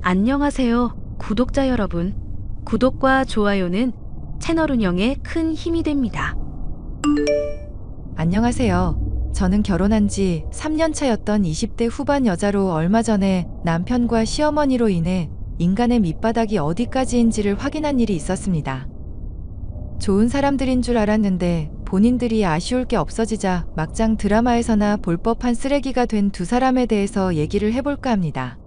안녕하세요, 구독자 여러분. 구독과 좋아요는 채널 운영에 큰 힘이 됩니다. 안녕하세요. 저는 결혼한 지 3년 차였던 20대 후반 여자로 얼마 전에 남편과 시어머니로 인해 인간의 밑바닥이 어디까지인지를 확인한 일이 있었습니다. 좋은 사람들인 줄 알았는데 본인들이 아쉬울 게 없어지자 막장 드라마에서나 볼 법한 쓰레기가 된 두 사람에 대해서 얘기를 해볼까 합니다.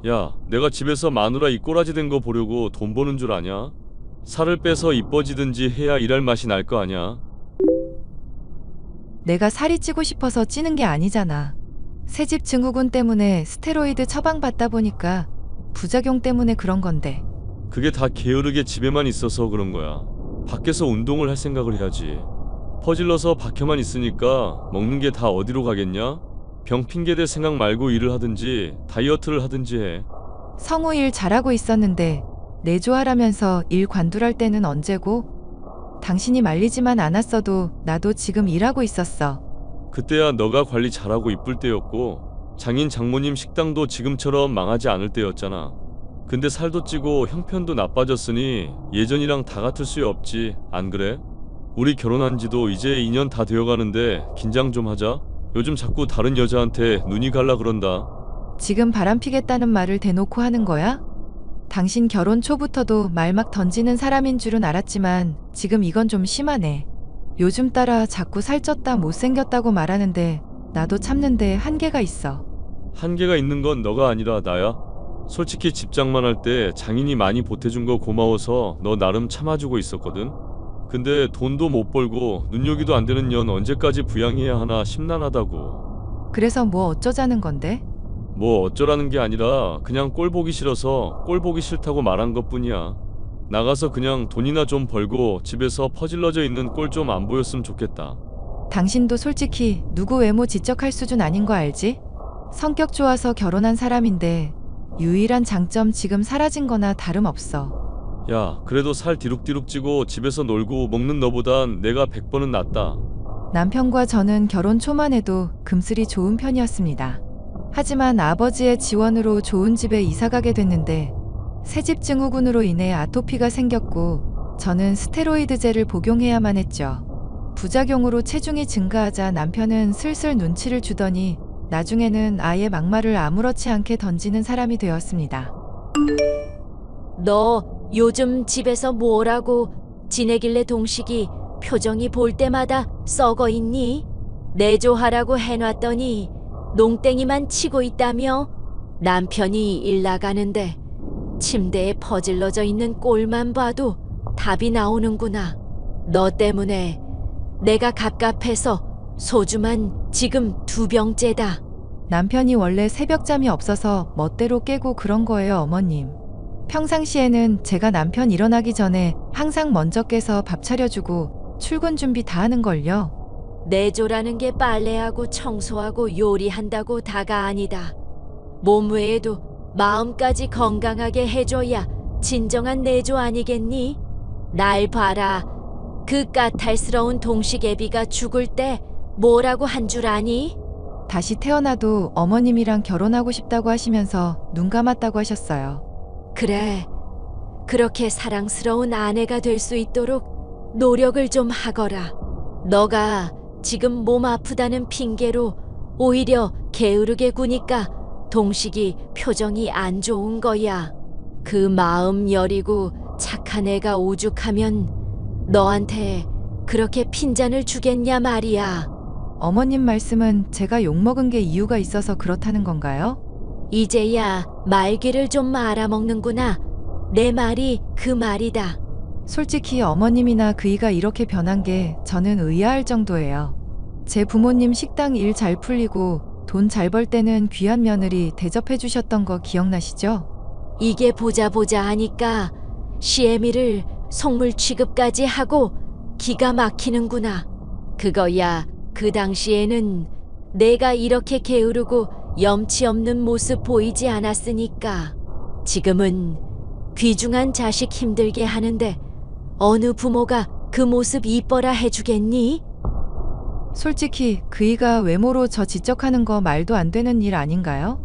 야, 내가 집에서 마누라 이 꼬라지 된 거 보려고 돈 버는 줄 아냐? 살을 빼서 이뻐지든지 해야 일할 맛이 날 거 아냐? 내가 살이 찌고 싶어서 찌는 게 아니잖아. 새집 증후군 때문에 스테로이드 처방받다 보니까 부작용 때문에 그런 건데. 그게 다 게으르게 집에만 있어서 그런 거야. 밖에서 운동을 할 생각을 해야지. 퍼질러서 박혀만 있으니까 먹는 게 다 어디로 가겠냐? 병 핑계 댈 생각 말고 일을 하든지 다이어트를 하든지 해. 성우 일 잘하고 있었는데 내조하라면서 일 관둘할 때는 언제고? 당신이 말리지만 않았어도 나도 지금 일하고 있었어. 그때야 너가 관리 잘하고 이쁠 때였고 장인 장모님 식당도 지금처럼 망하지 않을 때였잖아. 근데 살도 찌고 형편도 나빠졌으니 예전이랑 다 같을 수 없지, 안 그래? 우리 결혼한 지도 이제 2년 다 되어가는데 긴장 좀 하자. 요즘 자꾸 다른 여자한테 눈이 갈라 그런다. 지금 바람피겠다는 말을 대놓고 하는 거야? 당신 결혼 초부터도 말 막 던지는 사람인 줄은 알았지만 지금 이건 좀 심하네. 요즘 따라 자꾸 살쪘다 못생겼다고 말하는데 나도 참는데 한계가 있어. 한계가 있는 건 너가 아니라 나야. 솔직히 집장만 할 때 장인이 많이 보태준 거 고마워서 너 나름 참아주고 있었거든. 근데 돈도 못 벌고 눈요기도 안 되는 년 언제까지 부양해야 하나 심란하다고. 그래서 뭐 어쩌자는 건데? 뭐 어쩌라는 게 아니라 그냥 꼴 보기 싫어서 꼴 보기 싫다고 말한 것뿐이야. 나가서 그냥 돈이나 좀 벌고 집에서 퍼질러져 있는 꼴 좀 안 보였으면 좋겠다. 당신도 솔직히 누구 외모 지적할 수준 아닌 거 알지? 성격 좋아서 결혼한 사람인데 유일한 장점 지금 사라진 거나 다름없어. 야, 그래도 살 디룩디룩 찌고 집에서 놀고 먹는 너보단 내가 100번은 낫다. 남편과 저는 결혼 초만 해도 금슬이 좋은 편이었습니다. 하지만 아버지의 지원으로 좋은 집에 이사가게 됐는데 새집 증후군으로 인해 아토피가 생겼고 저는 스테로이드제를 복용해야만 했죠. 부작용으로 체중이 증가하자 남편은 슬슬 눈치를 주더니 나중에는 아예 막말을 아무렇지 않게 던지는 사람이 되었습니다. 너 요즘 집에서 뭐라고 지내길래 동식이 표정이 볼 때마다 썩어 있니? 내조하라고 해놨더니 농땡이만 치고 있다며? 남편이 일 나가는데 침대에 퍼질러져 있는 꼴만 봐도 답이 나오는구나. 너 때문에 내가 갑갑해서 소주만 지금 2병째다. 남편이 원래 새벽잠이 없어서 멋대로 깨고 그런 거예요, 어머님. 평상시에는 제가 남편 일어나기 전에 항상 먼저 깨서 밥 차려주고 출근 준비 다 하는걸요. 내조라는 게 빨래하고 청소하고 요리한다고 다가 아니다. 몸 외에도 마음까지 건강하게 해줘야 진정한 내조 아니겠니? 날 봐라. 그 까탈스러운 동식애비가 죽을 때 뭐라고 한 줄 아니? 다시 태어나도 어머님이랑 결혼하고 싶다고 하시면서 눈 감았다고 하셨어요. 그래, 그렇게 사랑스러운 아내가 될 수 있도록 노력을 좀 하거라. 너가 지금 몸 아프다는 핑계로 오히려 게으르게 구니까 동식이 표정이 안 좋은 거야. 그 마음 여리고 착한 애가 오죽하면 너한테 그렇게 핀잔을 주겠냐 말이야. 어머님 말씀은 제가 욕먹은 게 이유가 있어서 그렇다는 건가요? 이제야 말귀를 좀 알아먹는구나. 내 말이 그 말이다. 솔직히 어머님이나 그이가 이렇게 변한 게 저는 의아할 정도예요. 제 부모님 식당 일 잘 풀리고 돈 잘 벌 때는 귀한 며느리 대접해 주셨던 거 기억나시죠? 이게 보자 하니까 시애미를 속물 취급까지 하고 기가 막히는구나. 그거야 그 당시에는 내가 이렇게 게으르고 염치 없는 모습 보이지 않았으니까. 지금은 귀중한 자식 힘들게 하는데 어느 부모가 그 모습 이뻐라 해주겠니? 솔직히 그이가 외모로 저 지적하는 거 말도 안 되는 일 아닌가요?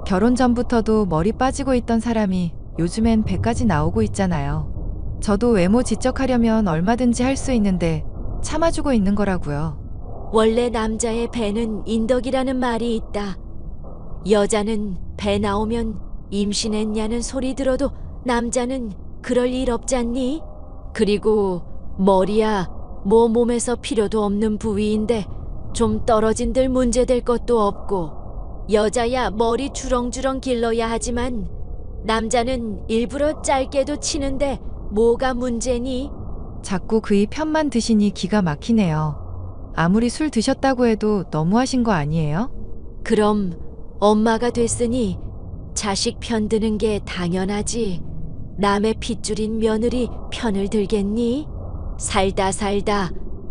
결혼 전부터도 머리 빠지고 있던 사람이 요즘엔 배까지 나오고 있잖아요. 저도 외모 지적하려면 얼마든지 할 수 있는데 참아주고 있는 거라고요. 원래 남자의 배는 인덕이라는 말이 있다. 여자는 배 나오면 임신했냐는 소리 들어도 남자는 그럴 일 없잖니? 그리고 머리야 뭐 몸에서 필요도 없는 부위인데 좀 떨어진들 문제될 것도 없고, 여자야 머리 주렁주렁 길러야 하지만 남자는 일부러 짧게도 치는데 뭐가 문제니? 자꾸 그이 편만 드시니 기가 막히네요. 아무리 술 드셨다고 해도 너무하신 거 아니에요? 그럼 엄마가 됐으니 자식 편 드는 게 당연하지. 남의 핏줄인 며느리 편을 들겠니? 살다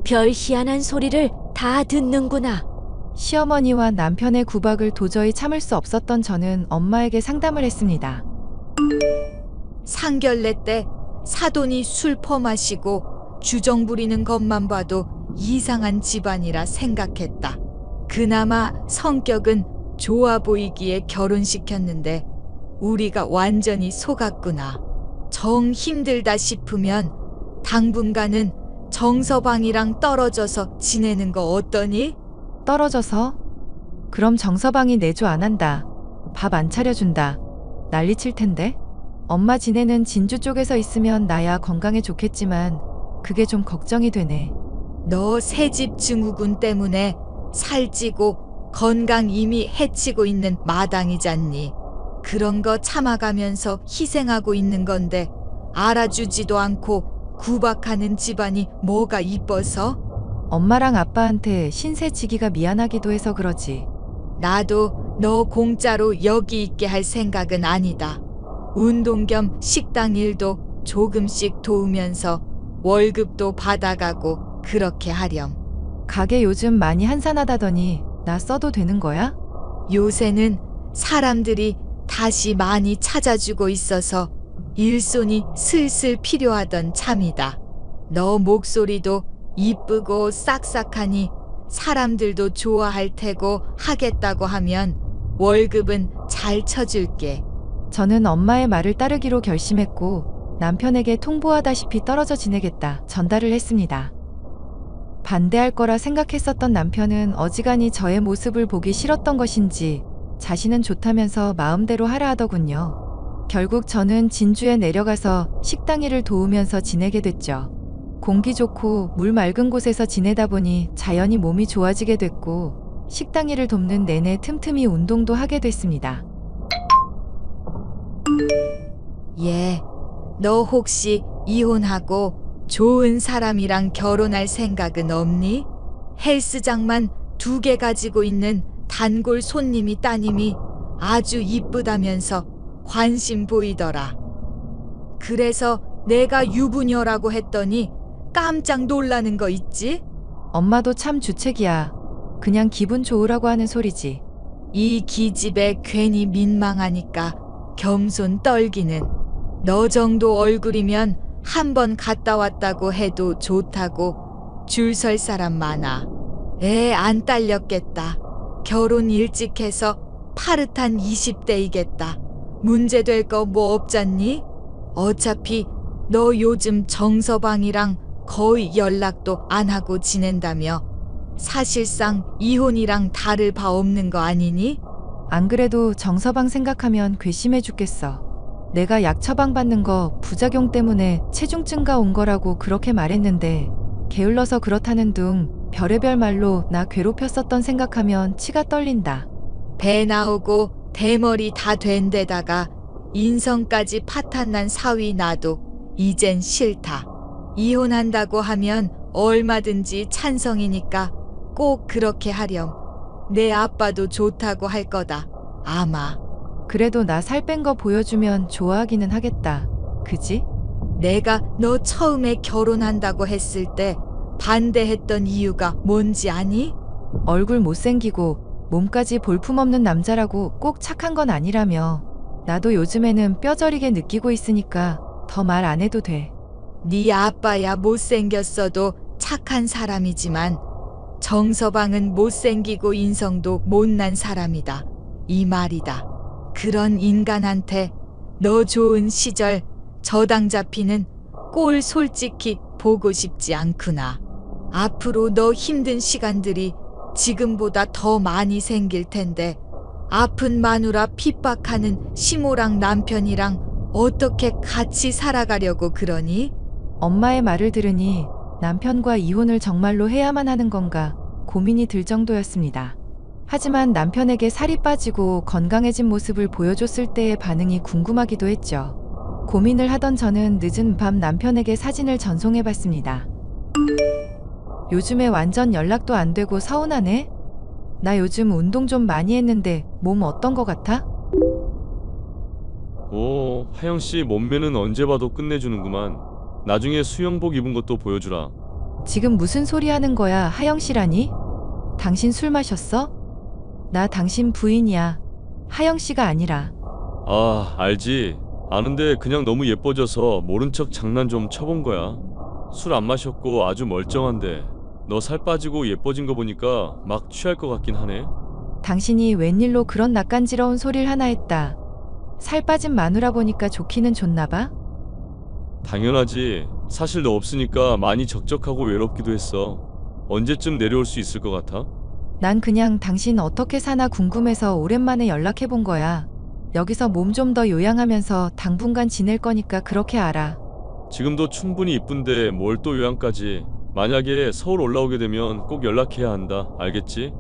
별 희한한 소리를 다 듣는구나. 시어머니와 남편의 구박을 도저히 참을 수 없었던 저는 엄마에게 상담을 했습니다. 상견례 때 사돈이 술 퍼마시고 주정 부리는 것만 봐도 이상한 집안이라 생각했다. 그나마 성격은 좋아 보이기에 결혼시켰는데 우리가 완전히 속았구나. 정 힘들다 싶으면 당분간은 정서방이랑 떨어져서 지내는 거 어떠니? 떨어져서? 그럼 정서방이 내조 안 한다. 밥 안 차려준다. 난리칠 텐데? 엄마 지내는 진주 쪽에서 있으면 나야 건강에 좋겠지만 그게 좀 걱정이 되네. 너 새집 증후군 때문에 살찌고 건강 이미 해치고 있는 마당이잖니. 그런 거 참아가면서 희생하고 있는 건데 알아주지도 않고 구박하는 집안이 뭐가 이뻐서? 엄마랑 아빠한테 신세지기가 미안하기도 해서 그러지. 나도 너 공짜로 여기 있게 할 생각은 아니다. 운동 겸 식당 일도 조금씩 도우면서 월급도 받아가고 그렇게 하렴. 가게 요즘 많이 한산하다더니 나 써도 되는 거야? 요새는 사람들이 다시 많이 찾아주고 있어서 일손이 슬슬 필요하던 참이다. 너 목소리도 이쁘고 싹싹하니 사람들도 좋아할 테고 하겠다고 하면 월급은 잘 쳐줄게. 저는 엄마의 말을 따르기로 결심했고 남편에게 통보하다시피 떨어져 지내겠다 전달을 했습니다. 반대할 거라 생각했었던 남편은 어지간히 저의 모습을 보기 싫었던 것인지 자신은 좋다면서 마음대로 하라 하더군요. 결국 저는 진주에 내려가서 식당 일을 도우면서 지내게 됐죠. 공기 좋고 물 맑은 곳에서 지내다 보니 자연히 몸이 좋아지게 됐고 식당 일을 돕는 내내 틈틈이 운동도 하게 됐습니다. 예, 너 혹시 이혼하고 좋은 사람이랑 결혼할 생각은 없니? 헬스장만 2개 가지고 있는 단골 손님이 따님이 아주 이쁘다면서 관심 보이더라. 그래서 내가 유부녀라고 했더니 깜짝 놀라는 거 있지? 엄마도 참 주책이야. 그냥 기분 좋으라고 하는 소리지. 이 기집애 괜히 민망하니까 겸손 떨기는. 너 정도 얼굴이면 한번 갔다 왔다고 해도 좋다고 줄 설 사람 많아. 애 안 딸렸겠다. 결혼 일찍 해서 파릇한 20대이겠다. 문제될 거 뭐 없잖니? 어차피 너 요즘 정서방이랑 거의 연락도 안 하고 지낸다며. 사실상 이혼이랑 다를 바 없는 거 아니니? 안 그래도 정서방 생각하면 괘씸해 죽겠어. 내가 약 처방받는 거 부작용 때문에 체중증가 온 거라고 그렇게 말했는데 게을러서 그렇다는 둥 별의별 말로 나 괴롭혔었던 생각하면 치가 떨린다. 배 나오고 대머리 다 된 데다가 인성까지 파탄난 사위 나도 이젠 싫다. 이혼한다고 하면 얼마든지 찬성이니까 꼭 그렇게 하렴. 내 아빠도 좋다고 할 거다. 아마. 그래도 나 살 뺀 거 보여주면 좋아하기는 하겠다. 그지? 내가 너 처음에 결혼한다고 했을 때 반대했던 이유가 뭔지 아니? 얼굴 못생기고 몸까지 볼품없는 남자라고 꼭 착한 건 아니라며. 나도 요즘에는 뼈저리게 느끼고 있으니까 더 말 안 해도 돼. 네 아빠야 못생겼어도 착한 사람이지만 정서방은 못생기고 인성도 못난 사람이다. 이 말이다. 그런 인간한테 너 좋은 시절 저당 잡히는 꼴 솔직히 보고 싶지 않구나. 앞으로 너 힘든 시간들이 지금보다 더 많이 생길 텐데 아픈 마누라 핍박하는 시모랑 남편이랑 어떻게 같이 살아가려고 그러니? 엄마의 말을 들으니 남편과 이혼을 정말로 해야만 하는 건가 고민이 들 정도였습니다. 하지만 남편에게 살이 빠지고 건강해진 모습을 보여줬을 때의 반응이 궁금하기도 했죠. 고민을 하던 저는 늦은 밤 남편에게 사진을 전송해봤습니다. 요즘에 완전 연락도 안 되고 서운하네? 나 요즘 운동 좀 많이 했는데 몸 어떤 거 같아? 오, 하영씨 몸매는 언제 봐도 끝내주는구만. 나중에 수영복 입은 것도 보여주라. 지금 무슨 소리 하는 거야, 하영 씨라니? 당신 술 마셨어? 나 당신 부인이야. 하영 씨가 아니라. 아, 알지. 아는데 그냥 너무 예뻐져서 모른 척 장난 좀 쳐본 거야. 술 안 마셨고 아주 멀쩡한데 너 살 빠지고 예뻐진 거 보니까 막 취할 것 같긴 하네. 당신이 웬일로 그런 낯간지러운 소리를 하나 했다. 살 빠진 마누라 보니까 좋기는 좋나 봐? 당연하지. 사실 너 없으니까 많이 적적하고 외롭기도 했어. 언제쯤 내려올 수 있을 것 같아? 난 그냥 당신 어떻게 사나 궁금해서 오랜만에 연락해 본 거야. 여기서 몸 좀 더 요양하면서 당분간 지낼 거니까 그렇게 알아. 지금도 충분히 이쁜데 뭘 또 요양까지. 만약에 서울 올라오게 되면 꼭 연락해야 한다. 알겠지?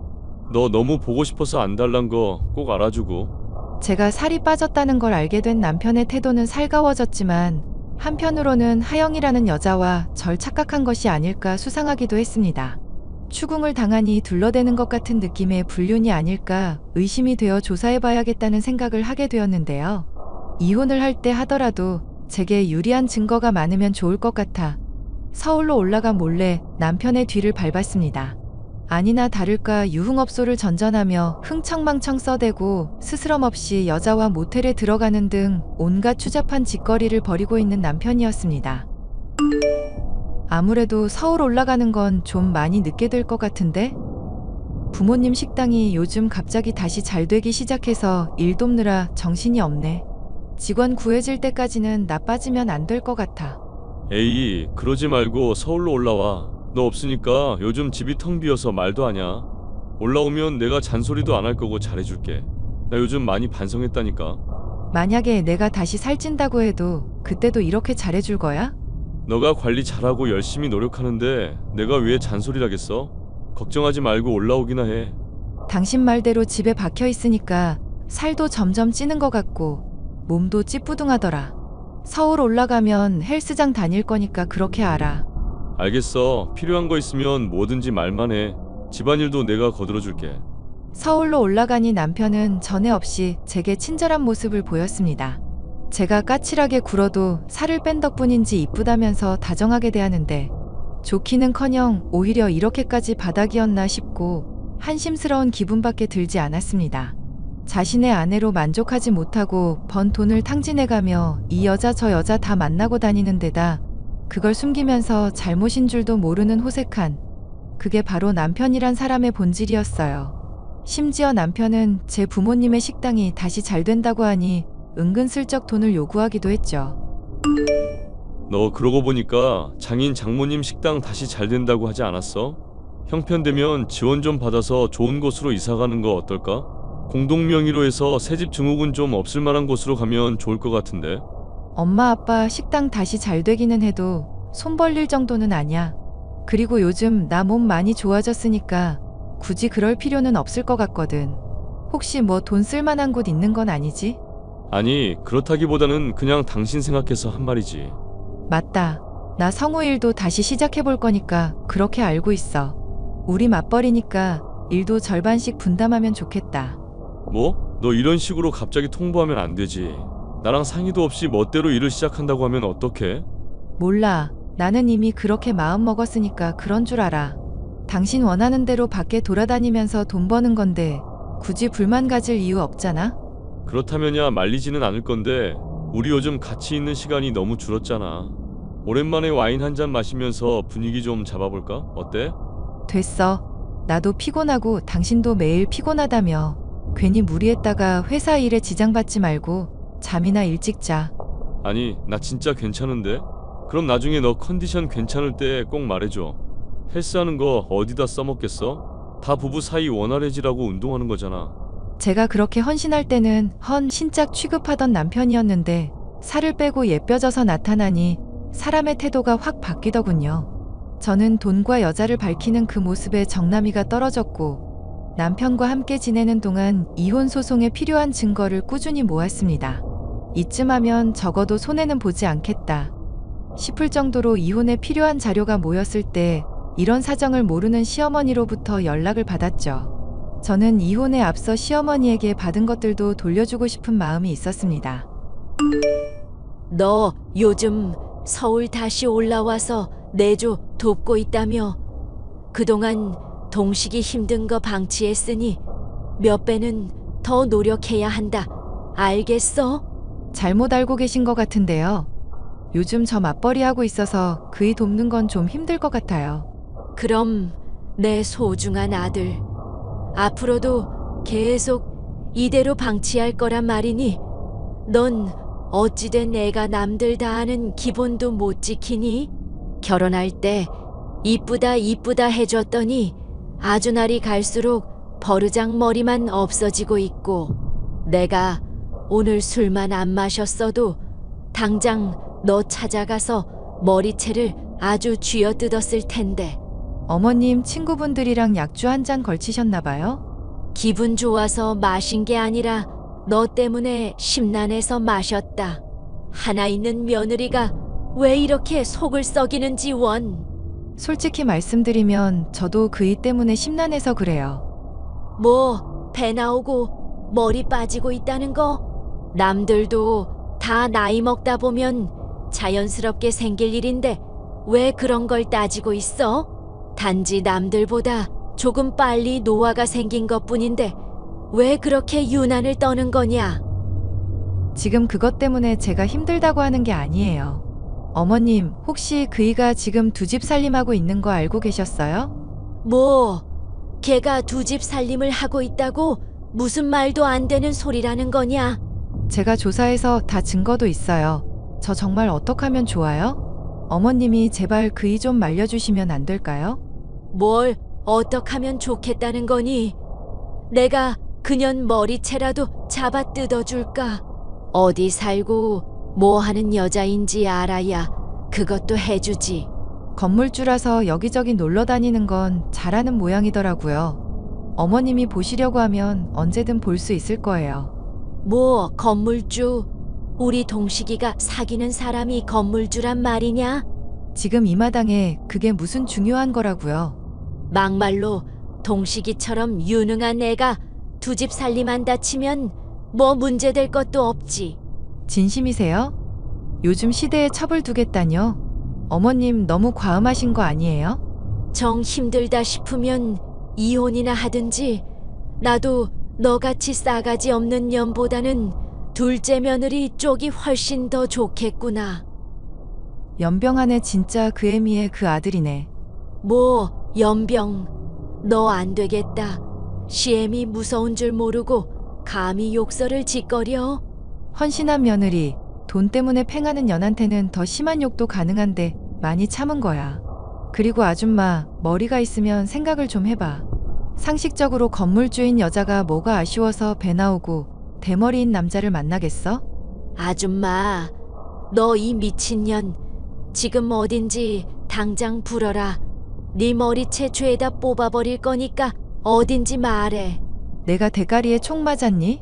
너 너무 보고 싶어서 안 달란 거 꼭 알아주고. 제가 살이 빠졌다는 걸 알게 된 남편의 태도는 살가워졌지만 한편으로는 하영이라는 여자와 절 착각한 것이 아닐까 수상하기도 했습니다. 추궁을 당하니 둘러대는 것 같은 느낌의 불륜이 아닐까 의심이 되어 조사해봐야겠다는 생각을 하게 되었는데요. 이혼을 할 때 하더라도 제게 유리한 증거가 많으면 좋을 것 같아 서울로 올라가 몰래 남편의 뒤를 밟았습니다. 아니나 다를까 유흥업소를 전전하며 흥청망청 써대고 스스럼 없이 여자와 모텔에 들어가는 등 온갖 추잡한 짓거리를 벌이고 있는 남편이었습니다. 아무래도 서울 올라가는 건 좀 많이 늦게 될 것 같은데? 부모님 식당이 요즘 갑자기 다시 잘 되기 시작해서 일 돕느라 정신이 없네. 직원 구해질 때까지는 나 빠지면 안 될 것 같아. 에이, 그러지 말고 서울로 올라와. 너 없으니까 요즘 집이 텅 비어서 말도 하냐. 올라오면 내가 잔소리도 안 할 거고 잘해줄게. 나 요즘 많이 반성했다니까. 만약에 내가 다시 살찐다고 해도 그때도 이렇게 잘해줄 거야? 너가 관리 잘하고 열심히 노력하는데 내가 왜 잔소리를 하겠어? 걱정하지 말고 올라오기나 해. 당신 말대로 집에 박혀 있으니까 살도 점점 찌는 것 같고 몸도 찌뿌둥하더라. 서울 올라가면 헬스장 다닐 거니까 그렇게 알아. 알겠어. 필요한 거 있으면 뭐든지 말만 해. 집안일도 내가 거들어줄게. 서울로 올라가니 남편은 전에 없이 제게 친절한 모습을 보였습니다. 제가 까칠하게 굴어도 살을 뺀 덕분인지 이쁘다면서 다정하게 대하는데 좋기는커녕 오히려 이렇게까지 바닥이었나 싶고 한심스러운 기분밖에 들지 않았습니다. 자신의 아내로 만족하지 못하고 번 돈을 탕진해가며 이 여자 저 여자 다 만나고 다니는 데다 그걸 숨기면서 잘못인 줄도 모르는 호색한 그게 바로 남편이란 사람의 본질이었어요. 심지어 남편은 제 부모님의 식당이 다시 잘 된다고 하니 은근슬쩍 돈을 요구하기도 했죠. 너 그러고 보니까 장인 장모님 식당 다시 잘 된다고 하지 않았어? 형편되면 지원 좀 받아서 좋은 곳으로 이사가는 거 어떨까? 공동명의로 해서 새집 증후군 좀 없을 만한 곳으로 가면 좋을 것 같은데. 엄마 아빠 식당 다시 잘 되기는 해도 손 벌릴 정도는 아니야. 그리고 요즘 나 몸 많이 좋아졌으니까 굳이 그럴 필요는 없을 것 같거든. 혹시 뭐 돈 쓸만한 곳 있는 건 아니지? 아니, 그렇다기보다는 그냥 당신 생각해서 한 말이지. 맞다. 나 성우 일도 다시 시작해볼 거니까 그렇게 알고 있어. 우리 맞벌이니까 일도 절반씩 분담하면 좋겠다. 뭐? 너 이런 식으로 갑자기 통보하면 안 되지. 나랑 상의도 없이 멋대로 일을 시작한다고 하면 어떡해? 몰라. 나는 이미 그렇게 마음 먹었으니까 그런 줄 알아. 당신 원하는 대로 밖에 돌아다니면서 돈 버는 건데 굳이 불만 가질 이유 없잖아? 그렇다면야 말리지는 않을 건데 우리 요즘 같이 있는 시간이 너무 줄었잖아. 오랜만에 와인 한 잔 마시면서 분위기 좀 잡아볼까? 어때? 됐어. 나도 피곤하고 당신도 매일 피곤하다며. 괜히 무리했다가 회사 일에 지장받지 말고 잠이나 일찍 자. 아니, 나 진짜 괜찮은데? 그럼 나중에 너 컨디션 괜찮을 때 꼭 말해줘. 헬스하는 거 어디다 써먹겠어? 다 부부 사이 원활해지라고 운동하는 거잖아. 제가 그렇게 헌신할 때는 헌신짝 취급하던 남편이었는데 살을 빼고 예뻐져서 나타나니 사람의 태도가 확 바뀌더군요. 저는 돈과 여자를 밝히는 그 모습에 정남이가 떨어졌고 남편과 함께 지내는 동안 이혼 소송에 필요한 증거를 꾸준히 모았습니다. 이쯤 하면 적어도 손해는 보지 않겠다 싶을 정도로 이혼에 필요한 자료가 모였을 때 이런 사정을 모르는 시어머니로부터 연락을 받았죠. 저는 이혼에 앞서 시어머니에게 받은 것들도 돌려주고 싶은 마음이 있었습니다. 너 요즘 서울 다시 올라와서 내조 돕고 있다며. 그동안 동식이 힘든 거 방치했으니 몇 배는 더 노력해야 한다. 알겠어? 잘못 알고 계신 것 같은데요. 요즘 저 맞벌이 하고 있어서 그이 돕는 건 좀 힘들 것 같아요. 그럼 내 소중한 아들, 앞으로도 계속 이대로 방치할 거란 말이니 넌 어찌된 애가 남들 다 아는 기본도 못 지키니? 결혼할 때 이쁘다 이쁘다 해줬더니 아주 날이 갈수록 버르장 머리만 없어지고 있고, 내가 오늘 술만 안 마셨어도 당장 너 찾아가서 머리채를 아주 쥐어뜯었을 텐데. 어머님 친구분들이랑 약주 한 잔 걸치셨나 봐요? 기분 좋아서 마신 게 아니라 너 때문에 심란해서 마셨다. 하나 있는 며느리가 왜 이렇게 속을 썩이는지 원. 솔직히 말씀드리면 저도 그이 때문에 심란해서 그래요. 뭐 배 나오고 머리 빠지고 있다는 거? 남들도 다 나이 먹다 보면 자연스럽게 생길 일인데 왜 그런 걸 따지고 있어? 단지 남들보다 조금 빨리 노화가 생긴 것뿐인데 왜 그렇게 유난을 떠는 거냐? 지금 그것 때문에 제가 힘들다고 하는 게 아니에요. 어머님, 혹시 그이가 지금 두 집 살림하고 있는 거 알고 계셨어요? 뭐 걔가 두 집 살림을 하고 있다고 무슨 말도 안 되는 소리라는 거냐? 제가 조사해서 다 증거도 있어요. 저 정말 어떡하면 좋아요? 어머님이 제발 그이 좀 말려주시면 안 될까요? 뭘 어떡하면 좋겠다는 거니? 내가 그년 머리채라도 잡아 뜯어줄까? 어디 살고 뭐 하는 여자인지 알아야 그것도 해주지. 건물주라서 여기저기 놀러 다니는 건 잘하는 모양이더라고요. 어머님이 보시려고 하면 언제든 볼 수 있을 거예요. 뭐 건물주? 우리 동식이가 사귀는 사람이 건물주란 말이냐? 지금 이 마당에 그게 무슨 중요한 거라고요. 막말로 동식이처럼 유능한 애가 두 집 살림한다 치면 뭐 문제될 것도 없지. 진심이세요? 요즘 시대에 첩을 두겠다뇨? 어머님 너무 과음하신 거 아니에요? 정 힘들다 싶으면 이혼이나 하든지. 나도 너같이 싸가지 없는 년보다는 둘째 며느리 쪽이 훨씬 더 좋겠구나. 연병하네 진짜 그 애미의 그 아들이네. 뭐 연병, 너 안 되겠다. 시엠이 무서운 줄 모르고 감히 욕설을 짓거려? 헌신한 며느리, 돈 때문에 팽하는 년한테는 더 심한 욕도 가능한데 많이 참은 거야. 그리고 아줌마, 머리가 있으면 생각을 좀 해봐. 상식적으로 건물주인 여자가 뭐가 아쉬워서 배 나오고 대머리인 남자를 만나겠어? 아줌마, 너 이 미친년, 지금 어딘지 당장 불어라. 네 머리채 죄다 뽑아버릴 거니까 어딘지 말해. 내가 대가리에 총 맞았니?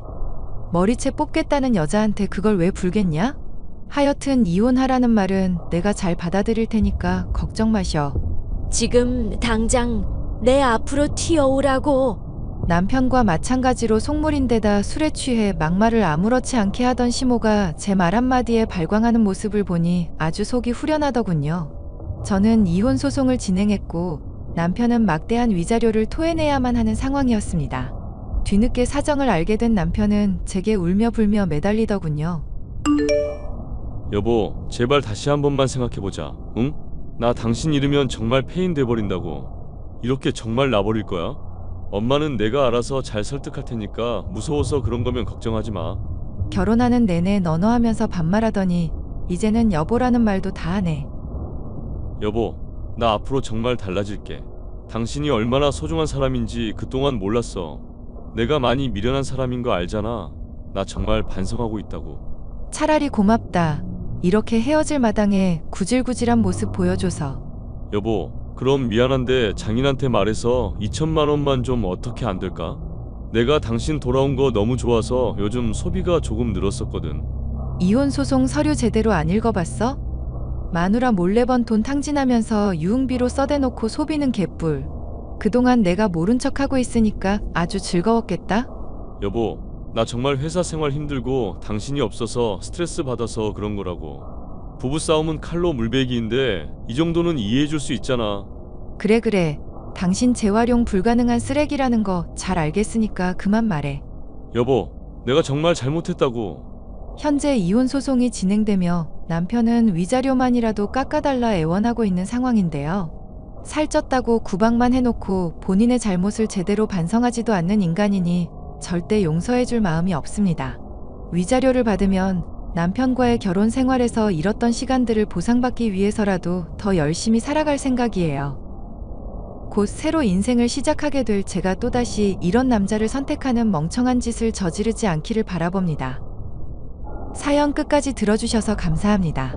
머리채 뽑겠다는 여자한테 그걸 왜 불겠냐? 하여튼 이혼하라는 말은 내가 잘 받아들일 테니까 걱정 마셔. 지금 당장 내 앞으로 튀어오라고. 남편과 마찬가지로 속물인데다 술에 취해 막말을 아무렇지 않게 하던 시모가 제 말 한마디에 발광하는 모습을 보니 아주 속이 후련하더군요. 저는 이혼 소송을 진행했고 남편은 막대한 위자료를 토해내야만 하는 상황이었습니다. 뒤늦게 사정을 알게 된 남편은 제게 울며 불며 매달리더군요. 여보, 제발 다시 한 번만 생각해보자. 응? 나 당신 잃으면 정말 폐인 돼버린다고. 이렇게 정말 나버릴 거야? 엄마는 내가 알아서 잘 설득할 테니까 무서워서 그런 거면 걱정하지 마. 결혼하는 내내 너너하면서 반말하더니 이제는 여보라는 말도 다 하네. 여보, 나 앞으로 정말 달라질게. 당신이 얼마나 소중한 사람인지 그동안 몰랐어. 내가 많이 미련한 사람인 거 알잖아. 나 정말 반성하고 있다고. 차라리 고맙다. 이렇게 헤어질 마당에 구질구질한 모습 보여줘서. 여보, 그럼 미안한데 장인한테 말해서 2천만 원만 좀 어떻게 안 될까? 내가 당신 돌아온 거 너무 좋아서 요즘 소비가 조금 늘었었거든. 이혼 소송 서류 제대로 안 읽어봤어? 마누라 몰래 번 돈 탕진하면서 유흥비로 써대놓고 소비는 개뿔. 그동안 내가 모른 척하고 있으니까 아주 즐거웠겠다? 여보, 나 정말 회사 생활 힘들고 당신이 없어서 스트레스 받아서 그런 거라고. 부부싸움은 칼로 물베기인데 이 정도는 이해해줄 수 있잖아. 그래. 당신 재활용 불가능한 쓰레기라는 거 잘 알겠으니까 그만 말해. 여보, 내가 정말 잘못했다고. 현재 이혼 소송이 진행되며 남편은 위자료만이라도 깎아달라 애원하고 있는 상황인데요. 살쪘다고 구박만 해놓고 본인의 잘못을 제대로 반성하지도 않는 인간이니 절대 용서해줄 마음이 없습니다. 위자료를 받으면 남편과의 결혼 생활에서 잃었던 시간들을 보상받기 위해서라도 더 열심히 살아갈 생각이에요. 곧 새로 인생을 시작하게 될 제가 또다시 이런 남자를 선택하는 멍청한 짓을 저지르지 않기를 바라봅니다. 사연 끝까지 들어주셔서 감사합니다.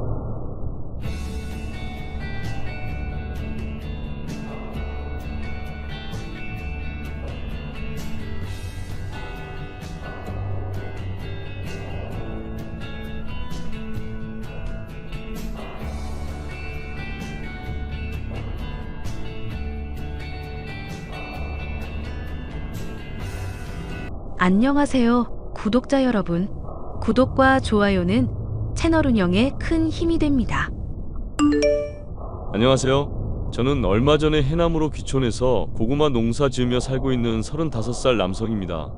안녕하세요, 구독자 여러분. 구독과 좋아요는 채널 운영에 큰 힘이 됩니다. 안녕하세요. 저는 얼마 전에 해남으로 귀촌해서 고구마 농사 지으며 살고 있는 35살 남성입니다.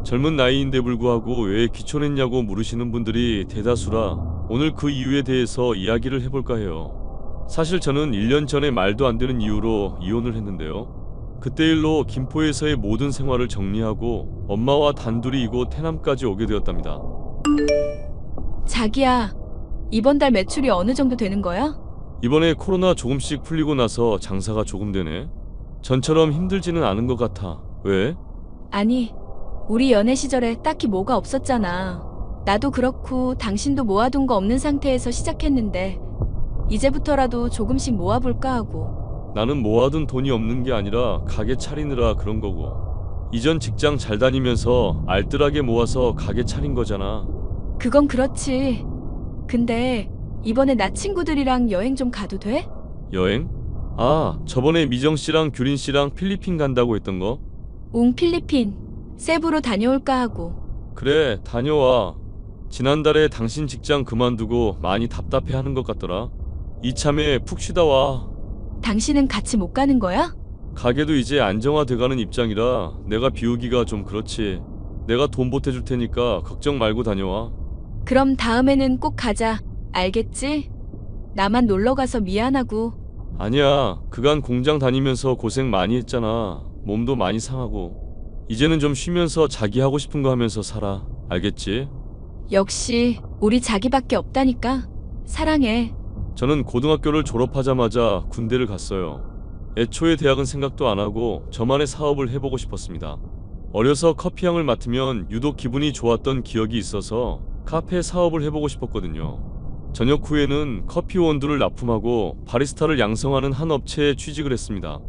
젊은 나이인데 불구하고 왜 귀촌했냐고 물으시는 분들이 대다수라 오늘 그 이유에 대해서 이야기를 해볼까 해요. 사실 저는 1년 전에 말도 안 되는 이유로 이혼을 했는데요. 그때 일로 김포에서의 모든 생활을 정리하고 엄마와 단둘이 이곳 해남까지 오게 되었답니다. 자기야, 이번 달 매출이 어느 정도 되는 거야? 이번에 코로나 조금씩 풀리고 나서 장사가 조금 되네. 전처럼 힘들지는 않은 것 같아. 왜? 아니, 우리 연애 시절에 딱히 뭐가 없었잖아. 나도 그렇고 당신도 모아둔 거 없는 상태에서 시작했는데 이제부터라도 조금씩 모아볼까 하고. 나는 모아둔 돈이 없는 게 아니라 가게 차리느라 그런 거고. 이전 직장 잘 다니면서 알뜰하게 모아서 가게 차린 거잖아. 그건 그렇지. 근데 이번에 나 친구들이랑 여행 좀 가도 돼? 여행? 아, 저번에 미정 씨랑 규린 씨랑 필리핀 간다고 했던 거? 웅 필리핀, 세부로 다녀올까 하고. 그래, 다녀와. 지난달에 당신 직장 그만두고 많이 답답해하는 것 같더라. 이참에 푹 쉬다 와. 당신은 같이 못 가는 거야? 가게도 이제 안정화돼가는 입장이라 내가 비우기가 좀 그렇지. 내가 돈 보태줄 테니까 걱정 말고 다녀와. 그럼 다음에는 꼭 가자. 알겠지? 나만 놀러 가서 미안하고. 아니야, 그간 공장 다니면서 고생 많이 했잖아. 몸도 많이 상하고. 이제는 좀 쉬면서 자기 하고 싶은 거 하면서 살아. 알겠지? 역시 우리 자기밖에 없다니까. 사랑해. 저는 고등학교를 졸업하자마자 군대를 갔어요. 애초에 대학은 생각도 안 하고 저만의 사업을 해보고 싶었습니다. 어려서 커피향을 맡으면 유독 기분이 좋았던 기억이 있어서 카페 사업을 해보고 싶었거든요. 전역 후에는 커피 원두를 납품하고 바리스타를 양성하는 한 업체에 취직을 했습니다.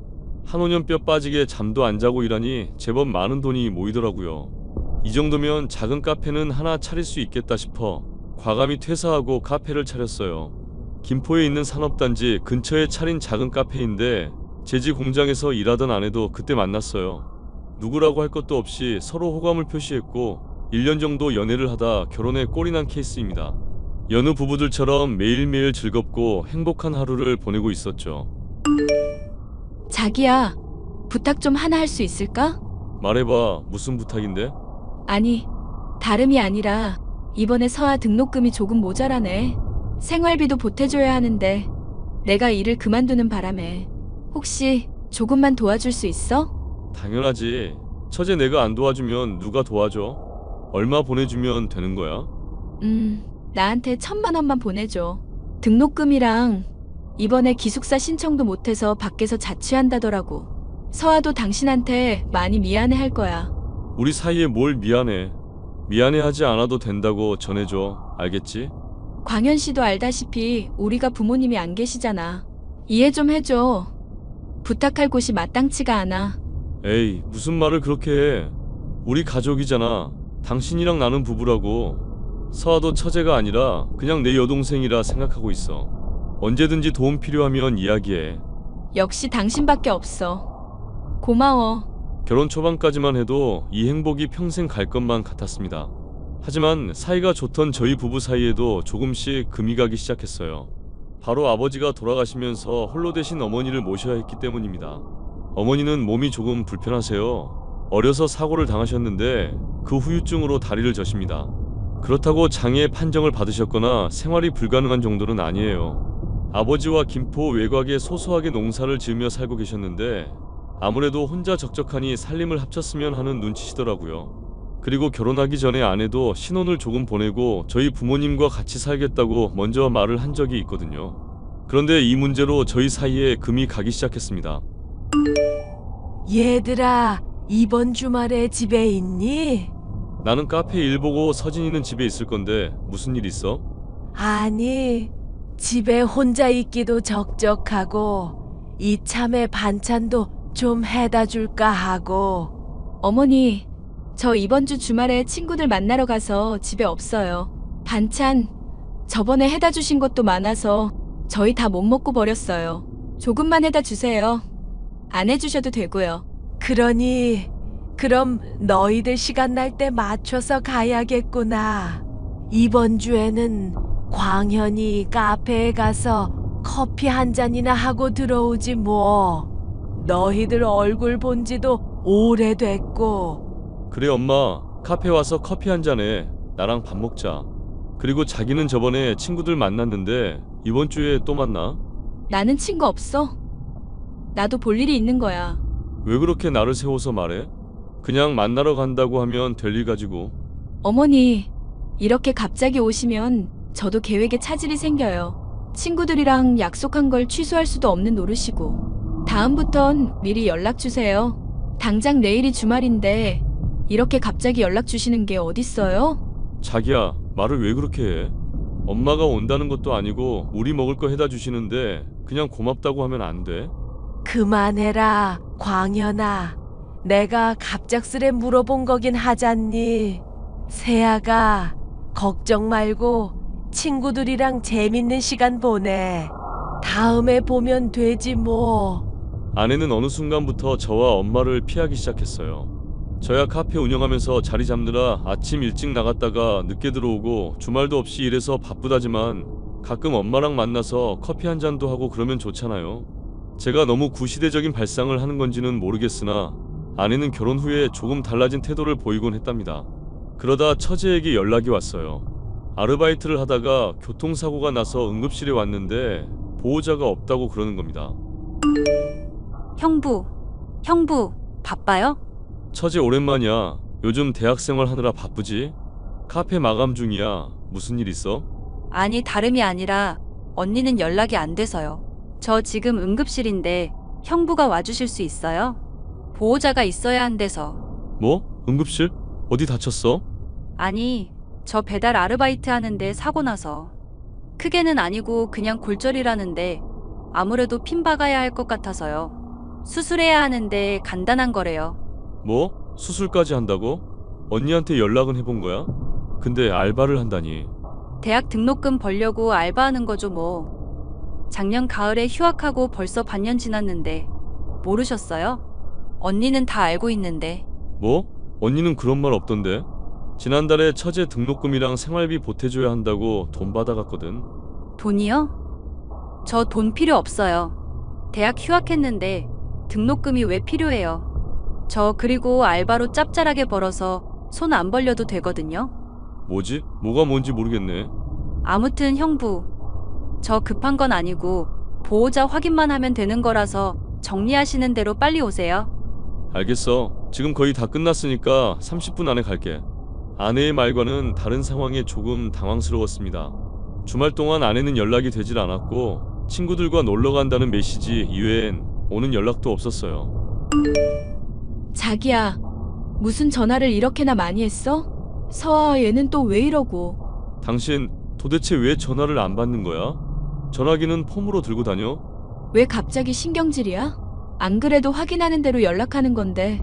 한 5년 뼈 빠지게 잠도 안 자고 일하니 제법 많은 돈이 모이더라고요. 이 정도면 작은 카페는 하나 차릴 수 있겠다 싶어 과감히 퇴사하고 카페를 차렸어요. 김포에 있는 산업단지 근처에 차린 작은 카페인데 제지 공장에서 일하던 아내도 그때 만났어요. 누구라고 할 것도 없이 서로 호감을 표시했고 1년 정도 연애를 하다 결혼에 꼴이 난 케이스입니다. 여느 부부들처럼 매일매일 즐겁고 행복한 하루를 보내고 있었죠. 자기야, 부탁 좀 하나 할 수 있을까? 말해봐, 무슨 부탁인데? 아니, 다름이 아니라 이번에 서아 등록금이 조금 모자라네. 생활비도 보태줘야 하는데 내가 일을 그만두는 바람에 혹시 조금만 도와줄 수 있어? 당연하지. 처제 내가 안 도와주면 누가 도와줘? 얼마 보내주면 되는 거야? 나한테 1,000만 원만 보내줘. 등록금이랑 이번에 기숙사 신청도 못해서 밖에서 자취한다더라고. 서아도 당신한테 많이 미안해할 거야. 우리 사이에 뭘 미안해. 미안해하지 않아도 된다고 전해줘. 알겠지? 광현 씨도 알다시피 우리가 부모님이 안 계시잖아. 이해 좀 해줘. 부탁할 곳이 마땅치가 않아. 에이, 무슨 말을 그렇게 해. 우리 가족이잖아. 당신이랑 나는 부부라고. 서아도 처제가 아니라 그냥 내 여동생이라 생각하고 있어. 언제든지 도움 필요하면 이야기해. 역시 당신밖에 없어. 고마워. 결혼 초반까지만 해도 이 행복이 평생 갈 것만 같았습니다. 하지만 사이가 좋던 저희 부부 사이에도 조금씩 금이 가기 시작했어요. 바로 아버지가 돌아가시면서 홀로 되신 어머니를 모셔야 했기 때문입니다. 어머니는 몸이 조금 불편하세요. 어려서 사고를 당하셨는데 그 후유증으로 다리를 저십니다. 그렇다고 장애 판정을 받으셨거나 생활이 불가능한 정도는 아니에요. 아버지와 김포 외곽에 소소하게 농사를 지으며 살고 계셨는데 아무래도 혼자 적적하니 살림을 합쳤으면 하는 눈치시더라고요. 그리고 결혼하기 전에 아내도 신혼을 조금 보내고 저희 부모님과 같이 살겠다고 먼저 말을 한 적이 있거든요. 그런데 이 문제로 저희 사이에 금이 가기 시작했습니다. 얘들아, 이번 주말에 집에 있니? 나는 카페 일 보고 서진이는 집에 있을 건데 무슨 일 있어? 아니, 집에 혼자 있기도 적적하고 이참에 반찬도 좀 해다 줄까 하고. 어머니, 저 이번 주 주말에 친구들 만나러 가서 집에 없어요. 반찬 저번에 해다 주신 것도 많아서 저희 다 못 먹고 버렸어요. 조금만 해다 주세요. 안 해주셔도 되고요. 그러니 그럼 너희들 시간 날 때 맞춰서 가야겠구나. 이번 주에는 광현이 카페에 가서 커피 한 잔이나 하고 들어오지 뭐. 너희들 얼굴 본 지도 오래됐고. 그래 엄마, 카페 와서 커피 한 잔해. 나랑 밥 먹자. 그리고 자기는 저번에 친구들 만났는데 이번 주에 또 만나? 나는 친구 없어. 나도 볼 일이 있는 거야. 왜 그렇게 나를 세워서 말해? 그냥 만나러 간다고 하면 될 일 가지고. 어머니, 이렇게 갑자기 오시면 저도 계획에 차질이 생겨요. 친구들이랑 약속한 걸 취소할 수도 없는 노릇이고. 다음부턴 미리 연락 주세요. 당장 내일이 주말인데 이렇게 갑자기 연락 주시는 게 어딨어요? 자기야, 말을 왜 그렇게 해? 엄마가 온다는 것도 아니고 우리 먹을 거 해다 주시는데 그냥 고맙다고 하면 안 돼? 그만해라, 광현아. 내가 갑작스레 물어본 거긴 하잖니. 세아가 걱정 말고 친구들이랑 재밌는 시간 보내. 다음에 보면 되지 뭐. 아내는 어느 순간부터 저와 엄마를 피하기 시작했어요. 저야 카페 운영하면서 자리 잡느라 아침 일찍 나갔다가 늦게 들어오고 주말도 없이 일해서 바쁘다지만 가끔 엄마랑 만나서 커피 한 잔도 하고 그러면 좋잖아요. 제가 너무 구시대적인 발상을 하는 건지는 모르겠으나 아내는 결혼 후에 조금 달라진 태도를 보이곤 했답니다. 그러다 처제에게 연락이 왔어요. 아르바이트를 하다가 교통사고가 나서 응급실에 왔는데 보호자가 없다고 그러는 겁니다. 형부, 바빠요? 처제 오랜만이야. 요즘 대학생활 하느라 바쁘지? 카페 마감 중이야. 무슨 일 있어? 아니, 다름이 아니라 언니는 연락이 안 돼서요. 저 지금 응급실인데 형부가 와주실 수 있어요? 보호자가 있어야 한대서. 뭐? 응급실? 어디 다쳤어? 아니, 저 배달 아르바이트 하는데 사고 나서. 크게는 아니고 그냥 골절이라는데 아무래도 핀 박아야 할 것 같아서요. 수술해야 하는데 간단한 거래요. 뭐? 수술까지 한다고? 언니한테 연락은 해본 거야? 근데 알바를 한다니. 대학 등록금 벌려고 알바하는 거죠 뭐. 작년 가을에 휴학하고 벌써 반년 지났는데 모르셨어요? 언니는 다 알고 있는데. 뭐? 언니는 그런 말 없던데? 지난달에 처제 등록금이랑 생활비 보태줘야 한다고 돈 받아갔거든. 돈이요? 저 돈 필요 없어요. 대학 휴학했는데 등록금이 왜 필요해요? 저 그리고 알바로 짭짤하게 벌어서 손 안 벌려도 되거든요. 뭐지? 뭐가 뭔지 모르겠네. 아무튼 형부, 저 급한 건 아니고 보호자 확인만 하면 되는 거라서 정리하시는 대로 빨리 오세요. 알겠어. 지금 거의 다 끝났으니까 30분 안에 갈게. 아내의 말과는 다른 상황에 조금 당황스러웠습니다. 주말 동안 아내는 연락이 되질 않았고 친구들과 놀러 간다는 메시지 이외엔 오는 연락도 없었어요. 자기야, 무슨 전화를 이렇게나 많이 했어? 서아 얘는 또 왜 이러고? 당신 도대체 왜 전화를 안 받는 거야? 전화기는 폼으로 들고 다녀? 왜 갑자기 신경질이야? 안 그래도 확인하는 대로 연락하는 건데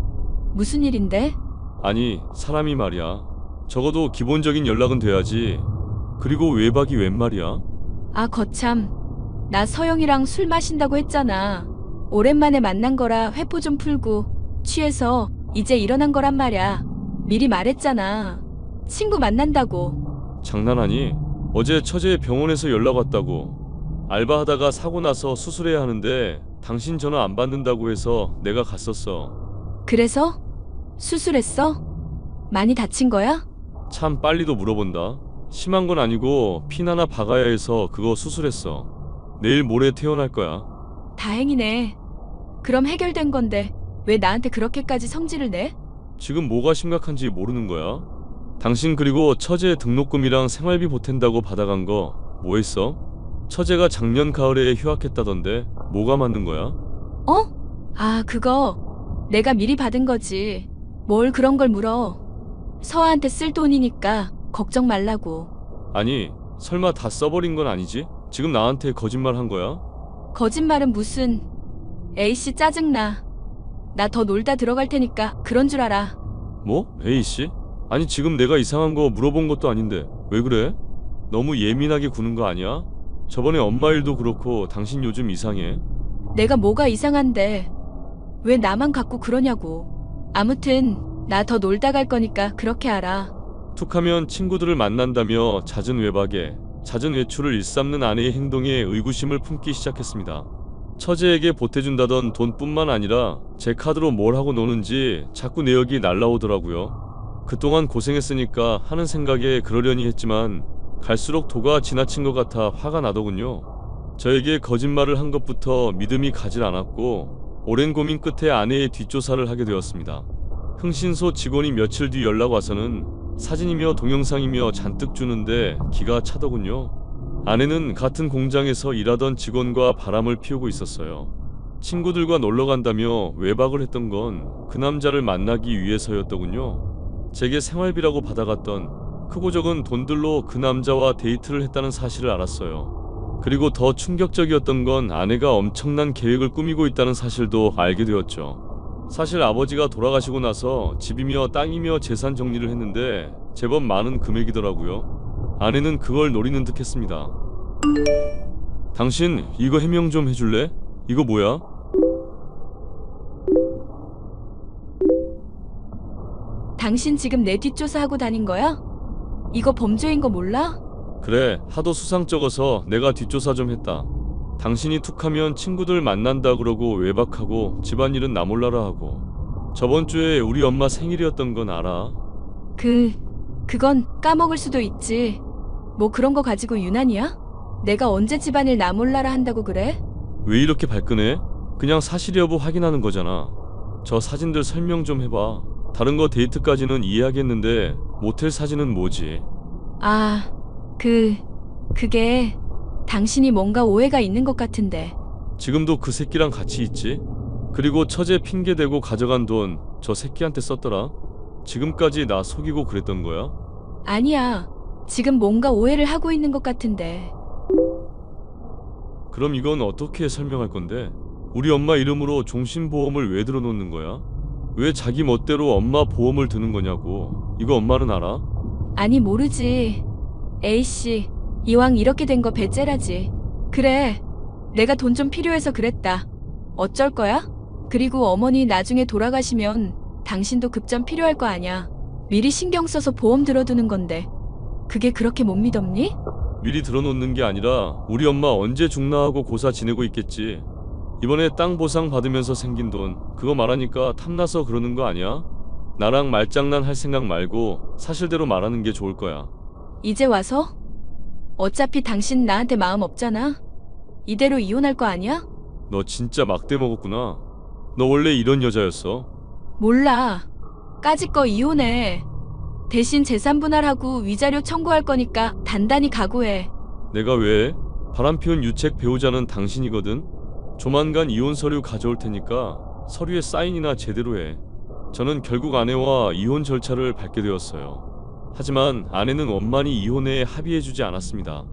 무슨 일인데? 아니, 사람이 말이야. 적어도 기본적인 연락은 돼야지. 그리고 외박이 웬 말이야? 아 거참, 나 서영이랑 술 마신다고 했잖아. 오랜만에 만난 거라 회포 좀 풀고 취해서 이제 일어난 거란 말야. 미리 말했잖아. 친구 만난다고. 장난하니? 어제 처제 병원에서 연락 왔다고. 알바하다가 사고 나서 수술해야 하는데 당신 전화 안 받는다고 해서 내가 갔었어. 그래서? 수술했어? 많이 다친 거야? 참 빨리도 물어본다. 심한 건 아니고 핀 하나 박아야 해서 그거 수술했어. 내일 모레 퇴원할 거야. 다행이네. 그럼 해결된 건데 왜 나한테 그렇게까지 성질을 내? 지금 뭐가 심각한지 모르는 거야? 당신 그리고 처제 등록금이랑 생활비 보탠다고 받아간 거 뭐 했어? 처제가 작년 가을에 휴학했다던데 뭐가 맞는 거야? 어? 아 그거 내가 미리 받은 거지. 뭘 그런 걸 물어. 서아한테 쓸 돈이니까 걱정 말라고. 아니, 설마 다 써버린 건 아니지? 지금 나한테 거짓말 한 거야? 거짓말은 무슨. A씨 짜증나. 나 더 놀다 들어갈 테니까 그런 줄 알아. 뭐? A씨? 아니 지금 내가 이상한 거 물어본 것도 아닌데 왜 그래? 너무 예민하게 구는 거 아니야? 저번에 엄마 일도 그렇고 당신 요즘 이상해. 내가 뭐가 이상한데 왜 나만 갖고 그러냐고. 아무튼 나 더 놀다 갈 거니까 그렇게 알아. 툭하면 친구들을 만난다며 잦은 외박에 잦은 외출을 일삼는 아내의 행동에 의구심을 품기 시작했습니다. 처제에게 보태준다던 돈뿐만 아니라 제 카드로 뭘 하고 노는지 자꾸 내역이 날라오더라고요. 그동안 고생했으니까 하는 생각에 그러려니 했지만 갈수록 도가 지나친 것 같아 화가 나더군요. 저에게 거짓말을 한 것부터 믿음이 가질 않았고 오랜 고민 끝에 아내의 뒷조사를 하게 되었습니다. 흥신소 직원이 며칠 뒤 연락 와서는 사진이며 동영상이며 잔뜩 주는데 기가 차더군요. 아내는 같은 공장에서 일하던 직원과 바람을 피우고 있었어요. 친구들과 놀러 간다며 외박을 했던 건 그 남자를 만나기 위해서였더군요. 제게 생활비라고 받아갔던 크고 적은 돈들로 그 남자와 데이트를 했다는 사실을 알았어요. 그리고 더 충격적이었던 건 아내가 엄청난 계획을 꾸미고 있다는 사실도 알게 되었죠. 사실 아버지가 돌아가시고 나서 집이며 땅이며 재산 정리를 했는데 제법 많은 금액이더라고요. 아내는 그걸 노리는 듯 했습니다. 당신 이거 해명 좀 해줄래? 이거 뭐야? 당신 지금 내 뒷조사하고 다닌 거야? 이거 범죄인 거 몰라? 그래, 하도 수상쩍어서 내가 뒷조사 좀 했다. 당신이 툭하면 친구들 만난다 그러고 외박하고 집안일은 나 몰라라 하고. 저번 주에 우리 엄마 생일이었던 건 알아? 그건 까먹을 수도 있지. 뭐 그런 거 가지고 유난이야? 내가 언제 집안일 나 몰라라 한다고 그래? 왜 이렇게 발끈해? 그냥 사실 여부 확인하는 거잖아. 저 사진들 설명 좀 해봐. 다른 거 데이트까지는 이해하겠는데 모텔 사진은 뭐지? 아, 그게 당신이 뭔가 오해가 있는 것 같은데. 지금도 그 새끼랑 같이 있지? 그리고 처제 핑계대고 가져간 돈 저 새끼한테 썼더라? 지금까지 나 속이고 그랬던 거야? 아니야. 지금 뭔가 오해를 하고 있는 것 같은데. 그럼 이건 어떻게 설명할 건데? 우리 엄마 이름으로 종신보험을 왜 들어놓는 거야? 왜 자기 멋대로 엄마 보험을 드는 거냐고. 이거 엄마는 알아? 아니 모르지. A씨, 이왕 이렇게 된 거 배째라지. 그래, 내가 돈 좀 필요해서 그랬다. 어쩔 거야? 그리고 어머니 나중에 돌아가시면 당신도 급전 필요할 거 아냐. 미리 신경 써서 보험 들어두는 건데 그게 그렇게 못 믿었니? 미리 들어놓는 게 아니라 우리 엄마 언제 죽나 하고 고사 지내고 있겠지. 이번에 땅 보상 받으면서 생긴 돈 그거 말하니까 탐나서 그러는 거 아니야? 나랑 말장난 할 생각 말고 사실대로 말하는 게 좋을 거야. 이제 와서? 어차피 당신 나한테 마음 없잖아. 이대로 이혼할 거 아니야? 너 진짜 막대 먹었구나. 너 원래 이런 여자였어. 몰라. 까짓 거 이혼해. 대신 재산 분할하고 위자료 청구할 거니까 단단히 각오해. 내가 왜? 바람피운 유책 배우자는 당신이거든. 조만간 이혼 서류 가져올 테니까 서류에 사인이나 제대로 해. 저는 결국 아내와 이혼 절차를 밟게 되었어요. 하지만 아내는 원만히 이혼에 합의해주지 않았습니다.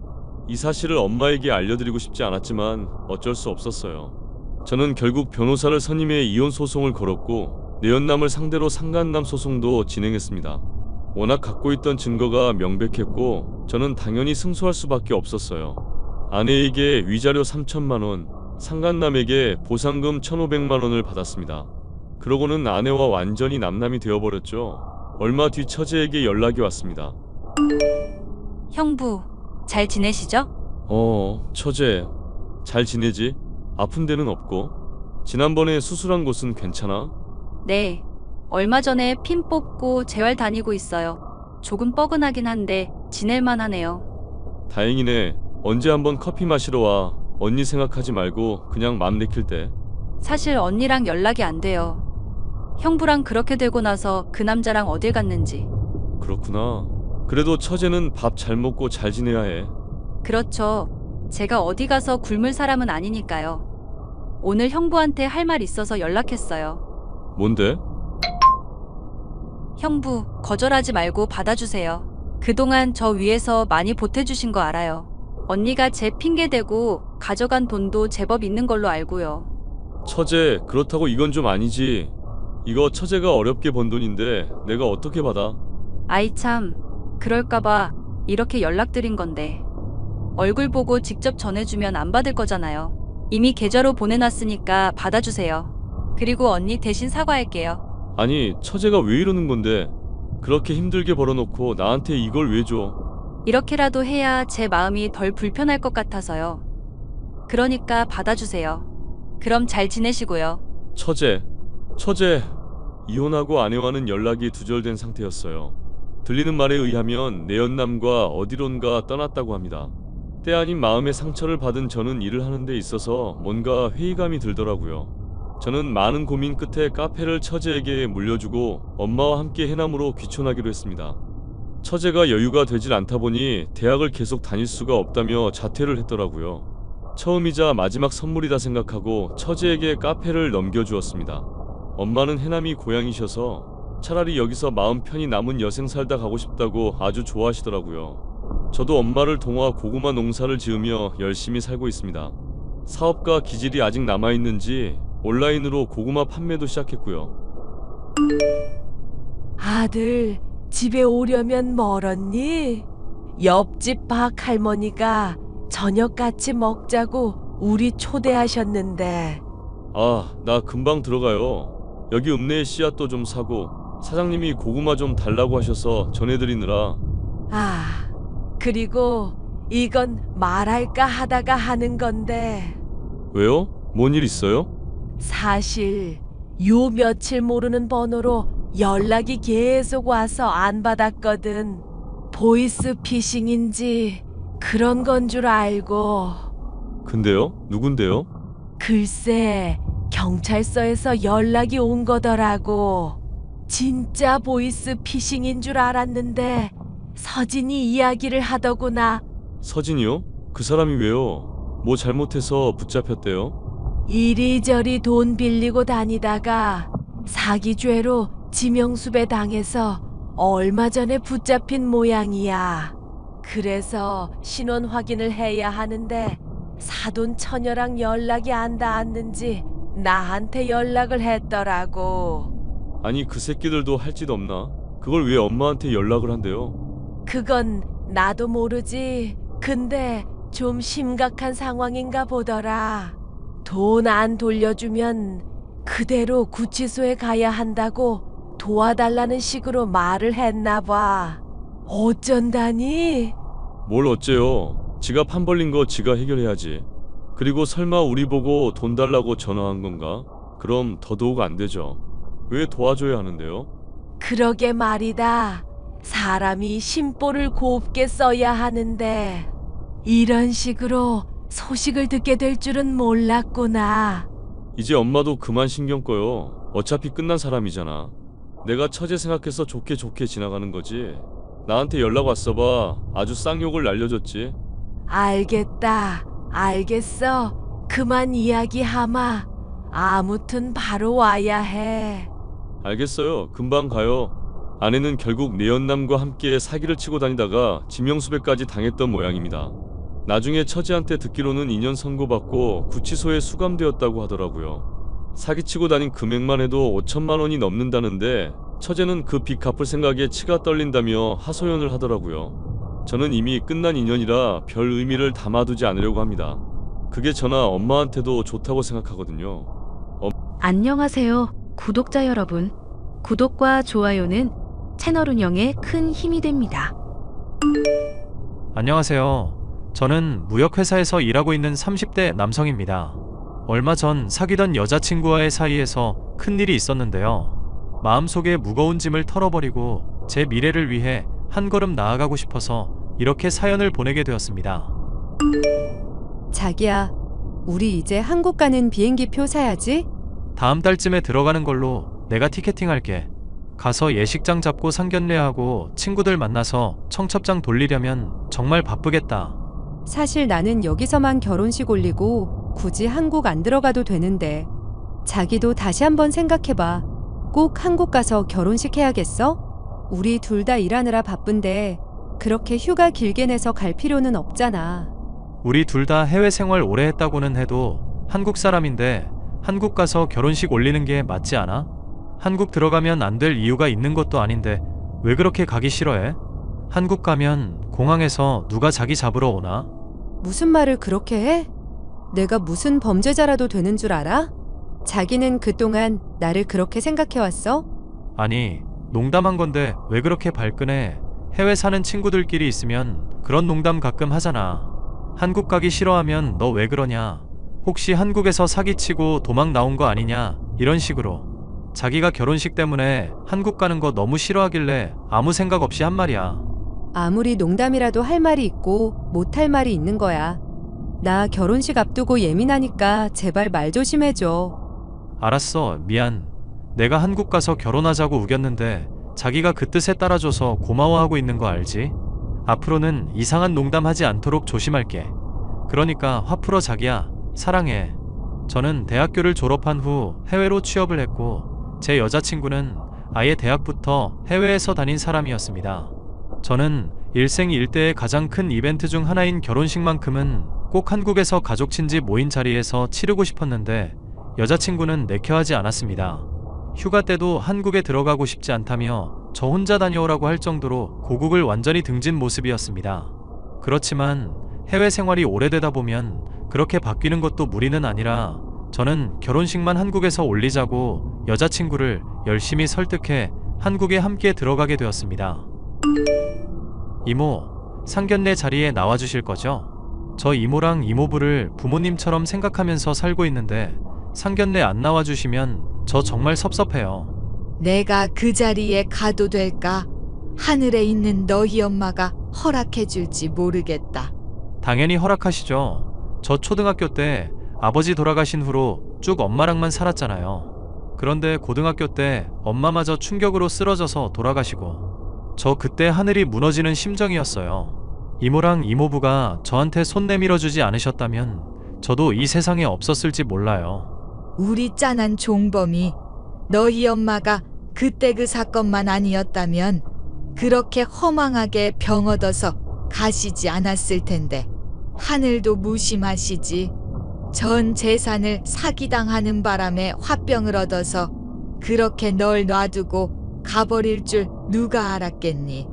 이 사실을 엄마에게 알려드리고 싶지 않았지만 어쩔 수 없었어요. 저는 결국 변호사를 선임해 이혼 소송을 걸었고 내연남을 상대로 상간남 소송도 진행했습니다. 워낙 갖고 있던 증거가 명백했고 저는 당연히 승소할 수밖에 없었어요. 아내에게 위자료 3천만 원, 상간남에게 보상금 1,500만 원을 받았습니다. 그러고는 아내와 완전히 남남이 되어버렸죠. 얼마 뒤 처제에게 연락이 왔습니다. 형부, 잘 지내시죠? 처제, 잘 지내지? 아픈 데는 없고? 지난번에 수술한 곳은 괜찮아? 네. 얼마 전에 핀 뽑고 재활 다니고 있어요. 조금 뻐근하긴 한데 지낼만 하네요. 다행이네. 언제 한번 커피 마시러 와. 언니 생각하지 말고 그냥 맘 내킬 때. 사실 언니랑 연락이 안 돼요. 형부랑 그렇게 되고 나서 그 남자랑 어딜 갔는지. 그렇구나. 그래도 처제는 밥 잘 먹고 잘 지내야 해. 그렇죠. 제가 어디 가서 굶을 사람은 아니니까요. 오늘 형부한테 할 말 있어서 연락했어요. 뭔데? 형부, 거절하지 말고 받아주세요. 그동안 저 위해서 많이 보태주신 거 알아요. 언니가 제 핑계대고 가져간 돈도 제법 있는 걸로 알고요. 처제, 그렇다고 이건 좀 아니지. 이거 처제가 어렵게 번 돈인데 내가 어떻게 받아? 아이 참, 그럴까봐 이렇게 연락드린 건데. 얼굴 보고 직접 전해주면 안 받을 거잖아요. 이미 계좌로 보내놨으니까 받아주세요. 그리고 언니 대신 사과할게요. 아니, 처제가 왜 이러는 건데? 그렇게 힘들게 벌어놓고 나한테 이걸 왜 줘? 이렇게라도 해야 제 마음이 덜 불편할 것 같아서요. 그러니까 받아주세요. 그럼 잘 지내시고요. 처제, 이혼하고 아내와는 연락이 두절된 상태였어요. 들리는 말에 의하면 내연남과 어디론가 떠났다고 합니다. 때 아닌 마음의 상처를 받은 저는 일을 하는 데 있어서 뭔가 회의감이 들더라고요. 저는 많은 고민 끝에 카페를 처제에게 물려주고 엄마와 함께 해남으로 귀촌하기로 했습니다. 처제가 여유가 되질 않다 보니 대학을 계속 다닐 수가 없다며 자퇴를 했더라고요. 처음이자 마지막 선물이다 생각하고 처제에게 카페를 넘겨주었습니다. 엄마는 해남이 고향이셔서 차라리 여기서 마음 편히 남은 여생 살다 가고 싶다고 아주 좋아하시더라고요. 저도 엄마를 도와 고구마 농사를 지으며 열심히 살고 있습니다. 사업과 기질이 아직 남아있는지 온라인으로 고구마 판매도 시작했고요. 아들, 집에 오려면 멀었니? 옆집 박 할머니가 저녁 같이 먹자고 우리 초대하셨는데. 나 금방 들어가요. 여기 읍내에 씨앗도 좀 사고 사장님이 고구마 좀 달라고 하셔서 전해드리느라. 그리고 이건 말할까 하다가 하는 건데. 왜요? 뭔 일 있어요? 사실 요 며칠 모르는 번호로 연락이 계속 와서 안 받았거든. 보이스 피싱인지 그런 건 줄 알고. 근데요? 누군데요? 글쎄, 경찰서에서 연락이 온 거더라고. 진짜 보이스 피싱인 줄 알았는데 서진이 이야기를 하더구나. 서진이요? 그 사람이 왜요? 뭐 잘못해서 붙잡혔대요? 이리저리 돈 빌리고 다니다가 사기죄로 지명수배 당해서 얼마 전에 붙잡힌 모양이야. 그래서 신원 확인을 해야 하는데 사돈 처녀랑 연락이 안 닿았는지 나한테 연락을 했더라고. 아니, 그 새끼들도 할 짓 없나? 그걸 왜 엄마한테 연락을 한대요? 그건 나도 모르지. 근데 좀 심각한 상황인가 보더라. 돈 안 돌려주면 그대로 구치소에 가야 한다고 도와달라는 식으로 말을 했나 봐. 어쩐다니? 뭘 어째요? 지가 판 벌린 거 지가 해결해야지. 그리고 설마 우리 보고 돈 달라고 전화한 건가? 그럼 더더욱 안 되죠. 왜 도와줘야 하는데요? 그러게 말이다. 사람이 심보를 곱게 써야 하는데 이런 식으로 소식을 듣게 될 줄은 몰랐구나. 이제 엄마도 그만 신경 꺼요. 어차피 끝난 사람이잖아. 내가 처제 생각해서 좋게 지나가는 거지. 나한테 연락 왔어봐. 아주 쌍욕을 날려줬지. 알겠다. 알겠어. 그만 이야기하마. 아무튼 바로 와야 해. 알겠어요. 금방 가요. 아내는 결국 내연남과 함께 사기를 치고 다니다가 지명수배까지 당했던 모양입니다. 나중에 처제한테 듣기로는 2년 선고받고 구치소에 수감되었다고 하더라고요. 사기치고 다닌 금액만 해도 5천만 원이 넘는다는데 처제는 그 빚 갚을 생각에 치가 떨린다며 하소연을 하더라고요. 저는 이미 끝난 인연이라 별 의미를 담아두지 않으려고 합니다. 그게 저나 엄마한테도 좋다고 생각하거든요. 안녕하세요, 구독자 여러분. 구독과 좋아요는 채널 운영에 큰 힘이 됩니다. 안녕하세요. 저는 무역회사에서 일하고 있는 30대 남성입니다. 얼마 전 사귀던 여자친구와의 사이에서 큰일이 있었는데요. 마음속에 무거운 짐을 털어버리고 제 미래를 위해 한 걸음 나아가고 싶어서 이렇게 사연을 보내게 되었습니다. 자기야, 우리 이제 한국 가는 비행기표 사야지. 다음 달쯤에 들어가는 걸로 내가 티켓팅할게. 가서 예식장 잡고 상견례하고 친구들 만나서 청첩장 돌리려면 정말 바쁘겠다. 사실 나는 여기서만 결혼식 올리고 굳이 한국 안 들어가도 되는데 자기도 다시 한번 생각해봐. 꼭 한국 가서 결혼식 해야겠어? 우리 둘 다 일하느라 바쁜데 그렇게 휴가 길게 내서 갈 필요는 없잖아. 우리 둘 다 해외 생활 오래 했다고는 해도 한국 사람인데 한국 가서 결혼식 올리는 게 맞지 않아? 한국 들어가면 안 될 이유가 있는 것도 아닌데 왜 그렇게 가기 싫어해? 한국 가면 공항에서 누가 자기 잡으러 오나? 무슨 말을 그렇게 해? 내가 무슨 범죄자라도 되는 줄 알아? 자기는 그동안 나를 그렇게 생각해왔어? 아니, 농담한 건데 왜 그렇게 발끈해? 해외 사는 친구들끼리 있으면 그런 농담 가끔 하잖아. 한국 가기 싫어하면 너 왜 그러냐? 혹시 한국에서 사기치고 도망 나온 거 아니냐? 이런 식으로. 자기가 결혼식 때문에 한국 가는 거 너무 싫어하길래 아무 생각 없이 한 말이야. 아무리 농담이라도 할 말이 있고 못할 말이 있는 거야. 나 결혼식 앞두고 예민하니까 제발 말 조심해줘. 알았어, 미안. 내가 한국 가서 결혼하자고 우겼는데 자기가 그 뜻에 따라줘서 고마워하고 있는 거 알지? 앞으로는 이상한 농담 하지 않도록 조심할게. 그러니까 화 풀어 자기야. 사랑해. 저는 대학교를 졸업한 후 해외로 취업을 했고 제 여자친구는 아예 대학부터 해외에서 다닌 사람이었습니다. 저는 일생일대의 가장 큰 이벤트 중 하나인 결혼식만큼은 꼭 한국에서 가족 친지 모인 자리에서 치르고 싶었는데 여자친구는 내켜하지 않았습니다. 휴가 때도 한국에 들어가고 싶지 않다며 저 혼자 다녀오라고 할 정도로 고국을 완전히 등진 모습이었습니다. 그렇지만 해외 생활이 오래되다 보면 그렇게 바뀌는 것도 무리는 아니라 저는 결혼식만 한국에서 올리자고 여자친구를 열심히 설득해 한국에 함께 들어가게 되었습니다. 이모, 상견례 자리에 나와주실 거죠? 저 이모랑 이모부를 부모님처럼 생각하면서 살고 있는데 상견례 안 나와주시면 저 정말 섭섭해요. 내가 그 자리에 가도 될까? 하늘에 있는 너희 엄마가 허락해 줄지 모르겠다. 당연히 허락하시죠. 저 초등학교 때 아버지 돌아가신 후로 쭉 엄마랑만 살았잖아요. 그런데 고등학교 때 엄마마저 충격으로 쓰러져서 돌아가시고 저 그때 하늘이 무너지는 심정이었어요. 이모랑 이모부가 저한테 손 내밀어 주지 않으셨다면 저도 이 세상에 없었을지 몰라요. 우리 짠한 종범이 너희 엄마가 그때 그 사건만 아니었다면 그렇게 허망하게 병 얻어서 가시지 않았을 텐데 하늘도 무심하시지. 전 재산을 사기당하는 바람에 화병을 얻어서 그렇게 널 놔두고 가버릴 줄 누가 알았겠니?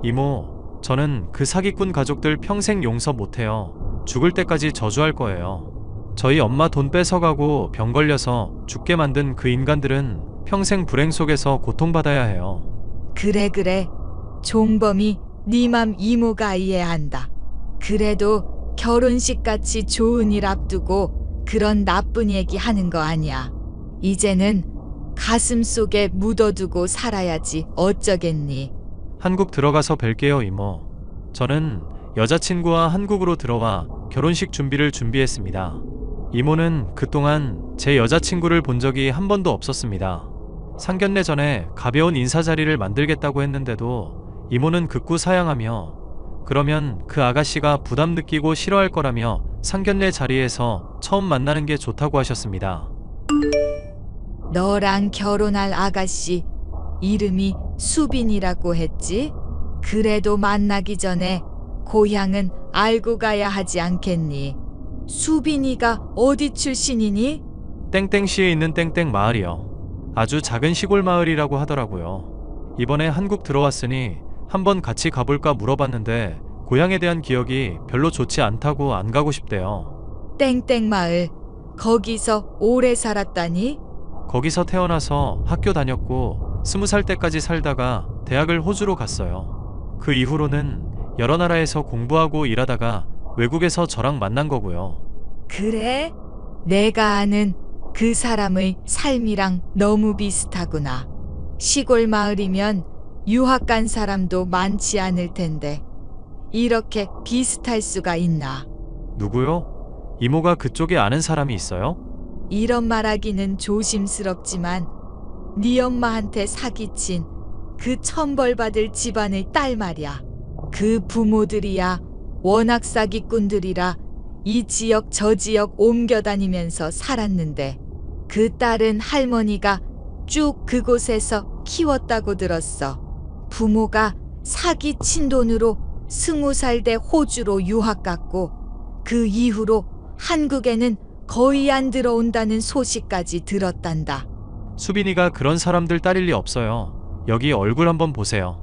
이모, 저는 그 사기꾼 가족들 평생 용서 못해요. 죽을 때까지 저주할 거예요. 저희 엄마 돈 뺏어가고 병 걸려서 죽게 만든 그 인간들은 평생 불행 속에서 고통받아야 해요. 그래. 종범이 네 맘 이모가 이해한다. 그래도 결혼식같이 좋은 일 앞두고 그런 나쁜 얘기 하는 거 아니야. 이제는 가슴 속에 묻어두고 살아야지 어쩌겠니. 한국 들어가서 뵐게요, 이모. 저는 여자친구와 한국으로 들어와 결혼식 준비를 준비했습니다. 이모는 그동안 제 여자친구를 본 적이 한 번도 없었습니다. 상견례 전에 가벼운 인사자리를 만들겠다고 했는데도 이모는 극구 사양하며 그러면 그 아가씨가 부담 느끼고 싫어할 거라며 상견례 자리에서 처음 만나는 게 좋다고 하셨습니다. 너랑 결혼할 아가씨 이름이 수빈이라고 했지? 그래도 만나기 전에 고향은 알고 가야 하지 않겠니? 수빈이가 어디 출신이니? 땡땡시에 있는 땡땡 마을이요. 아주 작은 시골 마을이라고 하더라고요. 이번에 한국 들어왔으니 한번 같이 가볼까 물어봤는데 고향에 대한 기억이 별로 좋지 않다고 안 가고 싶대요. 땡땡 마을. 거기서 오래 살았다니? 거기서 태어나서 학교 다녔고 20살 때까지 살다가 대학을 호주로 갔어요. 그 이후로는 여러 나라에서 공부하고 일하다가 외국에서 저랑 만난 거고요. 그래? 내가 아는 그 사람의 삶이랑 너무 비슷하구나. 시골 마을이면 유학 간 사람도 많지 않을 텐데 이렇게 비슷할 수가 있나? 누구요? 이모가 그쪽에 아는 사람이 있어요? 이런 말하기는 조심스럽지만 네 엄마한테 사기친 그 천벌받을 집안의 딸 말이야. 그 부모들이야 워낙 사기꾼들이라 이 지역 저 지역 옮겨다니면서 살았는데 그 딸은 할머니가 쭉 그곳에서 키웠다고 들었어. 부모가 사기친 돈으로 20살 돼 호주로 유학 갔고 그 이후로 한국에는 거의 안 들어온다는 소식까지 들었단다. 수빈이가 그런 사람들 딸일 리 없어요. 여기 얼굴 한번 보세요.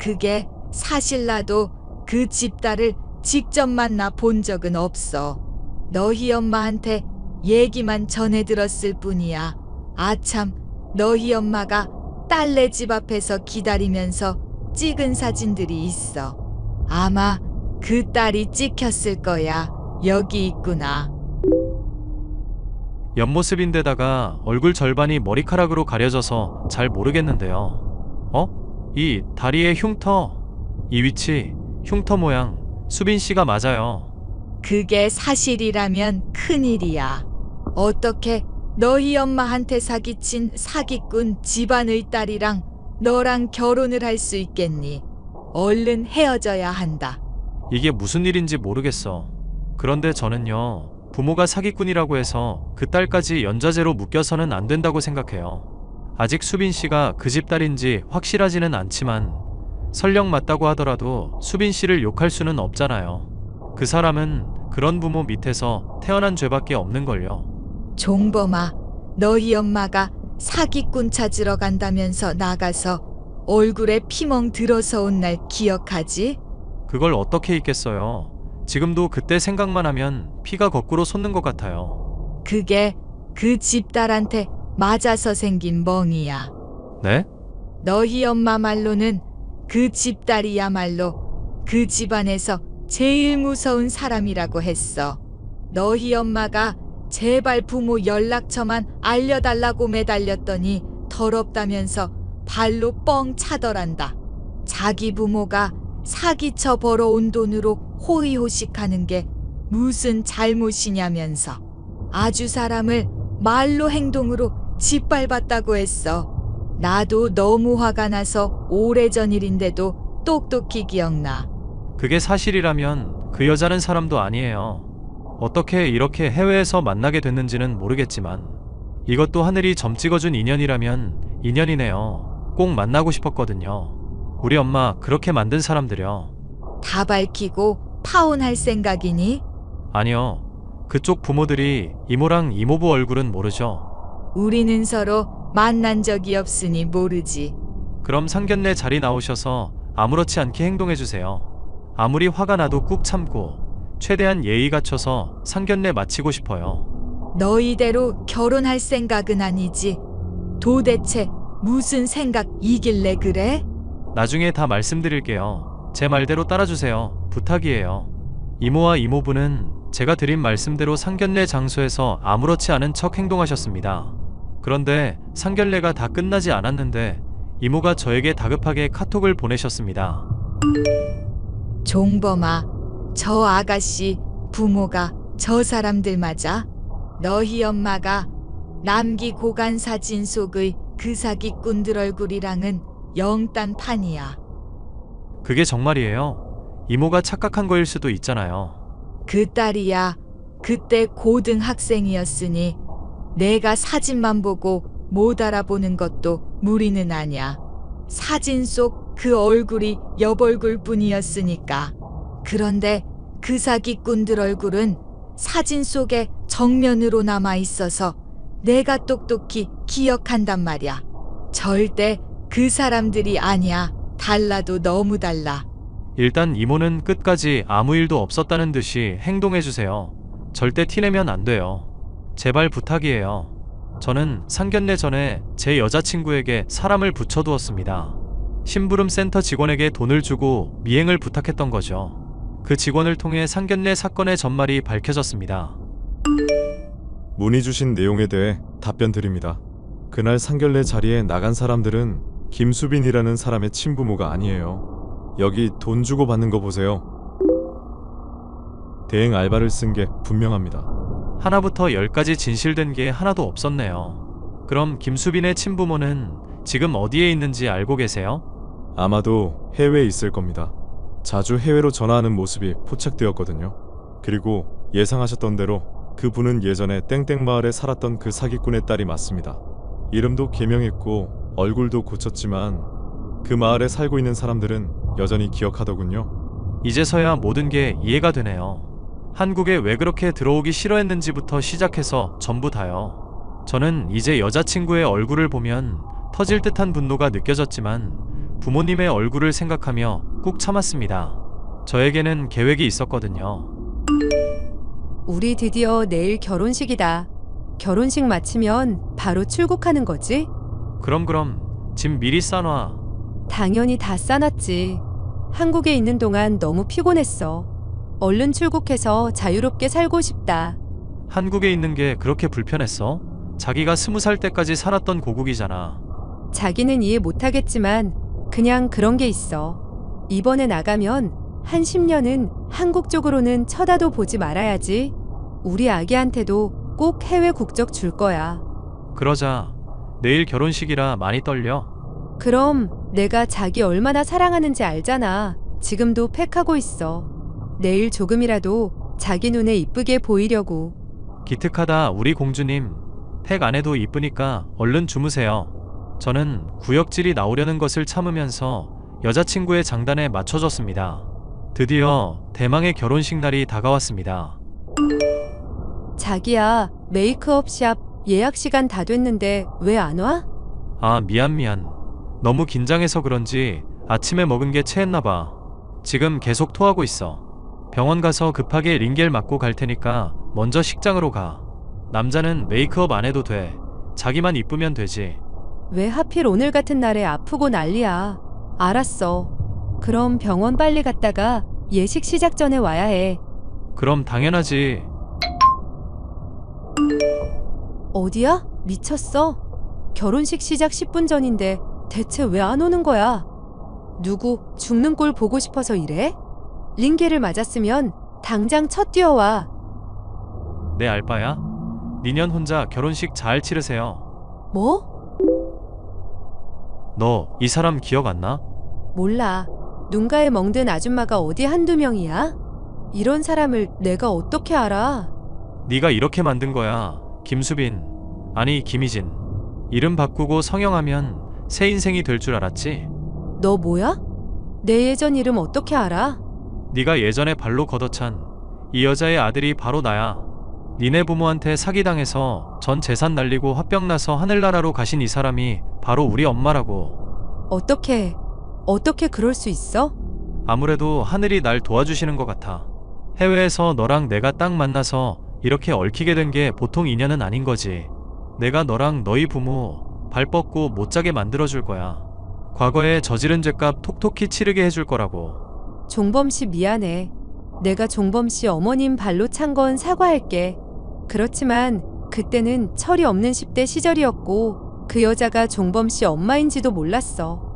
그게 사실 나도 그 집딸을 직접 만나 본 적은 없어. 너희 엄마한테 얘기만 전해 들었을 뿐이야. 아참, 너희 엄마가 딸네 집 앞에서 기다리면서 찍은 사진들이 있어. 아마 그 딸이 찍혔을 거야. 여기 있구나. 옆모습인데다가 얼굴 절반이 머리카락으로 가려져서 잘 모르겠는데요. 이 다리의 흉터, 이 위치, 흉터 모양, 수빈 씨가 맞아요. 그게 사실이라면 큰일이야. 어떻게 너희 엄마한테 사기친 사기꾼 집안의 딸이랑 너랑 결혼을 할 수 있겠니? 얼른 헤어져야 한다. 이게 무슨 일인지 모르겠어. 그런데 저는요, 부모가 사기꾼이라고 해서 그 딸까지 연좌제로 묶여서는 안 된다고 생각해요. 아직 수빈 씨가 그 집 딸인지 확실하지는 않지만 설령 맞다고 하더라도 수빈 씨를 욕할 수는 없잖아요. 그 사람은 그런 부모 밑에서 태어난 죄밖에 없는걸요. 종범아, 너희 엄마가 사기꾼 찾으러 간다면서 나가서 얼굴에 피멍 들어서 온 날 기억하지? 그걸 어떻게 잊겠어요. 지금도 그때 생각만 하면 피가 거꾸로 솟는 것 같아요. 그게 그 집딸한테 맞아서 생긴 멍이야. 네? 너희 엄마 말로는 그 집딸이야말로 그 집안에서 제일 무서운 사람이라고 했어. 너희 엄마가 제발 부모 연락처만 알려달라고 매달렸더니 더럽다면서 발로 뻥 차더란다. 자기 부모가 사기쳐 벌어온 돈으로 호의호식하는 게 무슨 잘못이냐면서 아주 사람을 말로 행동으로 짓밟았다고 했어. 나도 너무 화가 나서 오래전 일인데도 똑똑히 기억나. 그게 사실이라면 그 여자는 사람도 아니에요. 어떻게 이렇게 해외에서 만나게 됐는지는 모르겠지만 이것도 하늘이 점 찍어준 인연이라면 인연이네요. 꼭 만나고 싶었거든요. 우리 엄마 그렇게 만든 사람들이요. 다 밝히고 파혼할 생각이니? 아니요. 그쪽 부모들이 이모랑 이모부 얼굴은 모르죠. 우리는 서로 만난 적이 없으니 모르지. 그럼 상견례 자리 나오셔서 아무렇지 않게 행동해주세요. 아무리 화가 나도 꾹 참고 최대한 예의 갖춰서 상견례 마치고 싶어요. 너희대로 결혼할 생각은 아니지. 도대체 무슨 생각이길래 그래? 나중에 다 말씀드릴게요. 제 말대로 따라주세요. 부탁이에요. 이모와 이모부는 제가 드린 말씀대로 상견례 장소에서 아무렇지 않은 척 행동하셨습니다. 그런데 상견례가 다 끝나지 않았는데 이모가 저에게 다급하게 카톡을 보내셨습니다. 종범아, 저 아가씨 부모가 저 사람들 맞아? 너희 엄마가 남기고 간 사진 속의 그 사기꾼들 얼굴이랑은 영딴판이야. 그게 정말이에요? 이모가 착각한 거일 수도 있잖아요. 그 딸이야. 그때 고등학생이었으니 내가 사진만 보고 못 알아보는 것도 무리는 아냐. 사진 속 그 얼굴이 옆얼굴 뿐이었으니까. 그런데 그 사기꾼들 얼굴은 사진 속에 정면으로 남아 있어서 내가 똑똑히 기억한단 말이야. 절대 그 사람들이 아니야. 달라도 너무 달라. 일단 이모는 끝까지 아무 일도 없었다는 듯이 행동해주세요. 절대 티내면 안 돼요. 제발 부탁이에요. 저는 상견례 전에 제 여자친구에게 사람을 붙여두었습니다. 심부름 센터 직원에게 돈을 주고 미행을 부탁했던 거죠. 그 직원을 통해 상견례 사건의 전말이 밝혀졌습니다. 문의 주신 내용에 대해 답변 드립니다. 그날 상견례 자리에 나간 사람들은 김수빈이라는 사람의 친부모가 아니에요. 여기 돈 주고 받는 거 보세요. 대행 알바를 쓴 게 분명합니다. 하나부터 10까지 진실된 게 하나도 없었네요. 그럼 김수빈의 친부모는 지금 어디에 있는지 알고 계세요? 아마도 해외에 있을 겁니다. 자주 해외로 전화하는 모습이 포착되었거든요. 그리고 예상하셨던 대로 그분은 예전에 땡땡 마을에 살았던 그 사기꾼의 딸이 맞습니다. 이름도 개명했고 얼굴도 고쳤지만 그 마을에 살고 있는 사람들은 여전히 기억하더군요. 이제서야 모든 게 이해가 되네요. 한국에 왜 그렇게 들어오기 싫어했는지부터 시작해서 전부 다요. 저는 이제 여자친구의 얼굴을 보면 터질 듯한 분노가 느껴졌지만 부모님의 얼굴을 생각하며 꾹 참았습니다. 저에게는 계획이 있었거든요. 우리 드디어 내일 결혼식이다. 결혼식 마치면 바로 출국하는 거지? 그럼 짐 미리 싸놔. 당연히 다 싸놨지. 한국에 있는 동안 너무 피곤했어. 얼른 출국해서 자유롭게 살고 싶다. 한국에 있는 게 그렇게 불편했어? 자기가 20살 때까지 살았던 고국이잖아. 자기는 이해 못하겠지만 그냥 그런 게 있어. 이번에 나가면 한 10년은 한국 쪽으로는 쳐다도 보지 말아야지. 우리 아기한테도 꼭 해외 국적 줄 거야. 그러자. 내일 결혼식이라 많이 떨려. 그럼 내가 자기 얼마나 사랑하는지 알잖아. 지금도 팩하고 있어. 내일 조금이라도 자기 눈에 이쁘게 보이려고. 기특하다 우리 공주님. 팩 안 해도 이쁘니까 얼른 주무세요. 저는 구역질이 나오려는 것을 참으면서 여자친구의 장단에 맞춰줬습니다. 드디어 대망의 결혼식 날이 다가왔습니다. 자기야, 메이크업 샵 예약 시간 다 됐는데 왜 안 와? 아, 미안. 너무 긴장해서 그런지 아침에 먹은 게 체했나 봐. 지금 계속 토하고 있어. 병원 가서 급하게 링겔 맞고 갈 테니까 먼저 식장으로 가. 남자는 메이크업 안 해도 돼. 자기만 이쁘면 되지. 왜 하필 오늘 같은 날에 아프고 난리야. 알았어. 그럼 병원 빨리 갔다가 예식 시작 전에 와야 해. 그럼 당연하지. 어디야? 미쳤어? 결혼식 시작 10분 전인데 대체 왜 안 오는 거야? 누구 죽는 꼴 보고 싶어서 이래? 링겔을 맞았으면 당장 첫 뛰어와. 내 알바야? 니년 혼자 결혼식 잘 치르세요. 뭐? 너 이 사람 기억 안 나? 몰라. 눈가에 멍든 아줌마가 어디 한두 명이야? 이런 사람을 내가 어떻게 알아? 네가 이렇게 만든 거야. 김수빈. 아니 김희진. 이름 바꾸고 성형하면 새 인생이 될 줄 알았지? 너 뭐야? 내 예전 이름 어떻게 알아? 네가 예전에 발로 걷어찬 이 여자의 아들이 바로 나야. 니네 부모한테 사기당해서 전 재산 날리고 화병 나서 하늘나라로 가신 이 사람이 바로 우리 엄마라고. 어떻게 그럴 수 있어? 아무래도 하늘이 날 도와주시는 것 같아. 해외에서 너랑 내가 딱 만나서 이렇게 얽히게 된 게 보통 인연은 아닌 거지. 내가 너랑 너희 부모 발 뻗고 못 자게 만들어줄 거야. 과거에 저지른 죄값 톡톡히 치르게 해줄 거라고. 종범 씨 미안해. 내가 종범 씨 어머님 발로 찬 건 사과할게. 그렇지만 그때는 철이 없는 10대 시절이었고 그 여자가 종범 씨 엄마인지도 몰랐어.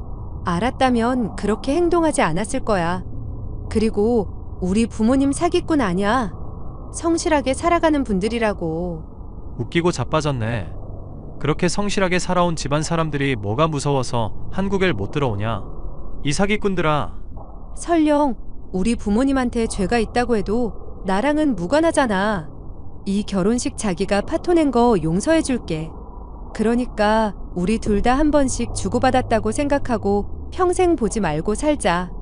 알았다면 그렇게 행동하지 않았을 거야. 그리고 우리 부모님 사기꾼 아니야. 성실하게 살아가는 분들이라고. 웃기고 자빠졌네. 그렇게 성실하게 살아온 집안 사람들이 뭐가 무서워서 한국에 못 들어오냐? 이 사기꾼들아. 설령 우리 부모님한테 죄가 있다고 해도 나랑은 무관하잖아. 이 결혼식 자기가 파토낸 거 용서해 줄게. 그러니까 우리 둘 다 한 번씩 주고받았다고 생각하고 평생 보지 말고 살자.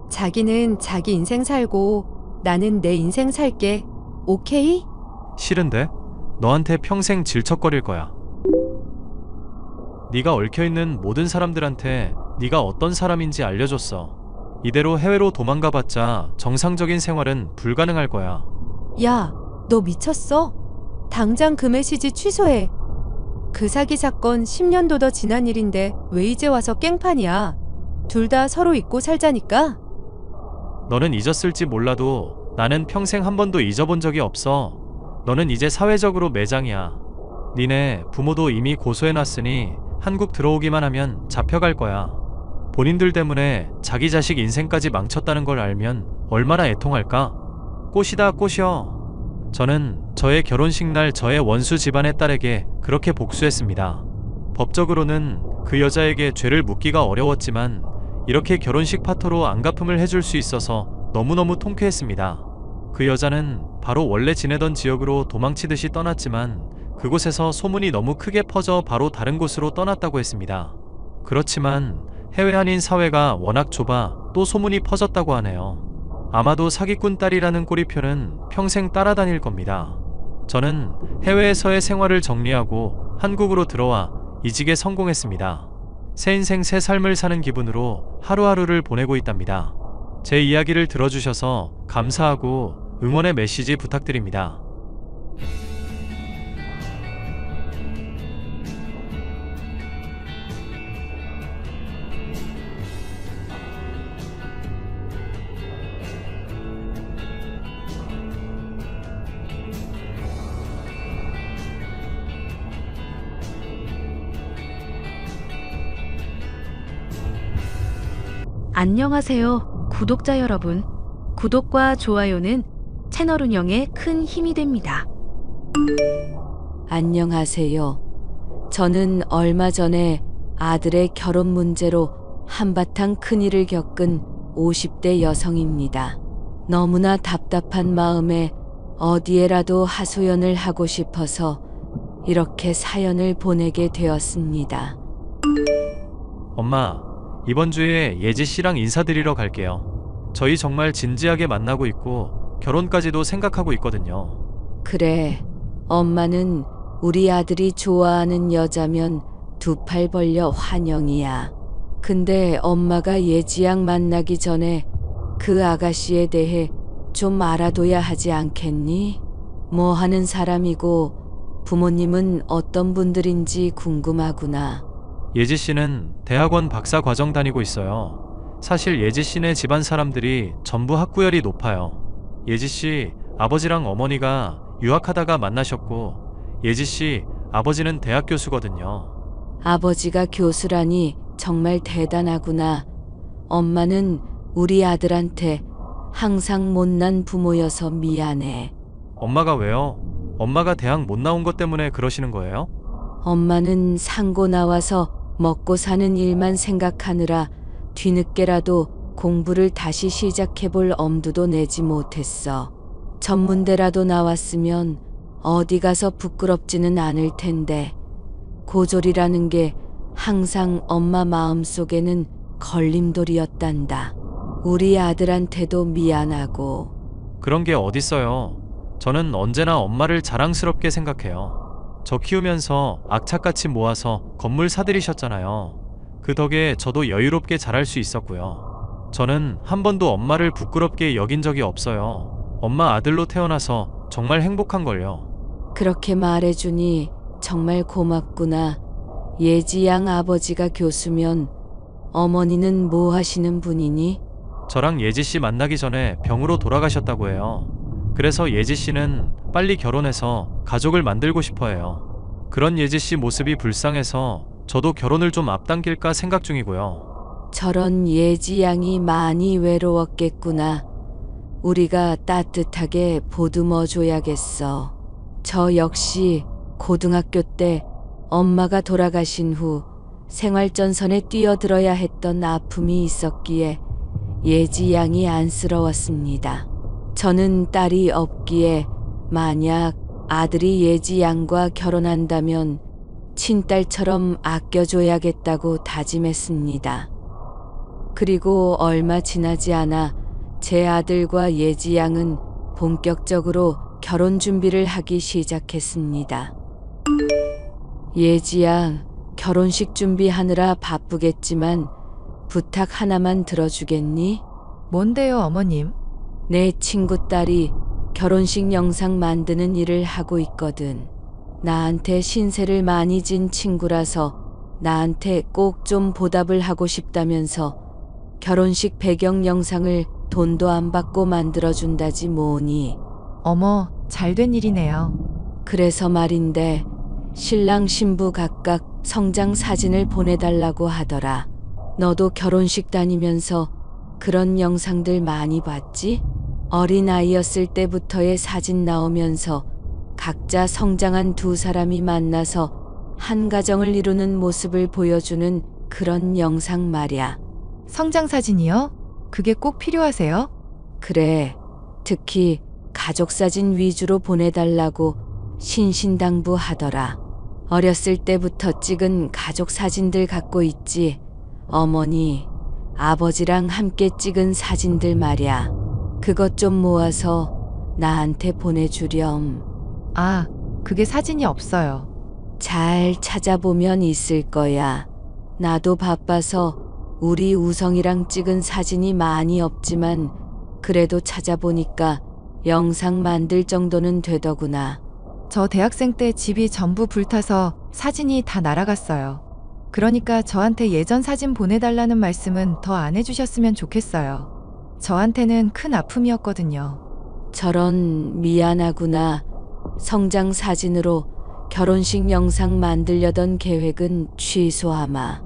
자기는 자기 인생 살고 나는 내 인생 살게. 오케이? 싫은데? 너한테 평생 질척거릴 거야. 네가 얽혀있는 모든 사람들한테 네가 어떤 사람인지 알려줬어. 이대로 해외로 도망가봤자 정상적인 생활은 불가능할 거야. 야, 너 미쳤어? 당장 그 메시지 취소해. 그 사기 사건 10년도 더 지난 일인데 왜 이제 와서 깽판이야? 둘 다 서로 잊고 살자니까? 너는 잊었을지 몰라도 나는 평생 한 번도 잊어본 적이 없어. 너는 이제 사회적으로 매장이야. 니네 부모도 이미 고소해놨으니 한국 들어오기만 하면 잡혀갈 거야. 본인들 때문에 자기 자식 인생까지 망쳤다는 걸 알면 얼마나 애통할까? 꽃이다 꽃이여. 저는 저의 결혼식 날 저의 원수 집안의 딸에게 그렇게 복수했습니다. 법적으로는 그 여자에게 죄를 묻기가 어려웠지만 이렇게 결혼식 파토로 안갚음을 해줄 수 있어서 너무너무 통쾌했습니다. 그 여자는 바로 원래 지내던 지역으로 도망치듯이 떠났지만 그곳에서 소문이 너무 크게 퍼져 바로 다른 곳으로 떠났다고 했습니다. 그렇지만 해외 한인 사회가 워낙 좁아 또 소문이 퍼졌다고 하네요. 아마도 사기꾼 딸이라는 꼬리표는 평생 따라다닐 겁니다. 저는 해외에서의 생활을 정리하고 한국으로 들어와 이직에 성공했습니다. 새 인생 새 삶을 사는 기분으로 하루하루를 보내고 있답니다. 제 이야기를 들어주셔서 감사하고 응원의 메시지 부탁드립니다. 안녕하세요, 구독자 여러분. 구독과 좋아요는 채널 운영에 큰 힘이 됩니다. 안녕하세요. 저는 얼마 전에 아들의 결혼 문제로 한바탕 큰일을 겪은 50대 여성입니다. 너무나 답답한 마음에 어디에라도 하소연을 하고 싶어서 이렇게 사연을 보내게 되었습니다. 엄마, 이번 주에 예지 씨랑 인사드리러 갈게요. 저희 정말 진지하게 만나고 있고 결혼까지도 생각하고 있거든요. 그래, 엄마는 우리 아들이 좋아하는 여자면 두 팔 벌려 환영이야. 근데 엄마가 예지양 만나기 전에 그 아가씨에 대해 좀 알아둬야 하지 않겠니? 뭐 하는 사람이고 부모님은 어떤 분들인지 궁금하구나. 예지 씨는 대학원 박사 과정 다니고 있어요. 사실 예지 씨네 집안 사람들이 전부 학구열이 높아요. 예지 씨 아버지랑 어머니가 유학하다가 만나셨고 예지 씨 아버지는 대학 교수거든요. 아버지가 교수라니 정말 대단하구나. 엄마는 우리 아들한테 항상 못난 부모여서 미안해. 엄마가 왜요? 엄마가 대학 못 나온 것 때문에 그러시는 거예요? 엄마는 상고 나와서 먹고 사는 일만 생각하느라 뒤늦게라도 공부를 다시 시작해볼 엄두도 내지 못했어. 전문대라도 나왔으면 어디 가서 부끄럽지는 않을 텐데 고졸이라는 게 항상 엄마 마음속에는 걸림돌이었단다. 우리 아들한테도 미안하고. 그런 게 어딨어요. 저는 언제나 엄마를 자랑스럽게 생각해요. 저 키우면서 악착같이 모아서 건물 사들이셨잖아요. 그 덕에 저도 여유롭게 자랄 수 있었고요. 저는 한 번도 엄마를 부끄럽게 여긴 적이 없어요. 엄마 아들로 태어나서 정말 행복한걸요. 그렇게 말해주니 정말 고맙구나. 예지양 아버지가 교수면 어머니는 뭐 하시는 분이니? 저랑 예지 씨 만나기 전에 병으로 돌아가셨다고 해요. 그래서 예지 씨는 빨리 결혼해서 가족을 만들고 싶어 해요. 그런 예지 씨 모습이 불쌍해서 저도 결혼을 좀 앞당길까 생각 중이고요. 저런 예지 양이 많이 외로웠겠구나. 우리가 따뜻하게 보듬어 줘야겠어. 저 역시 고등학교 때 엄마가 돌아가신 후 생활전선에 뛰어들어야 했던 아픔이 있었기에 예지 양이 안쓰러웠습니다. 저는 딸이 없기에 만약 아들이 예지 양과 결혼한다면 친딸처럼 아껴줘야겠다고 다짐했습니다. 그리고 얼마 지나지 않아 제 아들과 예지 양은 본격적으로 결혼 준비를 하기 시작했습니다. 예지 양, 결혼식 준비하느라 바쁘겠지만 부탁 하나만 들어주겠니? 뭔데요, 어머님? 내 친구 딸이 결혼식 영상 만드는 일을 하고 있거든. 나한테 신세를 많이 진 친구라서 나한테 꼭 좀 보답을 하고 싶다면서 결혼식 배경 영상을 돈도 안 받고 만들어준다지 뭐니. 어머, 잘된 일이네요. 그래서 말인데 신랑 신부 각각 성장 사진을 보내달라고 하더라. 너도 결혼식 다니면서 그런 영상들 많이 봤지? 어린아이였을 때부터의 사진 나오면서 각자 성장한 두 사람이 만나서 한 가정을 이루는 모습을 보여주는 그런 영상 말이야. 성장 사진이요? 그게 꼭 필요하세요? 그래, 특히 가족 사진 위주로 보내달라고 신신당부하더라. 어렸을 때부터 찍은 가족 사진들 갖고 있지. 어머니, 아버지랑 함께 찍은 사진들 말이야. 그것 좀 모아서 나한테 보내주렴. 아, 그게 사진이 없어요. 잘 찾아보면 있을 거야. 나도 바빠서 우리 우성이랑 찍은 사진이 많이 없지만 그래도 찾아보니까 영상 만들 정도는 되더구나. 저 대학생 때 집이 전부 불타서 사진이 다 날아갔어요. 그러니까 저한테 예전 사진 보내달라는 말씀은 더 안 해주셨으면 좋겠어요. 저한테는 큰 아픔이었거든요. 저런, 미안하구나. 성장 사진으로 결혼식 영상 만들려던 계획은 취소하마.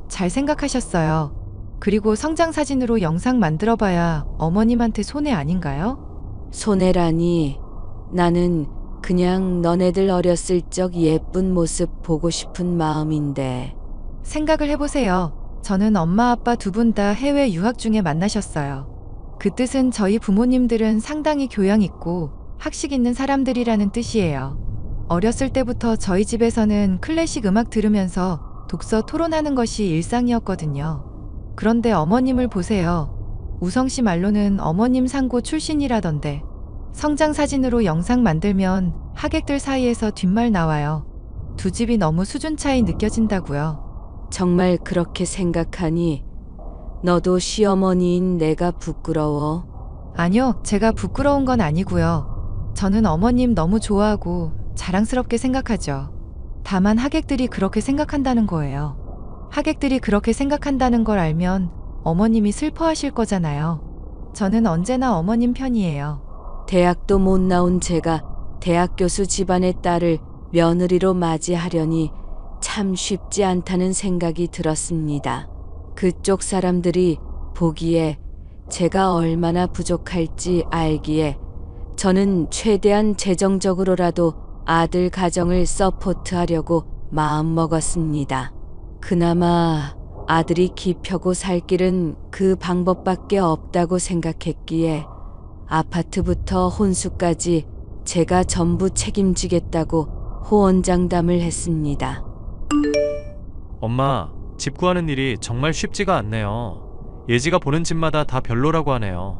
잘 생각하셨어요. 그리고 성장 사진으로 영상 만들어봐야 어머님한테 손해 아닌가요? 손해라니. 나는 그냥 너네들 어렸을 적 예쁜 모습 보고 싶은 마음인데. 생각을 해보세요. 저는 엄마 아빠 두 분 다 해외 유학 중에 만나셨어요. 그 뜻은 저희 부모님들은 상당히 교양 있고 학식 있는 사람들이라는 뜻이에요. 어렸을 때부터 저희 집에서는 클래식 음악 들으면서 독서 토론하는 것이 일상이었거든요. 그런데 어머님을 보세요. 우성 씨 말로는 어머님 상고 출신이라던데 성장 사진으로 영상 만들면 하객들 사이에서 뒷말 나와요. 두 집이 너무 수준 차이 느껴진다고요. 정말 그렇게 생각하니 너도 시어머니인 내가 부끄러워? 아니요, 제가 부끄러운 건 아니고요. 저는 어머님 너무 좋아하고 자랑스럽게 생각하죠. 다만 하객들이 그렇게 생각한다는 거예요. 하객들이 그렇게 생각한다는 걸 알면 어머님이 슬퍼하실 거잖아요. 저는 언제나 어머님 편이에요. 대학도 못 나온 제가 대학 교수 집안의 딸을 며느리로 맞이하려니 참 쉽지 않다는 생각이 들었습니다. 그쪽 사람들이 보기에 제가 얼마나 부족할지 알기에 저는 최대한 재정적으로라도 아들 가정을 서포트하려고 마음먹었습니다. 그나마 아들이 기 펴고 살 길은 그 방법밖에 없다고 생각했기에 아파트부터 혼수까지 제가 전부 책임지겠다고 호언장담을 했습니다. 엄마, 집 구하는 일이 정말 쉽지가 않네요. 예지가 보는 집마다 다 별로라고 하네요.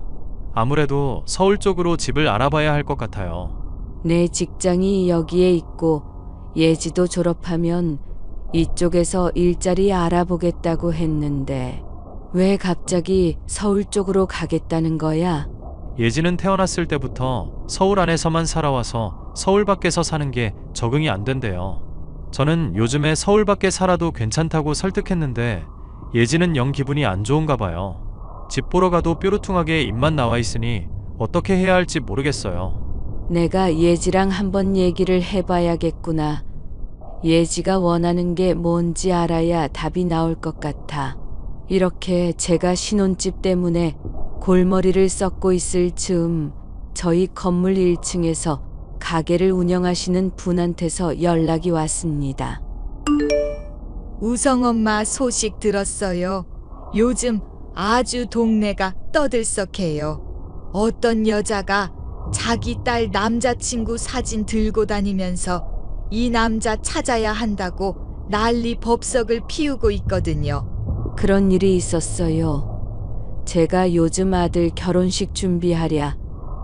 아무래도 서울 쪽으로 집을 알아봐야 할 것 같아요. 내 직장이 여기에 있고 예지도 졸업하면 이쪽에서 일자리 알아보겠다고 했는데 왜 갑자기 서울 쪽으로 가겠다는 거야? 예지는 태어났을 때부터 서울 안에서만 살아와서 서울 밖에서 사는 게 적응이 안 된대요. 저는 요즘에 서울 밖에 살아도 괜찮다고 설득했는데 예지는 영 기분이 안 좋은가 봐요. 집 보러 가도 뾰루퉁하게 입만 나와 있으니 어떻게 해야 할지 모르겠어요. 내가 예지랑 한번 얘기를 해봐야겠구나. 예지가 원하는 게 뭔지 알아야 답이 나올 것 같아. 이렇게 제가 신혼집 때문에 골머리를 썩고 있을 즈음 저희 건물 1층에서 가게를 운영하시는 분한테서 연락이 왔습니다. 우성 엄마 소식 들었어요. 요즘 아주 동네가 떠들썩해요. 어떤 여자가 자기 딸 남자친구 사진 들고 다니면서 이 남자 찾아야 한다고 난리 법석을 피우고 있거든요. 그런 일이 있었어요. 제가 요즘 아들 결혼식 준비하랴,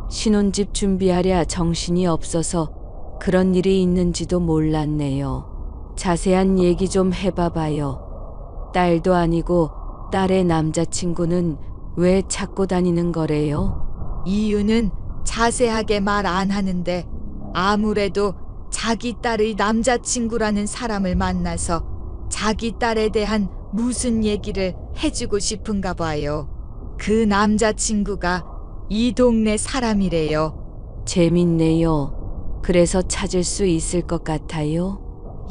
신혼집 준비하랴 정신이 없어서 그런 일이 있는지도 몰랐네요. 자세한 얘기 좀 해봐봐요. 딸도 아니고 딸의 남자친구는 왜 찾고 다니는 거래요? 이유는 자세하게 말 안 하는데 아무래도 자기 딸의 남자친구라는 사람을 만나서 자기 딸에 대한 무슨 얘기를 해주고 싶은가 봐요. 그 남자친구가 이 동네 사람이래요. 재밌네요. 그래서 찾을 수 있을 것 같아요.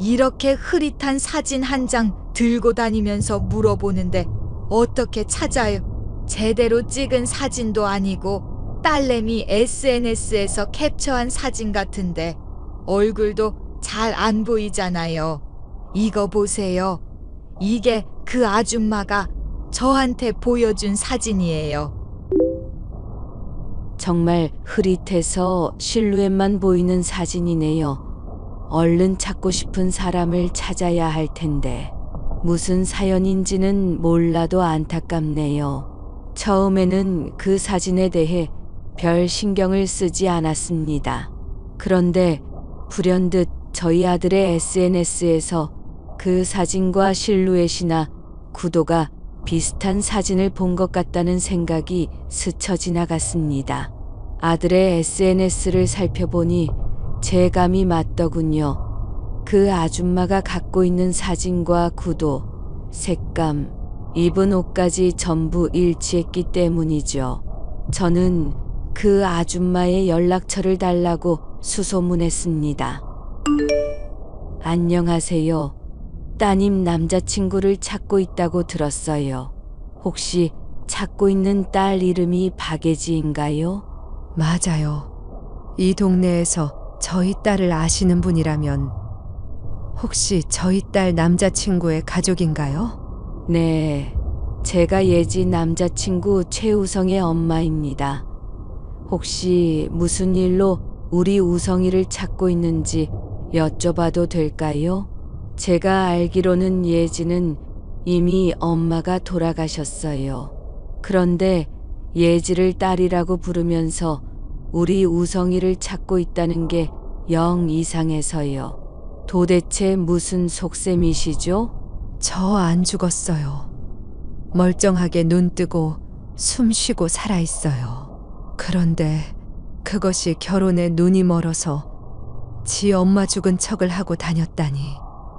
이렇게 흐릿한 사진 한 장 들고 다니면서 물어보는데 어떻게 찾아요? 제대로 찍은 사진도 아니고 딸내미 SNS에서 캡처한 사진 같은데 얼굴도 잘 안 보이잖아요. 이거 보세요. 이게 그 아줌마가 저한테 보여준 사진이에요. 정말 흐릿해서 실루엣만 보이는 사진이네요. 얼른 찾고 싶은 사람을 찾아야 할 텐데 무슨 사연인지는 몰라도 안타깝네요. 처음에는 그 사진에 대해 별 신경을 쓰지 않았습니다. 그런데 불현듯 저희 아들의 SNS에서 그 사진과 실루엣이나 구도가 비슷한 사진을 본 것 같다는 생각이 스쳐 지나갔습니다. 아들의 SNS를 살펴보니 제 감이 맞더군요. 그 아줌마가 갖고 있는 사진과 구도, 색감, 입은 옷까지 전부 일치했기 때문이죠. 저는 그 아줌마의 연락처를 달라고 수소문했습니다. 안녕하세요. 따님 남자친구를 찾고 있다고 들었어요. 혹시 찾고 있는 딸 이름이 박예지인가요? 맞아요. 이 동네에서 저희 딸을 아시는 분이라면 혹시 저희 딸 남자친구의 가족인가요? 네, 제가 예지 남자친구 최우성의 엄마입니다. 혹시 무슨 일로 우리 우성이를 찾고 있는지 여쭤봐도 될까요? 제가 알기로는 예지는 이미 엄마가 돌아가셨어요. 그런데 예지를 딸이라고 부르면서 우리 우성이를 찾고 있다는 게 영 이상해서요. 도대체 무슨 속셈이시죠? 저 안 죽었어요. 멀쩡하게 눈 뜨고 숨 쉬고 살아 있어요. 그런데 그것이 결혼에 눈이 멀어서 지 엄마 죽은 척을 하고 다녔다니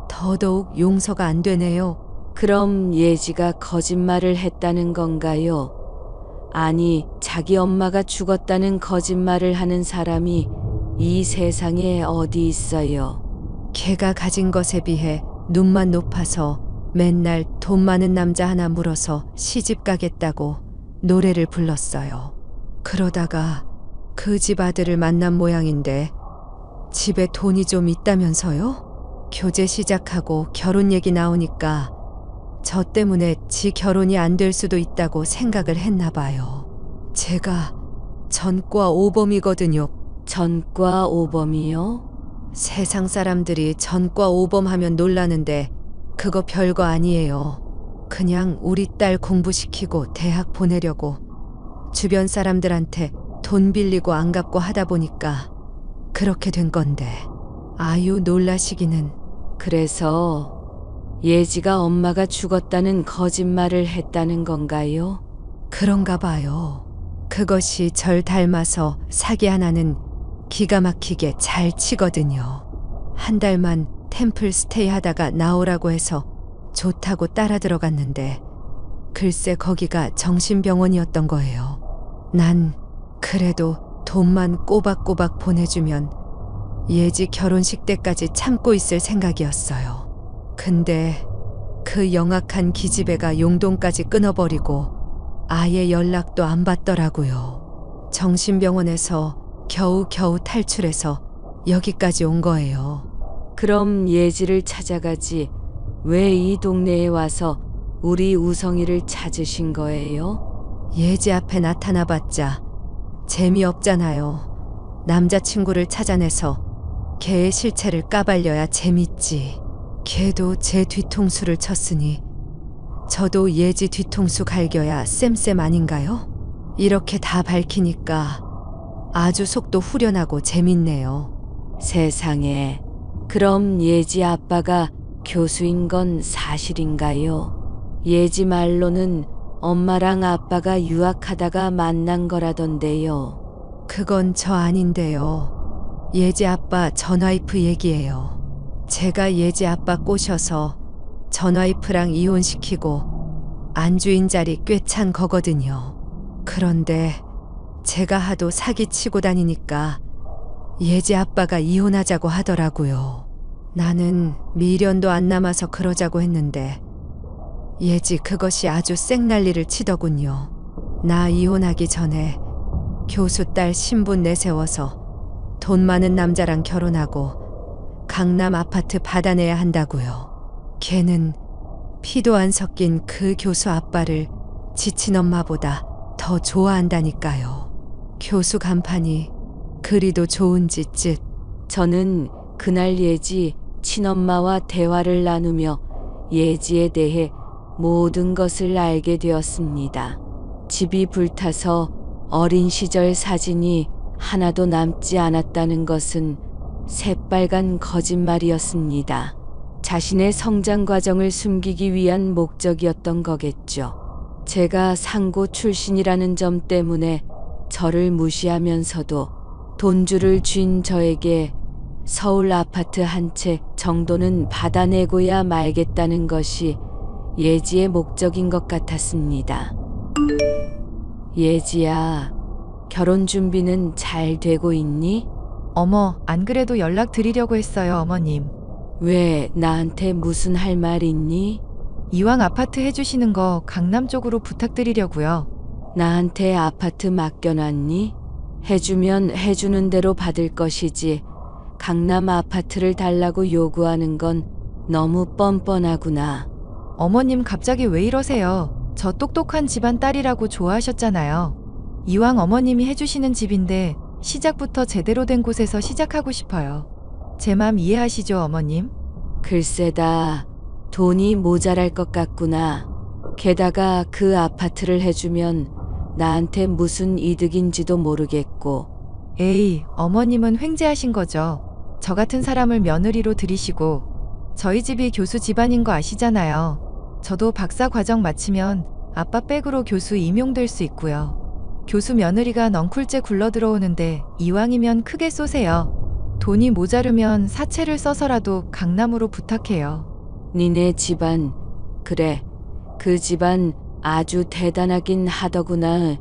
더더욱 용서가 안 되네요. 그럼 예지가 거짓말을 했다는 건가요? 아니, 자기 엄마가 죽었다는 거짓말을 하는 사람이 이 세상에 어디 있어요? 걔가 가진 것에 비해 눈만 높아서 맨날 돈 많은 남자 하나 물어서 시집 가겠다고 노래를 불렀어요. 그러다가 그 집 아들을 만난 모양인데 집에 돈이 좀 있다면서요? 교제 시작하고 결혼 얘기 나오니까 저 때문에 지 결혼이 안 될 수도 있다고 생각을 했나 봐요. 제가 전과 오범이거든요. 전과 오범이요? 세상 사람들이 전과 오범하면 놀라는데 그거 별거 아니에요. 그냥 우리 딸 공부시키고 대학 보내려고 주변 사람들한테 돈 빌리고 안 갚고 하다 보니까 그렇게 된 건데 아유 놀라시기는. 그래서 예지가 엄마가 죽었다는 거짓말을 했다는 건가요? 그런가 봐요. 그것이 절 닮아서 사기 하나는 기가 막히게 잘 치거든요. 한 달만 템플 스테이 하다가 나오라고 해서 좋다고 따라 들어갔는데 글쎄 거기가 정신병원이었던 거예요. 난 그래도 돈만 꼬박꼬박 보내주면 예지 결혼식 때까지 참고 있을 생각이었어요. 근데 그 영악한 기집애가 용돈까지 끊어버리고 아예 연락도 안 받더라고요. 정신병원에서 겨우겨우 탈출해서 여기까지 온 거예요. 그럼 예지를 찾아가지. 왜 이 동네에 와서 우리 우성이를 찾으신 거예요? 예지 앞에 나타나봤자 재미없잖아요. 남자친구를 찾아내서 걔의 실체를 까발려야 재밌지. 걔도 제 뒤통수를 쳤으니 저도 예지 뒤통수 갈겨야 쌤쌤 아닌가요? 이렇게 다 밝히니까 아주 속도 후련하고 재밌네요. 세상에. 그럼 예지 아빠가 교수인 건 사실인가요? 예지 말로는 엄마랑 아빠가 유학하다가 만난 거라던데요. 그건 저 아닌데요. 예지 아빠 전와이프 얘기예요. 제가 예지 아빠 꼬셔서 전와이프랑 이혼시키고 안주인 자리 꿰찬 거거든요. 그런데 제가 하도 사기치고 다니니까 예지 아빠가 이혼하자고 하더라고요. 나는 미련도 안 남아서 그러자고 했는데 예지 그것이 아주 쌩난리를 치더군요. 나 이혼하기 전에 교수 딸 신분 내세워서 돈 많은 남자랑 결혼하고 강남 아파트 받아내야 한다고요. 걔는 피도 안 섞인 그 교수 아빠를 지친 엄마보다 더 좋아한다니까요. 교수 간판이 그리도 좋은지 쯧. 저는 그날 예지 친엄마와 대화를 나누며 예지에 대해 모든 것을 알게 되었습니다. 집이 불타서 어린 시절 사진이 하나도 남지 않았다는 것은 새빨간 거짓말이었습니다. 자신의 성장 과정을 숨기기 위한 목적이었던 거겠죠. 제가 상고 출신이라는 점 때문에 저를 무시하면서도 돈줄을 쥔 저에게 서울 아파트 한 채 정도는 받아내고야 말겠다는 것이 예지의 목적인 것 같았습니다. 예지야, 결혼 준비는 잘 되고 있니? 어머, 안 그래도 연락 드리려고 했어요, 어머님. 왜 나한테 무슨 할 말 있니? 이왕 아파트 해주시는 거 강남 쪽으로 부탁드리려고요. 나한테 아파트 맡겨놨니? 해주면 해주는 대로 받을 것이지 강남 아파트를 달라고 요구하는 건 너무 뻔뻔하구나. 어머님 갑자기 왜 이러세요? 저 똑똑한 집안 딸이라고 좋아하셨잖아요. 이왕 어머님이 해주시는 집인데 시작부터 제대로 된 곳에서 시작하고 싶어요. 제 맘 이해하시죠, 어머님? 글쎄다. 돈이 모자랄 것 같구나. 게다가 그 아파트를 해주면 나한테 무슨 이득인지도 모르겠고. 에이, 어머님은 횡재하신 거죠. 저 같은 사람을 며느리로 들이시고 저희 집이 교수 집안인 거 아시잖아요. 저도 박사 과정 마치면 아빠 백으로 교수 임용될 수 있고요. 교수 며느리가 넝쿨째 굴러 들어오는데 이왕이면 크게 쏘세요. 돈이 모자르면 사채를 써서라도 강남으로 부탁해요. 니네 집안, 그래, 그 집안 아주 대단하긴 하더구나.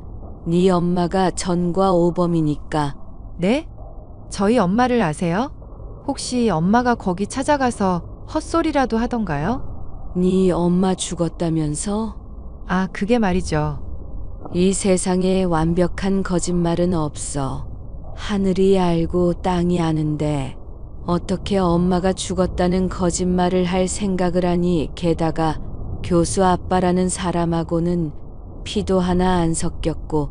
네 엄마가 전과 오범이니까. 네? 저희 엄마를 아세요? 혹시 엄마가 거기 찾아가서 헛소리라도 하던가요? 네 엄마 죽었다면서? 아, 그게 말이죠. 이 세상에 완벽한 거짓말은 없어. 하늘이 알고 땅이 아는데 어떻게 엄마가 죽었다는 거짓말을 할 생각을 하니. 게다가 교수 아빠라는 사람하고는 피도 하나 안 섞였고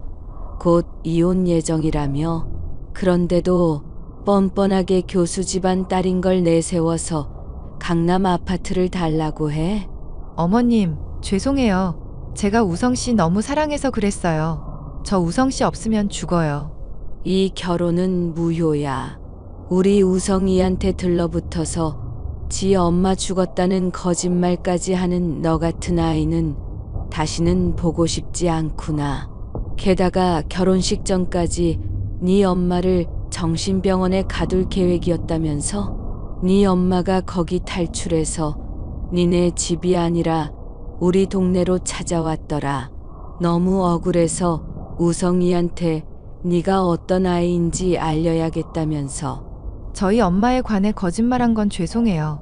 곧 이혼 예정이라며. 그런데도 뻔뻔하게 교수 집안 딸인 걸 내세워서 강남 아파트를 달라고 해? 어머님, 죄송해요. 제가 우성 씨 너무 사랑해서 그랬어요. 저 우성 씨 없으면 죽어요. 이 결혼은 무효야. 우리 우성이한테 들러붙어서 지 엄마 죽었다는 거짓말까지 하는 너 같은 아이는 다시는 보고 싶지 않구나. 게다가 결혼식 전까지 네 엄마를 정신병원에 가둘 계획이었다면서? 네 엄마가 거기 탈출해서 니네 집이 아니라 우리 동네로 찾아왔더라. 너무 억울해서 우성이한테 네가 어떤 아이인지 알려야겠다면서. 저희 엄마에 관해 거짓말한 건 죄송해요.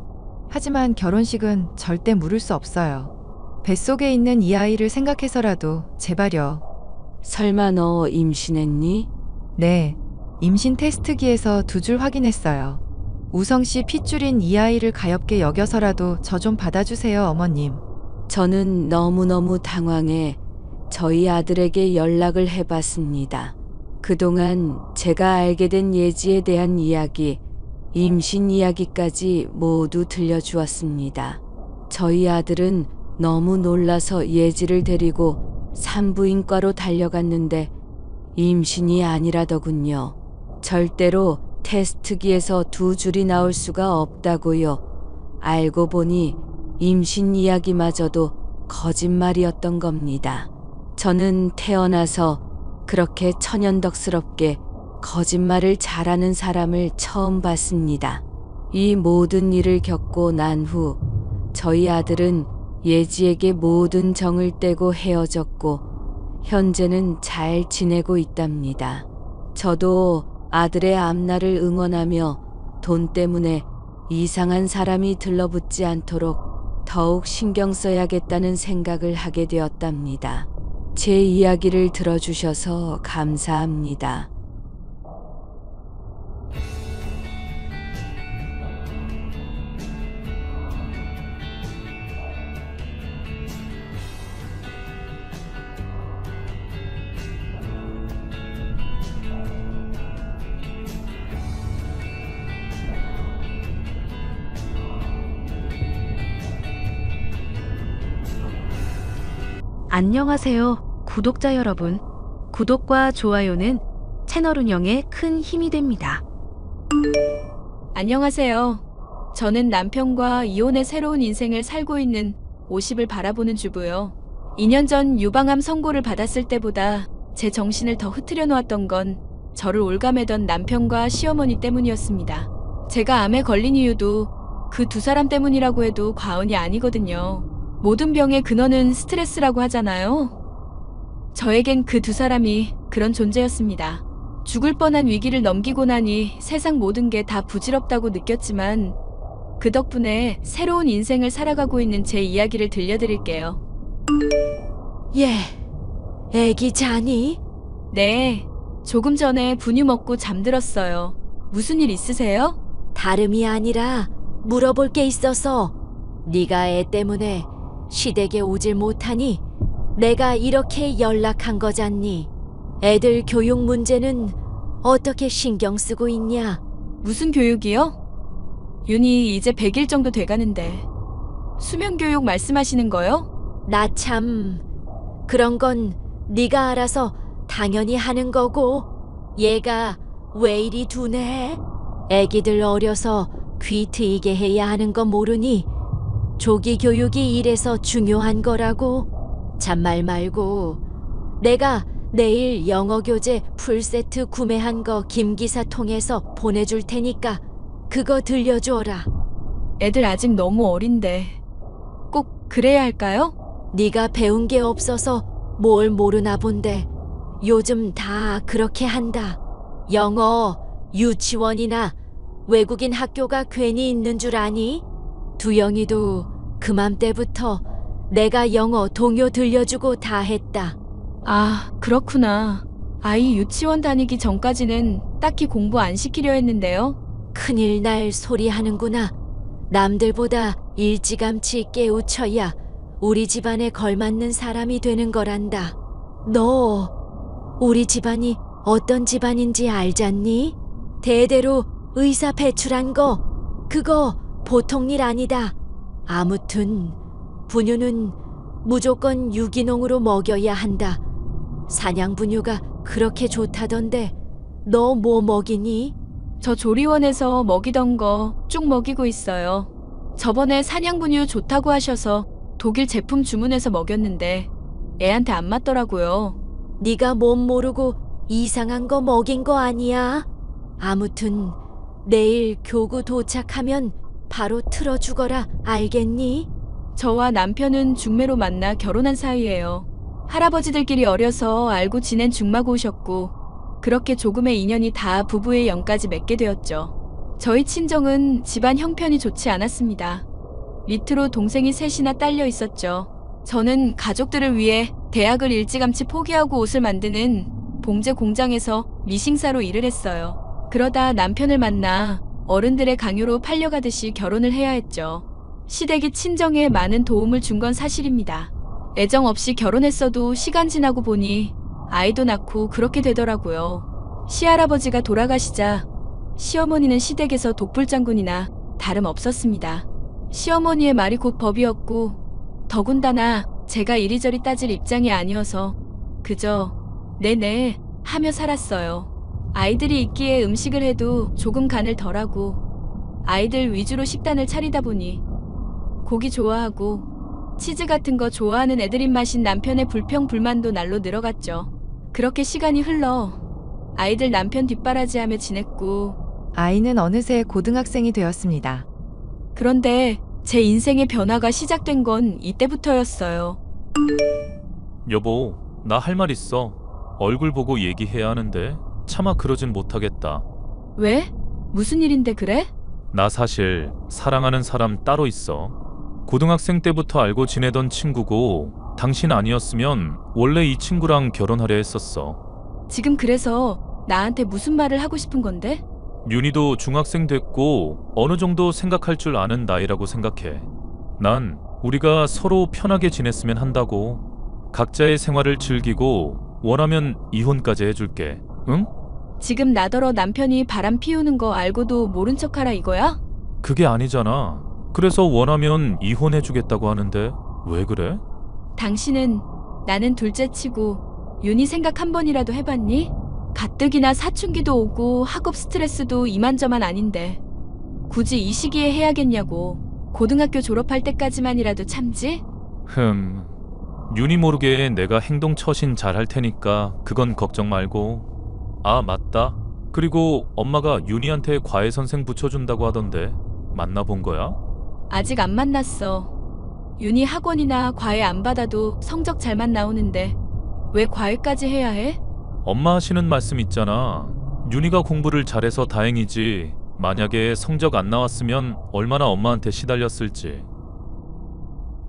하지만 결혼식은 절대 무를 수 없어요. 뱃속에 있는 이 아이를 생각해서라도 제발요. 설마 너 임신했니? 네. 임신 테스트기에서 2줄 확인했어요. 우성 씨 핏줄인 이 아이를 가엾게 여겨서라도 저 좀 받아주세요, 어머님. 저는 너무너무 당황해 저희 아들에게 연락을 해봤습니다. 그동안 제가 알게 된 예지에 대한 이야기, 임신 이야기까지 모두 들려주었습니다. 저희 아들은 너무 놀라서 예지를 데리고 산부인과로 달려갔는데 임신이 아니라더군요. 절대로 테스트기에서 2줄이 나올 수가 없다고요. 알고 보니 임신 이야기마저도 거짓말이었던 겁니다. 저는 태어나서 그렇게 천연덕스럽게 거짓말을 잘하는 사람을 처음 봤습니다. 이 모든 일을 겪고 난 후 저희 아들은 예지에게 모든 정을 떼고 헤어졌고 현재는 잘 지내고 있답니다. 저도 아들의 앞날을 응원하며 돈 때문에 이상한 사람이 들러붙지 않도록 더욱 신경 써야겠다는 생각을 하게 되었답니다. 제 이야기를 들어주셔서 감사합니다. 안녕하세요, 구독자 여러분. 구독과 좋아요는 채널 운영에 큰 힘이 됩니다. 안녕하세요. 저는 남편과 이혼의 새로운 인생을 살고 있는 50을 바라보는 주부요. 2년 전 유방암 선고를 받았을 때보다 제 정신을 더 흐트려 놓았던 건 저를 올가매던 남편과 시어머니 때문이었습니다. 제가 암에 걸린 이유도 그 2사람 때문이라고 해도 과언이 아니거든요. 모든 병의 근원은 스트레스라고 하잖아요. 저에겐 그 2사람이 그런 존재였습니다. 죽을 뻔한 위기를 넘기고 나니 세상 모든 게 다 부질없다고 느꼈지만 그 덕분에 새로운 인생을 살아가고 있는 제 이야기를 들려드릴게요. 애기 자니? 네, 조금 전에 분유 먹고 잠들었어요. 무슨 일 있으세요? 다름이 아니라 물어볼 게 있어서. 네가 애 때문에 시댁에 오질 못하니 내가 이렇게 연락한 거잖니. 애들 교육 문제는 어떻게 신경 쓰고 있냐? 무슨 교육이요? 윤희 이제 100일 정도 돼가는데 수면 교육 말씀하시는 거요? 나 참 그런 건 네가 알아서 당연히 하는 거고 얘가 왜 이리 둔해? 애기들 어려서 귀 트이게 해야 하는 거 모르니? 조기 교육이 이래서 중요한 거라고. 잔말 말고 내가 내일 영어 교재 풀세트 구매한 거 김기사 통해서 보내줄 테니까 그거 들려줘라. 애들 아직 너무 어린데 꼭 그래야 할까요? 네가 배운 게 없어서 뭘 모르나 본데 요즘 다 그렇게 한다. 영어 유치원이나 외국인 학교가 괜히 있는 줄 아니? 두영이도 그맘때부터 내가 영어 동요 들려주고 다 했다. 아, 그렇구나. 아이 유치원 다니기 전까지는 딱히 공부 안 시키려 했는데요. 큰일 날 소리 하는구나. 남들보다 일찌감치 깨우쳐야 우리 집안에 걸맞는 사람이 되는 거란다. 너 우리 집안이 어떤 집안인지 알잖니? 대대로 의사 배출한 거 그거 보통 일 아니다. 아무튼 분유는 무조건 유기농으로 먹여야 한다. 사냥분유가 그렇게 좋다던데 너 뭐 먹이니? 저 조리원에서 먹이던 거 쭉 먹이고 있어요. 저번에 사냥분유 좋다고 하셔서 독일 제품 주문해서 먹였는데 애한테 안 맞더라고요. 네가 몸 모르고 이상한 거 먹인 거 아니야? 아무튼 내일 교구 도착하면 바로 틀어주거라. 알겠니? 저와 남편은 중매로 만나 결혼한 사이예요. 할아버지들끼리 어려서 알고 지낸 중마고우셨고 그렇게 조금의 인연이 다 부부의 영까지 맺게 되었죠. 저희 친정은 집안 형편이 좋지 않았습니다. 밑으로 동생이 셋이나 딸려 있었죠. 저는 가족들을 위해 대학을 일찌감치 포기하고 옷을 만드는 봉제 공장에서 미싱사로 일을 했어요. 그러다 남편을 만나 어른들의 강요로 팔려가듯이 결혼을 해야 했죠. 시댁이 친정에 많은 도움을 준 건 사실입니다. 애정 없이 결혼했어도 시간 지나고 보니 아이도 낳고 그렇게 되더라고요. 시할아버지가 돌아가시자 시어머니는 시댁에서 독불장군이나 다름없었습니다. 시어머니의 말이 곧 법이었고 더군다나 제가 이리저리 따질 입장이 아니어서 그저 네네 하며 살았어요. 아이들이 있기에 음식을 해도 조금 간을 덜하고 아이들 위주로 식단을 차리다 보니 고기 좋아하고 치즈 같은 거 좋아하는 애들 입맛인 남편의 불평불만도 날로 늘어갔죠. 그렇게 시간이 흘러 아이들 남편 뒷바라지하며 지냈고 아이는 어느새 고등학생이 되었습니다. 그런데 제 인생의 변화가 시작된 건 이때부터였어요. 여보, 나 할 말 있어. 얼굴 보고 얘기해야 하는데 차마 그러진 못하겠다. 왜? 무슨 일인데 그래? 나 사실 사랑하는 사람 따로 있어. 고등학생 때부터 알고 지내던 친구고 당신 아니었으면 원래 이 친구랑 결혼하려 했었어. 지금 그래서 나한테 무슨 말을 하고 싶은 건데? 윤희도 중학생 됐고 어느 정도 생각할 줄 아는 나이라고 생각해. 난 우리가 서로 편하게 지냈으면 한다고. 각자의 생활을 즐기고 원하면 이혼까지 해줄게. 응? 지금 나더러 남편이 바람 피우는 거 알고도 모른 척하라 이거야? 그게 아니잖아. 그래서 원하면 이혼해주겠다고 하는데 왜 그래? 당신은 나는 둘째치고 윤희 생각 한 번이라도 해봤니? 가뜩이나 사춘기도 오고 학업 스트레스도 이만저만 아닌데 굳이 이 시기에 해야겠냐고. 고등학교 졸업할 때까지만이라도 참지? 윤희 모르게 내가 행동 처신 잘 할 테니까 그건 걱정 말고. 아, 맞다. 그리고 엄마가 윤희한테 과외 선생 붙여준다고 하던데 만나본 거야? 아직 안 만났어. 윤희 학원이나 과외 안 받아도 성적 잘만 나오는데 왜 과외까지 해야 해? 엄마 하시는 말씀 있잖아. 윤희가 공부를 잘해서 다행이지 만약에 성적 안 나왔으면 얼마나 엄마한테 시달렸을지.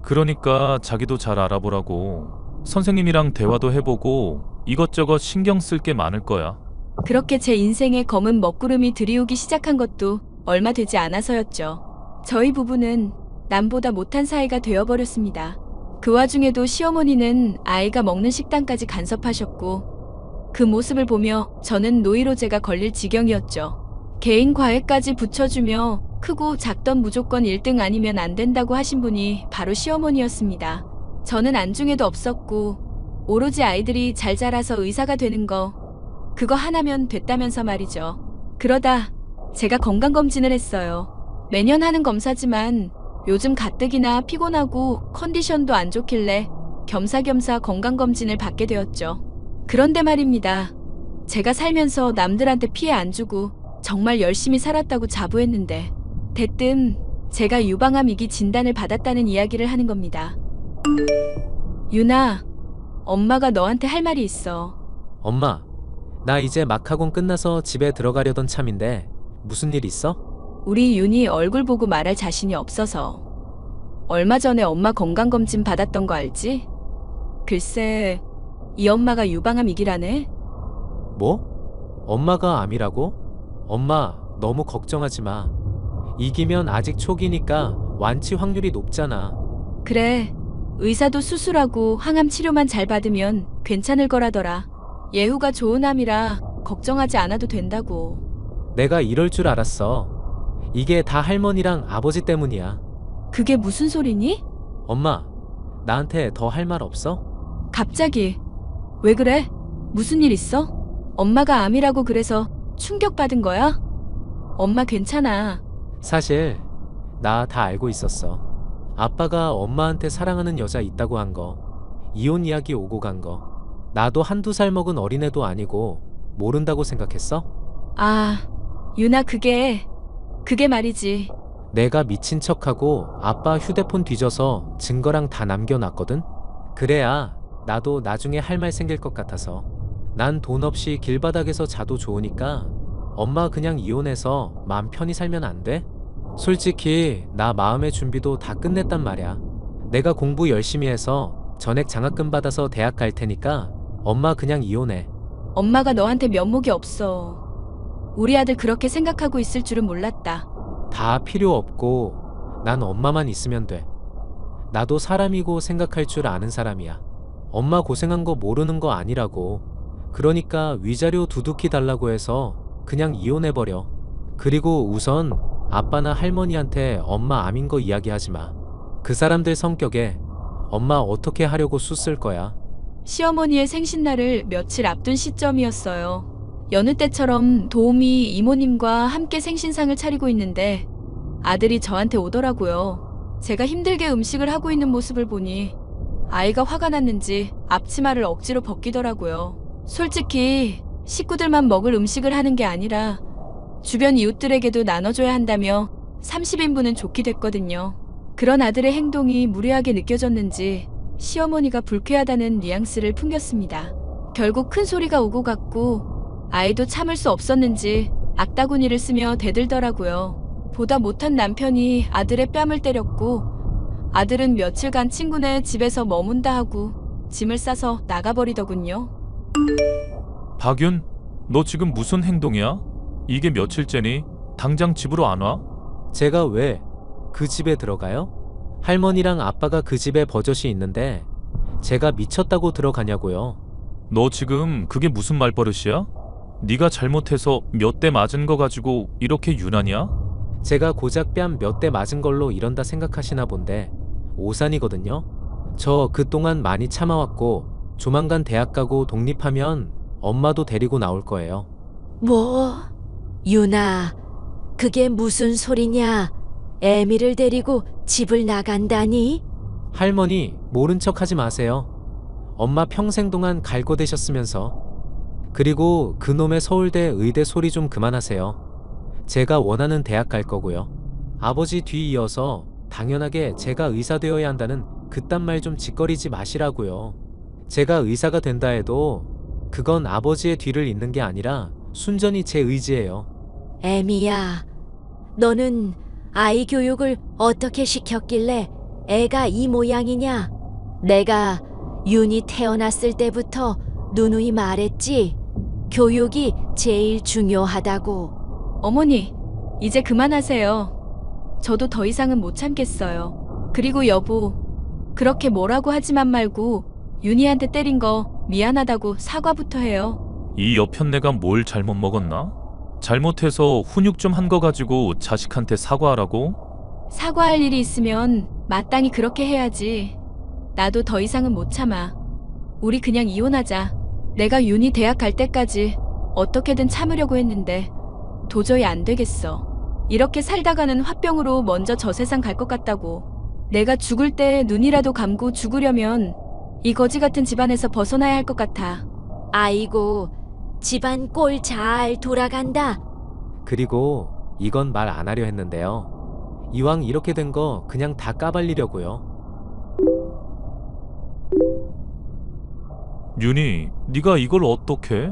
그러니까 자기도 잘 알아보라고. 선생님이랑 대화도 해보고 이것저것 신경 쓸 게 많을 거야. 그렇게 제 인생에 검은 먹구름이 들이오기 시작한 것도 얼마 되지 않아서였죠. 저희 부부는 남보다 못한 사이가 되어버렸습니다. 그 와중에도 시어머니는 아이가 먹는 식단까지 간섭하셨고 그 모습을 보며 저는 노이로제가 걸릴 지경이었죠. 개인 과외까지 붙여주며 크고 작던 무조건 1등 아니면 안 된다고 하신 분이 바로 시어머니였습니다. 저는 안중에도 없었고 오로지 아이들이 잘 자라서 의사가 되는 거 그거 하나면 됐다면서 말이죠. 그러다 제가 건강검진을 했어요. 매년 하는 검사지만 요즘 가뜩이나 피곤하고 컨디션도 안 좋길래 겸사겸사 건강검진을 받게 되었죠. 그런데 말입니다. 제가 살면서 남들한테 피해 안 주고 정말 열심히 살았다고 자부했는데 대뜸 제가 유방암 위기 진단을 받았다는 이야기를 하는 겁니다. 윤아, 엄마가 너한테 할 말이 있어. 엄마, 나 이제 막 학원 끝나서 집에 들어가려던 참인데 무슨 일 있어? 우리 윤이 얼굴 보고 말할 자신이 없어서. 얼마 전에 엄마 건강검진 받았던 거 알지? 글쎄, 이 엄마가 유방암 위기라네? 뭐? 엄마가 암이라고? 엄마, 너무 걱정하지 마. 이기면 아직 초기니까 완치 확률이 높잖아. 그래, 의사도 수술하고 항암 치료만 잘 받으면 괜찮을 거라더라. 예후가 좋은 암이라 걱정하지 않아도 된다고. 내가 이럴 줄 알았어. 이게 다 할머니랑 아버지 때문이야. 그게 무슨 소리니? 엄마, 나한테 더 할 말 없어? 갑자기 왜 그래? 무슨 일 있어? 엄마가 암이라고 그래서 충격받은 거야? 엄마 괜찮아. 사실 나 다 알고 있었어. 아빠가 엄마한테 사랑하는 여자 있다고 한 거, 이혼 이야기 오고 간 거. 나도 한두 살 먹은 어린애도 아니고 모른다고 생각했어? 아, 윤아, 그게 말이지. 내가 미친 척하고 아빠 휴대폰 뒤져서 증거랑 다 남겨놨거든? 그래야 나도 나중에 할 말 생길 것 같아서. 난 돈 없이 길바닥에서 자도 좋으니까 엄마 그냥 이혼해서 마음 편히 살면 안 돼? 솔직히 나 마음의 준비도 다 끝냈단 말이야. 내가 공부 열심히 해서 전액 장학금 받아서 대학 갈 테니까 엄마 그냥 이혼해. 엄마가 너한테 면목이 없어. 우리 아들 그렇게 생각하고 있을 줄은 몰랐다. 다 필요 없고 난 엄마만 있으면 돼. 나도 사람이고 생각할 줄 아는 사람이야. 엄마 고생한 거 모르는 거 아니라고. 그러니까 위자료 두둑히 달라고 해서 그냥 이혼해버려. 그리고 우선 아빠나 할머니한테 엄마 암인 거 이야기하지 마. 그 사람들 성격에 엄마 어떻게 하려고 쑤쓸 거야. 시어머니의 생신날을 며칠 앞둔 시점이었어요. 여느 때처럼 도우미 이모님과 함께 생신상을 차리고 있는데 아들이 저한테 오더라고요. 제가 힘들게 음식을 하고 있는 모습을 보니 아이가 화가 났는지 앞치마를 억지로 벗기더라고요. 솔직히 식구들만 먹을 음식을 하는 게 아니라 주변 이웃들에게도 나눠줘야 한다며 30인분은 좋게 됐거든요. 그런 아들의 행동이 무례하게 느껴졌는지 시어머니가 불쾌하다는 뉘앙스를 풍겼습니다. 결국 큰 소리가 오고 갔고 아이도 참을 수 없었는지 악다구니를 쓰며 대들더라고요. 보다 못한 남편이 아들의 뺨을 때렸고 아들은 며칠간 친구네 집에서 머문다 하고 짐을 싸서 나가버리더군요. 박윤, 너 지금 무슨 행동이야? 이게 며칠째니? 당장 집으로 안 와? 제가 왜 그 집에 들어가요? 할머니랑 아빠가 그 집에 버젓이 있는데 제가 미쳤다고 들어가냐고요. 너 지금 그게 무슨 말버릇이야? 네가 잘못해서 몇 대 맞은 거 가지고 이렇게 유난이야? 제가 고작 뺨 몇 대 맞은 걸로 이런다 생각하시나 본데 오산이거든요. 저 그동안 많이 참아왔고 조만간 대학 가고 독립하면 엄마도 데리고 나올 거예요. 뭐? 유나, 그게 무슨 소리냐? 애미를 데리고 집을 나간다니? 할머니, 모른 척 하지 마세요. 엄마 평생 동안 갈고되셨으면서. 그리고 그놈의 서울대 의대 소리 좀 그만하세요. 제가 원하는 대학 갈 거고요. 아버지 뒤 이어서 당연하게 제가 의사 되어야 한다는 그딴 말 좀 짓거리지 마시라고요. 제가 의사가 된다 해도 그건 아버지의 뒤를 잇는 게 아니라 순전히 제 의지예요. 애미야, 너는 아이 교육을 어떻게 시켰길래 애가 이 모양이냐? 내가 윤이 태어났을 때부터 누누이 말했지. 교육이 제일 중요하다고. 어머니, 이제 그만하세요. 저도 더 이상은 못 참겠어요. 그리고 여보, 그렇게 뭐라고 하지만 말고 윤희한테 때린 거 미안하다고 사과부터 해요. 이 여편네가 뭘 잘못 먹었나? 잘못해서 훈육 좀 한 거 가지고 자식한테 사과하라고? 사과할 일이 있으면 마땅히 그렇게 해야지. 나도 더 이상은 못 참아. 우리 그냥 이혼하자. 내가 윤희 대학 갈 때까지 어떻게든 참으려고 했는데 도저히 안 되겠어. 이렇게 살다가는 화병으로 먼저 저 세상 갈 것 같다고. 내가 죽을 때 눈이라도 감고 죽으려면 이 거지 같은 집안에서 벗어나야 할 것 같아. 아이고, 집안 꼴 잘 돌아간다. 그리고 이건 말 안 하려 했는데요. 이왕 이렇게 된 거 그냥 다 까발리려고요. 윤희, 네가 이걸 어떻게?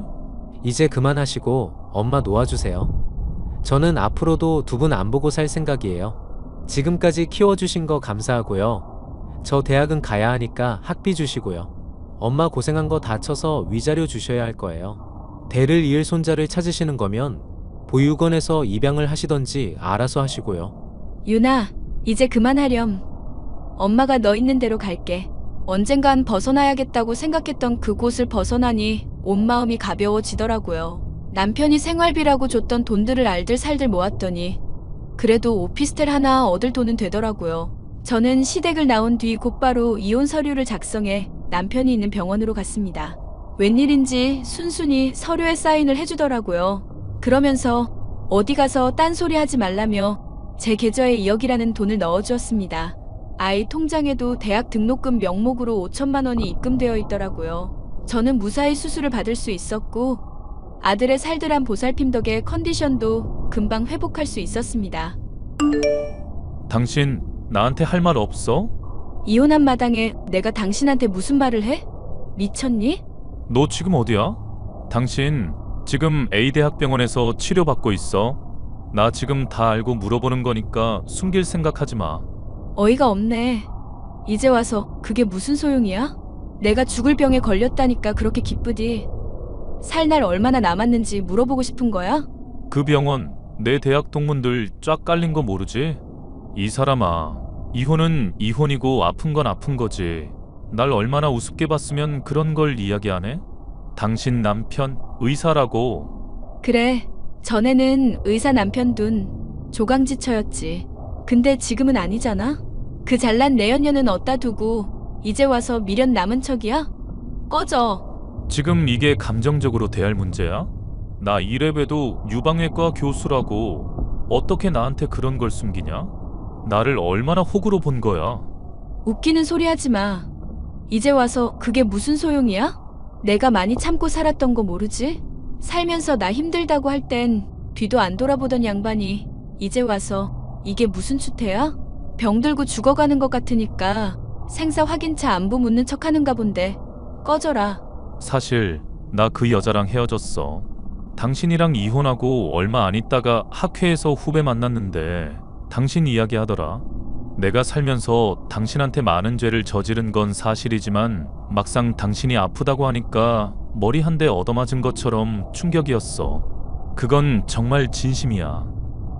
이제 그만하시고 엄마 놓아주세요. 저는 앞으로도 두 분 안 보고 살 생각이에요. 지금까지 키워주신 거 감사하고요. 저 대학은 가야 하니까 학비 주시고요. 엄마 고생한 거 다 쳐서 위자료 주셔야 할 거예요. 대를 이을 손자를 찾으시는 거면 보육원에서 입양을 하시던지 알아서 하시고요. 윤아, 이제 그만하렴. 엄마가 너 있는 대로 갈게. 언젠간 벗어나야겠다고 생각했던 그곳을 벗어나니 온 마음이 가벼워지더라고요. 남편이 생활비라고 줬던 돈들을 알들 살들 모았더니 그래도 오피스텔 하나 얻을 돈은 되더라고요. 저는 시댁을 나온 뒤 곧바로 이혼 서류를 작성해 남편이 있는 병원으로 갔습니다. 웬일인지 순순히 서류에 사인을 해주더라고요. 그러면서 어디 가서 딴소리 하지 말라며 제 계좌에 2억이라는 돈을 넣어주었습니다. 아이 통장에도 대학 등록금 명목으로 5천만 원이 입금되어 있더라고요. 저는 무사히 수술을 받을 수 있었고 아들의 살들한 보살핌 덕에 컨디션도 금방 회복할 수 있었습니다. 당신 나한테 할 말 없어? 이혼한 마당에 내가 당신한테 무슨 말을 해? 미쳤니? 너 지금 어디야? 당신 지금 A대학병원에서 치료받고 있어. 나 지금 다 알고 물어보는 거니까 숨길 생각하지 마. 어이가 없네. 이제 와서 그게 무슨 소용이야? 내가 죽을 병에 걸렸다니까 그렇게 기쁘디. 살 날 얼마나 남았는지 물어보고 싶은 거야? 그 병원 내 대학 동문들 쫙 깔린 거 모르지? 이 사람아, 이혼은 이혼이고 아픈 건 아픈 거지. 날 얼마나 우습게 봤으면 그런 걸 이야기 안 해? 당신 남편 의사라고. 그래, 전에는 의사 남편 둔 조강지처였지. 근데 지금은 아니잖아? 그 잘난 내연녀는 어디다 두고 이제 와서 미련 남은 척이야? 꺼져. 지금 이게 감정적으로 대할 문제야? 나 이래봬도 유방외과 교수라고. 어떻게 나한테 그런 걸 숨기냐? 나를 얼마나 호구로 본 거야? 웃기는 소리 하지 마. 이제 와서 그게 무슨 소용이야? 내가 많이 참고 살았던 거 모르지? 살면서 나 힘들다고 할 땐 뒤도 안 돌아보던 양반이 이제 와서 이게 무슨 추태야? 병들고 죽어가는 것 같으니까 생사 확인차 안부 묻는 척 하는가 본데. 꺼져라. 사실 나 그 여자랑 헤어졌어. 당신이랑 이혼하고 얼마 안 있다가 학회에서 후배 만났는데 당신 이야기하더라. 내가 살면서 당신한테 많은 죄를 저지른 건 사실이지만 막상 당신이 아프다고 하니까 머리 한 대 얻어맞은 것처럼 충격이었어. 그건 정말 진심이야.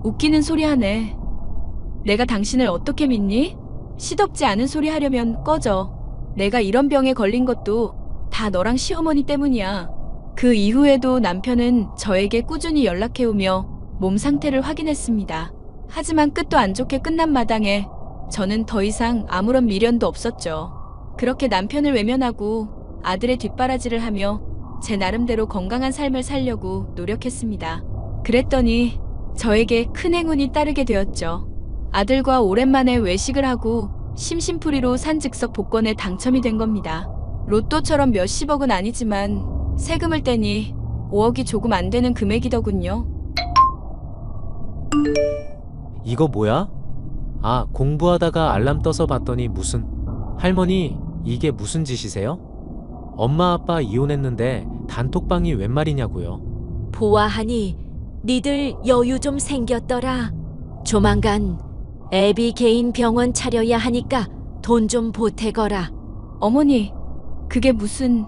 웃기는 소리 하네. 내가 당신을 어떻게 믿니? 시덥지 않은 소리 하려면 꺼져. 내가 이런 병에 걸린 것도 다 너랑 시어머니 때문이야. 그 이후에도 남편은 저에게 꾸준히 연락해오며 몸 상태를 확인했습니다. 하지만 끝도 안 좋게 끝난 마당에 저는 더 이상 아무런 미련도 없었죠. 그렇게 남편을 외면하고 아들의 뒷바라지를 하며 제 나름대로 건강한 삶을 살려고 노력했습니다. 그랬더니 저에게 큰 행운이 따르게 되었죠. 아들과 오랜만에 외식을 하고 심심풀이로 산 즉석 복권에 당첨이 된 겁니다. 로또처럼 몇십억은 아니지만 세금을 떼니 5억이 조금 안 되는 금액이더군요. 이거 뭐야? 아, 공부하다가 알람 떠서 봤더니 무슨... 할머니, 이게 무슨 짓이세요? 엄마 아빠 이혼했는데 단톡방이 웬 말이냐고요. 보아하니 니들 여유 좀 생겼더라. 조만간 애비 개인 병원 차려야 하니까 돈 좀 보태거라. 어머니, 그게 무슨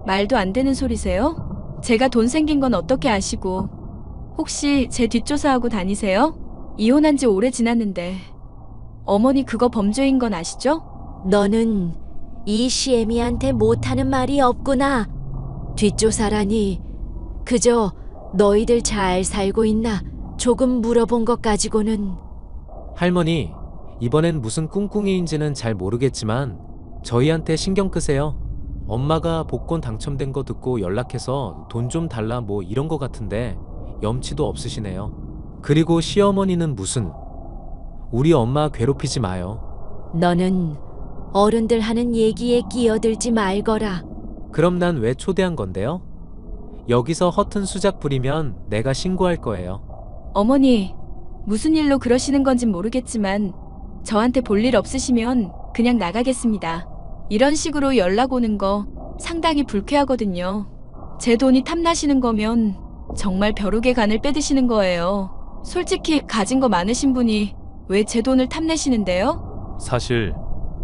말도 안 되는 소리세요? 제가 돈 생긴 건 어떻게 아시고 혹시 제 뒷조사하고 다니세요? 이혼한 지 오래 지났는데 어머니 그거 범죄인 건 아시죠? 너는 이 시애미한테 못하는 말이 없구나. 뒷조사라니 그저 너희들 잘 살고 있나 조금 물어본 것 가지고는. 할머니, 이번엔 무슨 꿍꿍이인지는 잘 모르겠지만 저희한테 신경 끄세요. 엄마가 복권 당첨된 거 듣고 연락해서 돈 좀 달라 뭐 이런 거 같은데 염치도 없으시네요. 그리고 시어머니는 무슨... 우리 엄마 괴롭히지 마요. 너는 어른들 하는 얘기에 끼어들지 말거라. 그럼 난 왜 초대한 건데요? 여기서 허튼 수작 부리면 내가 신고할 거예요. 어머니, 무슨 일로 그러시는 건진 모르겠지만 저한테 볼 일 없으시면 그냥 나가겠습니다. 이런 식으로 연락 오는 거 상당히 불쾌하거든요. 제 돈이 탐나시는 거면 정말 벼룩의 간을 빼드시는 거예요. 솔직히 가진 거 많으신 분이 왜 제 돈을 탐내시는데요? 사실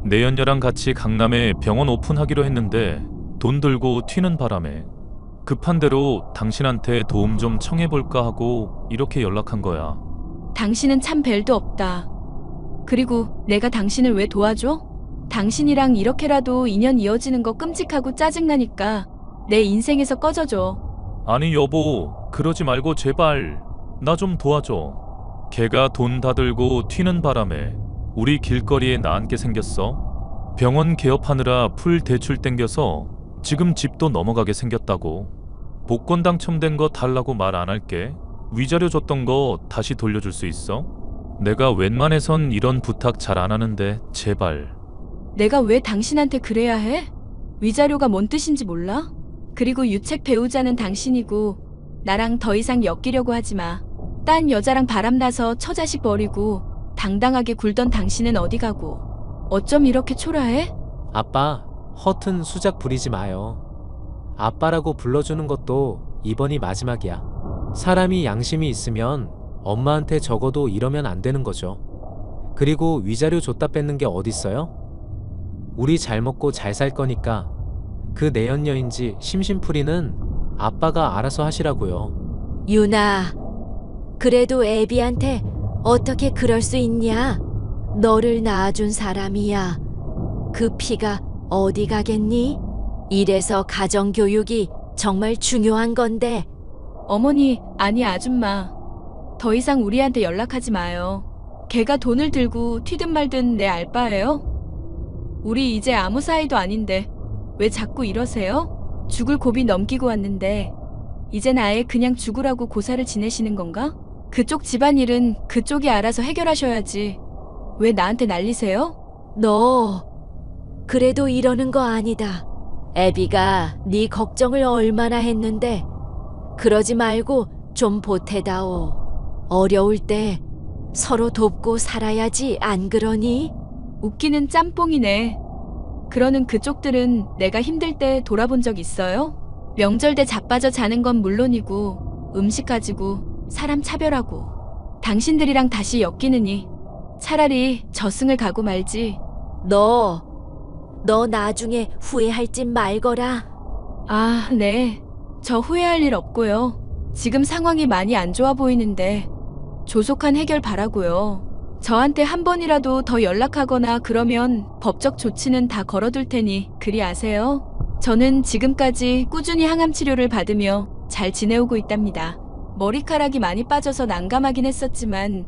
내연녀랑 같이 강남에 병원 오픈하기로 했는데 돈 들고 튀는 바람에 급한 대로 당신한테 도움 좀 청해볼까 하고 이렇게 연락한 거야. 당신은 참 벨도 없다. 그리고 내가 당신을 왜 도와줘? 당신이랑 이렇게라도 인연 이어지는 거 끔찍하고 짜증나니까 내 인생에서 꺼져줘. 아니 여보, 그러지 말고 제발 나 좀 도와줘. 걔가 돈 다 들고 튀는 바람에 우리 길거리에 나앉게 생겼어. 병원 개업하느라 풀 대출 땡겨서 지금 집도 넘어가게 생겼다고. 복권 당첨된 거 달라고 말 안 할게. 위자료 줬던 거 다시 돌려줄 수 있어? 내가 웬만해선 이런 부탁 잘 안 하는데 제발. 내가 왜 당신한테 그래야 해? 위자료가 뭔 뜻인지 몰라? 그리고 유책 배우자는 당신이고 나랑 더 이상 엮이려고 하지 마. 딴 여자랑 바람나서 처자식 버리고 당당하게 굴던 당신은 어디 가고 어쩜 이렇게 초라해? 아빠, 허튼 수작 부리지 마요. 아빠라고 불러주는 것도 이번이 마지막이야. 사람이 양심이 있으면 엄마한테 적어도 이러면 안 되는 거죠. 그리고 위자료 줬다 뺏는 게 어딨어요? 우리 잘 먹고 잘 살 거니까 그 내연녀인지 심심풀이는 아빠가 알아서 하시라고요. 유나, 그래도 애비한테 어떻게 그럴 수 있냐? 너를 낳아준 사람이야. 그 피가 어디 가겠니? 이래서 가정교육이 정말 중요한 건데. 어머니, 아니 아줌마. 더 이상 우리한테 연락하지 마요. 걔가 돈을 들고 튀든 말든 내 알바예요? 우리 이제 아무 사이도 아닌데 왜 자꾸 이러세요? 죽을 고비 넘기고 왔는데 이젠 아예 그냥 죽으라고 고사를 지내시는 건가? 그쪽 집안일은 그쪽이 알아서 해결하셔야지. 왜 나한테 난리세요? 너 그래도 이러는 거 아니다. 애비가 네 걱정을 얼마나 했는데. 그러지 말고 좀 보태다오. 어려울 때 서로 돕고 살아야지, 안 그러니? 웃기는 짬뽕이네. 그러는 그쪽들은 내가 힘들 때 돌아본 적 있어요? 명절 때 자빠져 자는 건 물론이고 음식 가지고 사람 차별하고 당신들이랑 다시 엮이느니 차라리 저승을 가고 말지. 너 나중에 후회할 짓 말거라. 아, 네. 저 후회할 일 없고요. 지금 상황이 많이 안 좋아 보이는데 조속한 해결 바라고요. 저한테 한 번이라도 더 연락하거나 그러면 법적 조치는 다 걸어둘 테니 그리 아세요. 저는 지금까지 꾸준히 항암 치료를 받으며 잘 지내오고 있답니다. 머리카락이 많이 빠져서 난감하긴 했었지만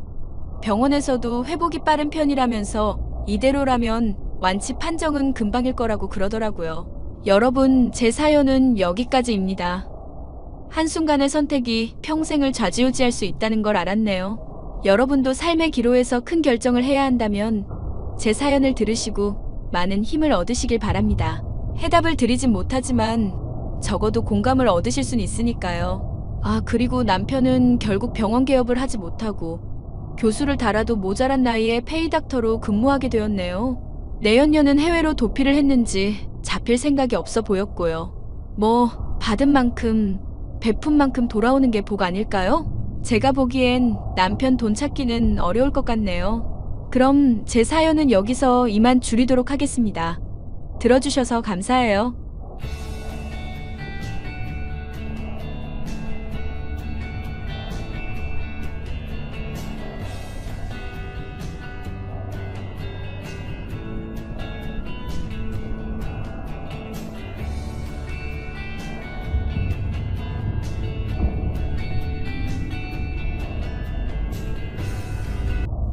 병원에서도 회복이 빠른 편이라면서 이대로라면 완치 판정은 금방일 거라고 그러더라고요. 여러분, 제 사연은 여기까지입니다. 한순간의 선택이 평생을 좌지우지할 수 있다는 걸 알았네요. 여러분도 삶의 기로에서 큰 결정을 해야 한다면 제 사연을 들으시고 많은 힘을 얻으시길 바랍니다. 해답을 드리진 못하지만 적어도 공감을 얻으실 순 있으니까요. 아, 그리고 남편은 결국 병원 개업을 하지 못하고 교수를 달아도 모자란 나이에 페이닥터로 근무하게 되었네요. 내연녀는 해외로 도피를 했는지 잡힐 생각이 없어 보였고요. 뭐 받은 만큼 베푼 만큼 돌아오는 게 복 아닐까요? 제가 보기엔 남편 돈 찾기는 어려울 것 같네요. 그럼 제 사연은 여기서 이만 줄이도록 하겠습니다. 들어주셔서 감사해요.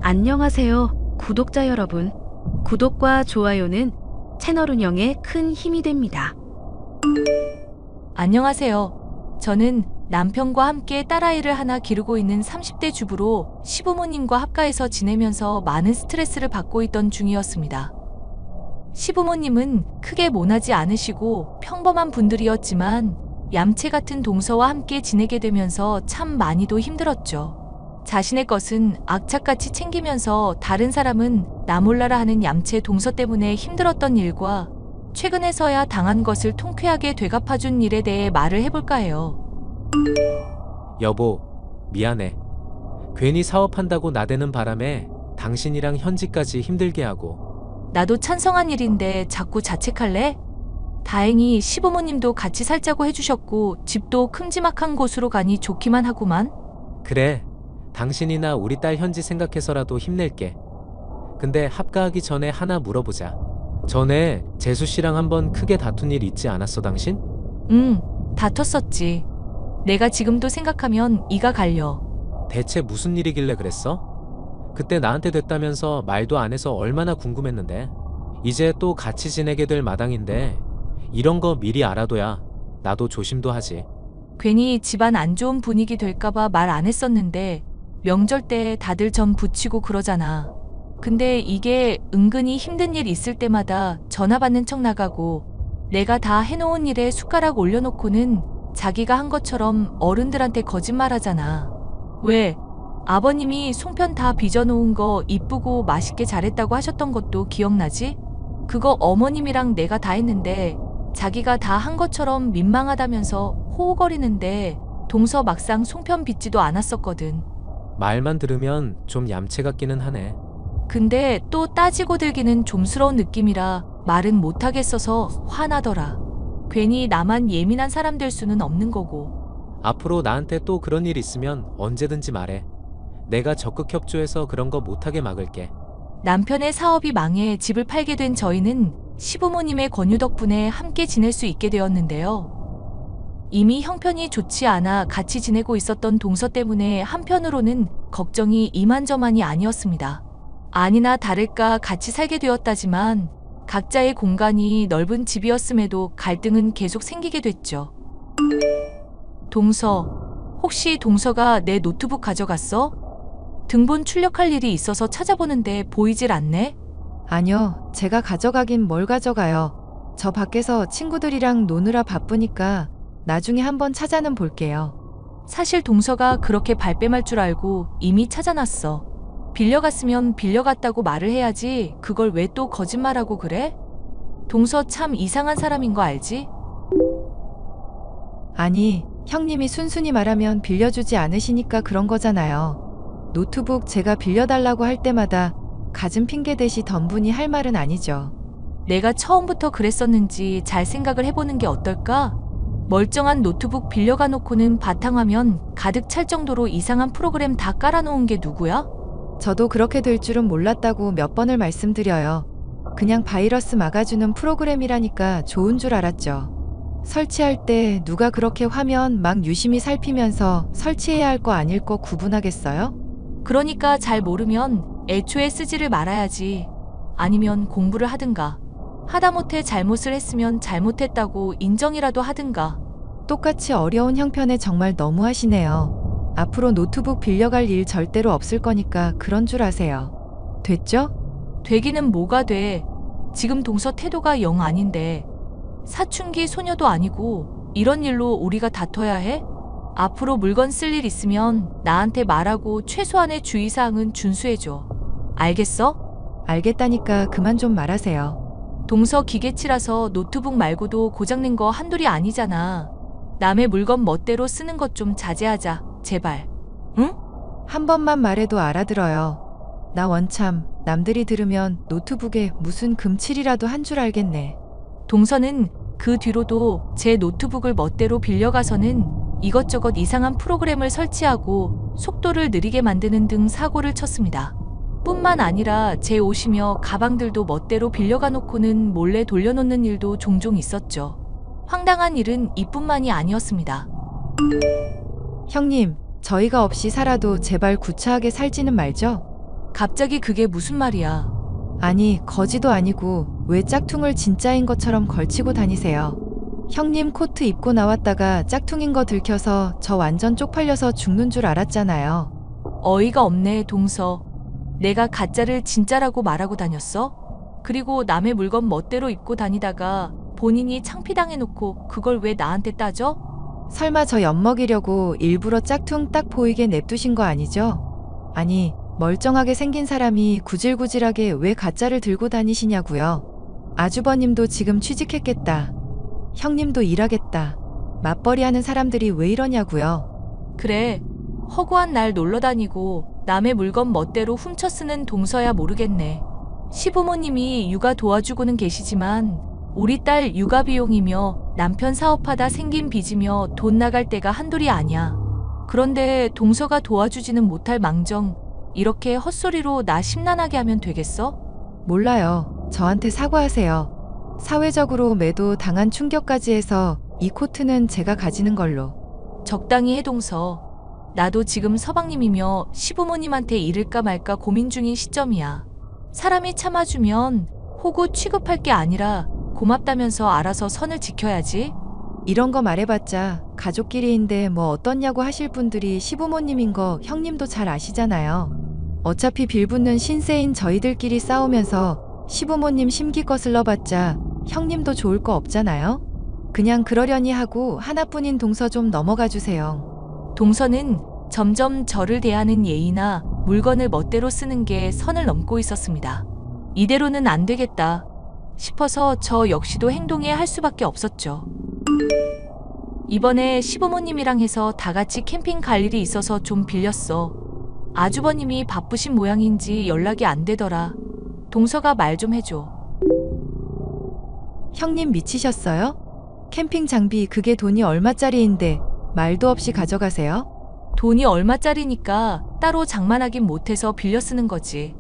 안녕하세요, 구독자 여러분. 구독과 좋아요는 채널 운영에 큰 힘이 됩니다. 안녕하세요. 저는 남편과 함께 딸아이를 하나 기르고 있는 30대 주부로 시부모님과 합가해서 지내면서 많은 스트레스를 받고 있던 중이었습니다. 시부모님은 크게 모나지 않으시고 평범한 분들이었지만 얌체 같은 동서와 함께 지내게 되면서 참 많이도 힘들었죠. 자신의 것은 악착같이 챙기면서 다른 사람은 나 몰라라 하는 얌체 동서 때문에 힘들었던 일과 최근에서야 당한 것을 통쾌하게 되갚아준 일에 대해 말을 해볼까 해요. 여보, 미안해. 괜히 사업한다고 나대는 바람에 당신이랑 현지까지 힘들게 하고. 나도 찬성한 일인데 자꾸 자책할래? 다행히 시부모님도 같이 살자고 해주셨고 집도 큼지막한 곳으로 가니 좋기만 하구만. 그래, 당신이나 우리 딸 현지 생각해서라도 힘낼게. 근데 합가하기 전에 하나 물어보자. 전에 재수 씨랑 한번 크게 다툰 일 있지 않았어, 당신? 다퉜었지. 내가 지금도 생각하면 이가 갈려. 대체 무슨 일이길래 그랬어? 그때 나한테 됐다면서 말도 안 해서 얼마나 궁금했는데. 이제 또 같이 지내게 될 마당인데 이런 거 미리 알아둬야 나도 조심도 하지. 괜히 집안 안 좋은 분위기 될까봐 말 안 했었는데 명절 때 다들 전 부치고 그러잖아. 근데 이게 은근히 힘든 일 있을 때마다 전화 받는 척 나가고 내가 다 해놓은 일에 숟가락 올려놓고는 자기가 한 것처럼 어른들한테 거짓말하잖아. 왜? 아버님이 송편 다 빚어놓은 거 이쁘고 맛있게 잘했다고 하셨던 것도 기억나지? 그거 어머님이랑 내가 다 했는데 자기가 다 한 것처럼 민망하다면서 호호거리는데 동서 막상 송편 빚지도 않았었거든. 말만 들으면 좀 얌체 같기는 하네. 근데 또 따지고 들기는 좀스러운 느낌이라 말은 못하겠어서 화나더라. 괜히 나만 예민한 사람 될 수는 없는 거고. 앞으로 나한테 또 그런 일 있으면 언제든지 말해. 내가 적극 협조해서 그런 거 못하게 막을게. 남편의 사업이 망해 집을 팔게 된 저희는 시부모님의 권유 덕분에 함께 지낼 수 있게 되었는데요. 이미 형편이 좋지 않아 같이 지내고 있었던 동서 때문에 한편으로는 걱정이 이만저만이 아니었습니다. 아니나 다를까 같이 살게 되었다지만 각자의 공간이 넓은 집이었음에도 갈등은 계속 생기게 됐죠. 동서, 혹시 동서가 내 노트북 가져갔어? 등본 출력할 일이 있어서 찾아보는데 보이질 않네? 아니요, 제가 가져가긴 뭘 가져가요. 저 밖에서 친구들이랑 노느라 바쁘니까 나중에 한번 찾아는 볼게요. 사실 동서가 그렇게 발뺌할 줄 알고 이미 찾아놨어. 빌려갔으면 빌려갔다고 말을 해야지 그걸 왜 또 거짓말하고 그래? 동서 참 이상한 사람인 거 알지? 아니, 형님이 순순히 말하면 빌려주지 않으시니까 그런 거잖아요. 노트북 제가 빌려달라고 할 때마다 갖은 핑계 대시 덤분이 할 말은 아니죠. 내가 처음부터 그랬었는지 잘 생각을 해보는 게 어떨까? 멀쩡한 노트북 빌려가 놓고는 바탕화면 가득 찰 정도로 이상한 프로그램 다 깔아놓은 게 누구야? 저도 그렇게 될 줄은 몰랐다고 몇 번을 말씀드려요. 그냥 바이러스 막아주는 프로그램이라니까 좋은 줄 알았죠. 설치할 때 누가 그렇게 화면 막 유심히 살피면서 설치해야 할 거 아닐 거 구분하겠어요? 그러니까 잘 모르면 애초에 쓰지를 말아야지. 아니면 공부를 하든가. 하다못해 잘못을 했으면 잘못했다고 인정이라도 하든가. 똑같이 어려운 형편에 정말 너무하시네요. 앞으로 노트북 빌려갈 일 절대로 없을 거니까 그런 줄 아세요. 됐죠? 되기는 뭐가 돼. 지금 동서 태도가 영 아닌데. 사춘기 소녀도 아니고 이런 일로 우리가 다퉈야 해? 앞으로 물건 쓸 일 있으면 나한테 말하고 최소한의 주의사항은 준수해줘. 알겠어? 알겠다니까 그만 좀 말하세요. 동서 기계치라서 노트북 말고도 고장낸 거 한둘이 아니잖아. 남의 물건 멋대로 쓰는 것 좀 자제하자. 제발. 응? 한 번만 말해도 알아들어요. 나 원참 남들이 들으면 노트북에 무슨 금칠이라도 한 줄 알겠네. 동서는 그 뒤로도 제 노트북을 멋대로 빌려가서는 이것저것 이상한 프로그램을 설치하고 속도를 느리게 만드는 등 사고를 쳤습니다. 뿐만 아니라 제 옷이며 가방들도 멋대로 빌려가 놓고는 몰래 돌려놓는 일도 종종 있었죠. 황당한 일은 이뿐만이 아니었습니다. 형님, 저희가 없이 살아도 제발 구차하게 살지는 말죠? 갑자기 그게 무슨 말이야? 아니, 거지도 아니고 왜 짝퉁을 진짜인 것처럼 걸치고 다니세요? 형님 코트 입고 나왔다가 짝퉁인 거 들켜서 저 완전 쪽팔려서 죽는 줄 알았잖아요. 어이가 없네, 동서. 내가 가짜를 진짜라고 말하고 다녔어? 그리고 남의 물건 멋대로 입고 다니다가 본인이 창피당해놓고 그걸 왜 나한테 따져? 설마 저 엿먹이려고 일부러 짝퉁 딱 보이게 냅두신 거 아니죠? 아니, 멀쩡하게 생긴 사람이 구질구질하게 왜 가짜를 들고 다니시냐고요. 아주버님도 지금 취직했겠다. 형님도 일하겠다. 맞벌이 하는 사람들이 왜 이러냐고요. 그래, 허구한 날 놀러 다니고 남의 물건 멋대로 훔쳐 쓰는 동서야 모르겠네. 시부모님이 육아 도와주고는 계시지만 우리 딸 육아 비용이며 남편 사업하다 생긴 빚이며 돈 나갈 때가 한둘이 아니야. 그런데 동서가 도와주지는 못할 망정 이렇게 헛소리로 나 심란하게 하면 되겠어? 몰라요. 저한테 사과하세요. 사회적으로 매도 당한 충격까지 해서 이 코트는 제가 가지는 걸로. 적당히 해 동서. 나도 지금 서방님이며 시부모님한테 이를까 말까 고민 중인 시점이야. 사람이 참아주면 호구 취급할 게 아니라 고맙다면서 알아서 선을 지켜야지. 이런 거 말해봤자 가족끼리인데 뭐 어떻냐고 하실 분들이 시부모님인 거 형님도 잘 아시잖아요. 어차피 빌붙는 신세인 저희들끼리 싸우면서 시부모님 심기 거슬러봤자 형님도 좋을 거 없잖아요. 그냥 그러려니 하고 하나뿐인 동서 좀 넘어가 주세요. 동서는 점점 저를 대하는 예의나 물건을 멋대로 쓰는 게 선을 넘고 있었습니다. 이대로는 안 되겠다 싶어서 저 역시도 행동해야 할 수밖에 없었죠. 이번에 시부모님이랑 해서 다 같이 캠핑 갈 일이 있어서 좀 빌렸어. 아주버님이 바쁘신 모양인지 연락이 안 되더라. 동서가 말 좀 해줘. 형님 미치셨어요? 캠핑 장비 그게 돈이 얼마짜리인데 말도 없이 가져가세요? 돈이 얼마짜리니까 따로 장만하긴 못해서 빌려 쓰는 거지.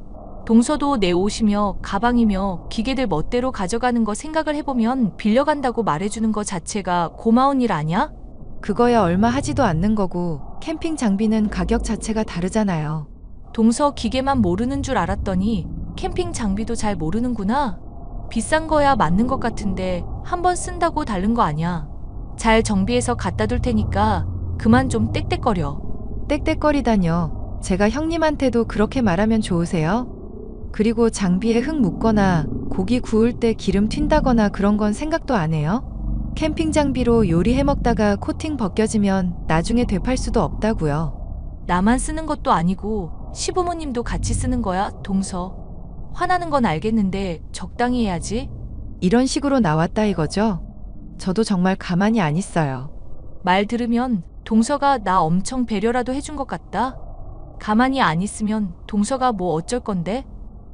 동서도 내 옷이며 가방이며 기계들 멋대로 가져가는 거 생각을 해보면 빌려간다고 말해주는 거 자체가 고마운 일 아니야? 그거야 얼마 하지도 않는 거고 캠핑 장비는 가격 자체가 다르잖아요. 동서 기계만 모르는 줄 알았더니 캠핑 장비도 잘 모르는구나. 비싼 거야 맞는 것 같은데 한번 쓴다고 다른 거 아니야. 잘 정비해서 갖다 둘 테니까 그만 좀 땡땡거려. 땡땡거리다뇨. 제가 형님한테도 그렇게 말하면 좋으세요? 그리고 장비에 흙 묻거나 고기 구울 때 기름 튄다거나 그런 건 생각도 안 해요? 캠핑 장비로 요리해 먹다가 코팅 벗겨지면 나중에 되팔 수도 없다고요. 나만 쓰는 것도 아니고 시부모님도 같이 쓰는 거야, 동서. 화나는 건 알겠는데 적당히 해야지. 이런 식으로 나왔다 이거죠? 저도 정말 가만히 안 있어요. 말 들으면 동서가 나 엄청 배려라도 해준 것 같다. 가만히 안 있으면 동서가 뭐 어쩔 건데?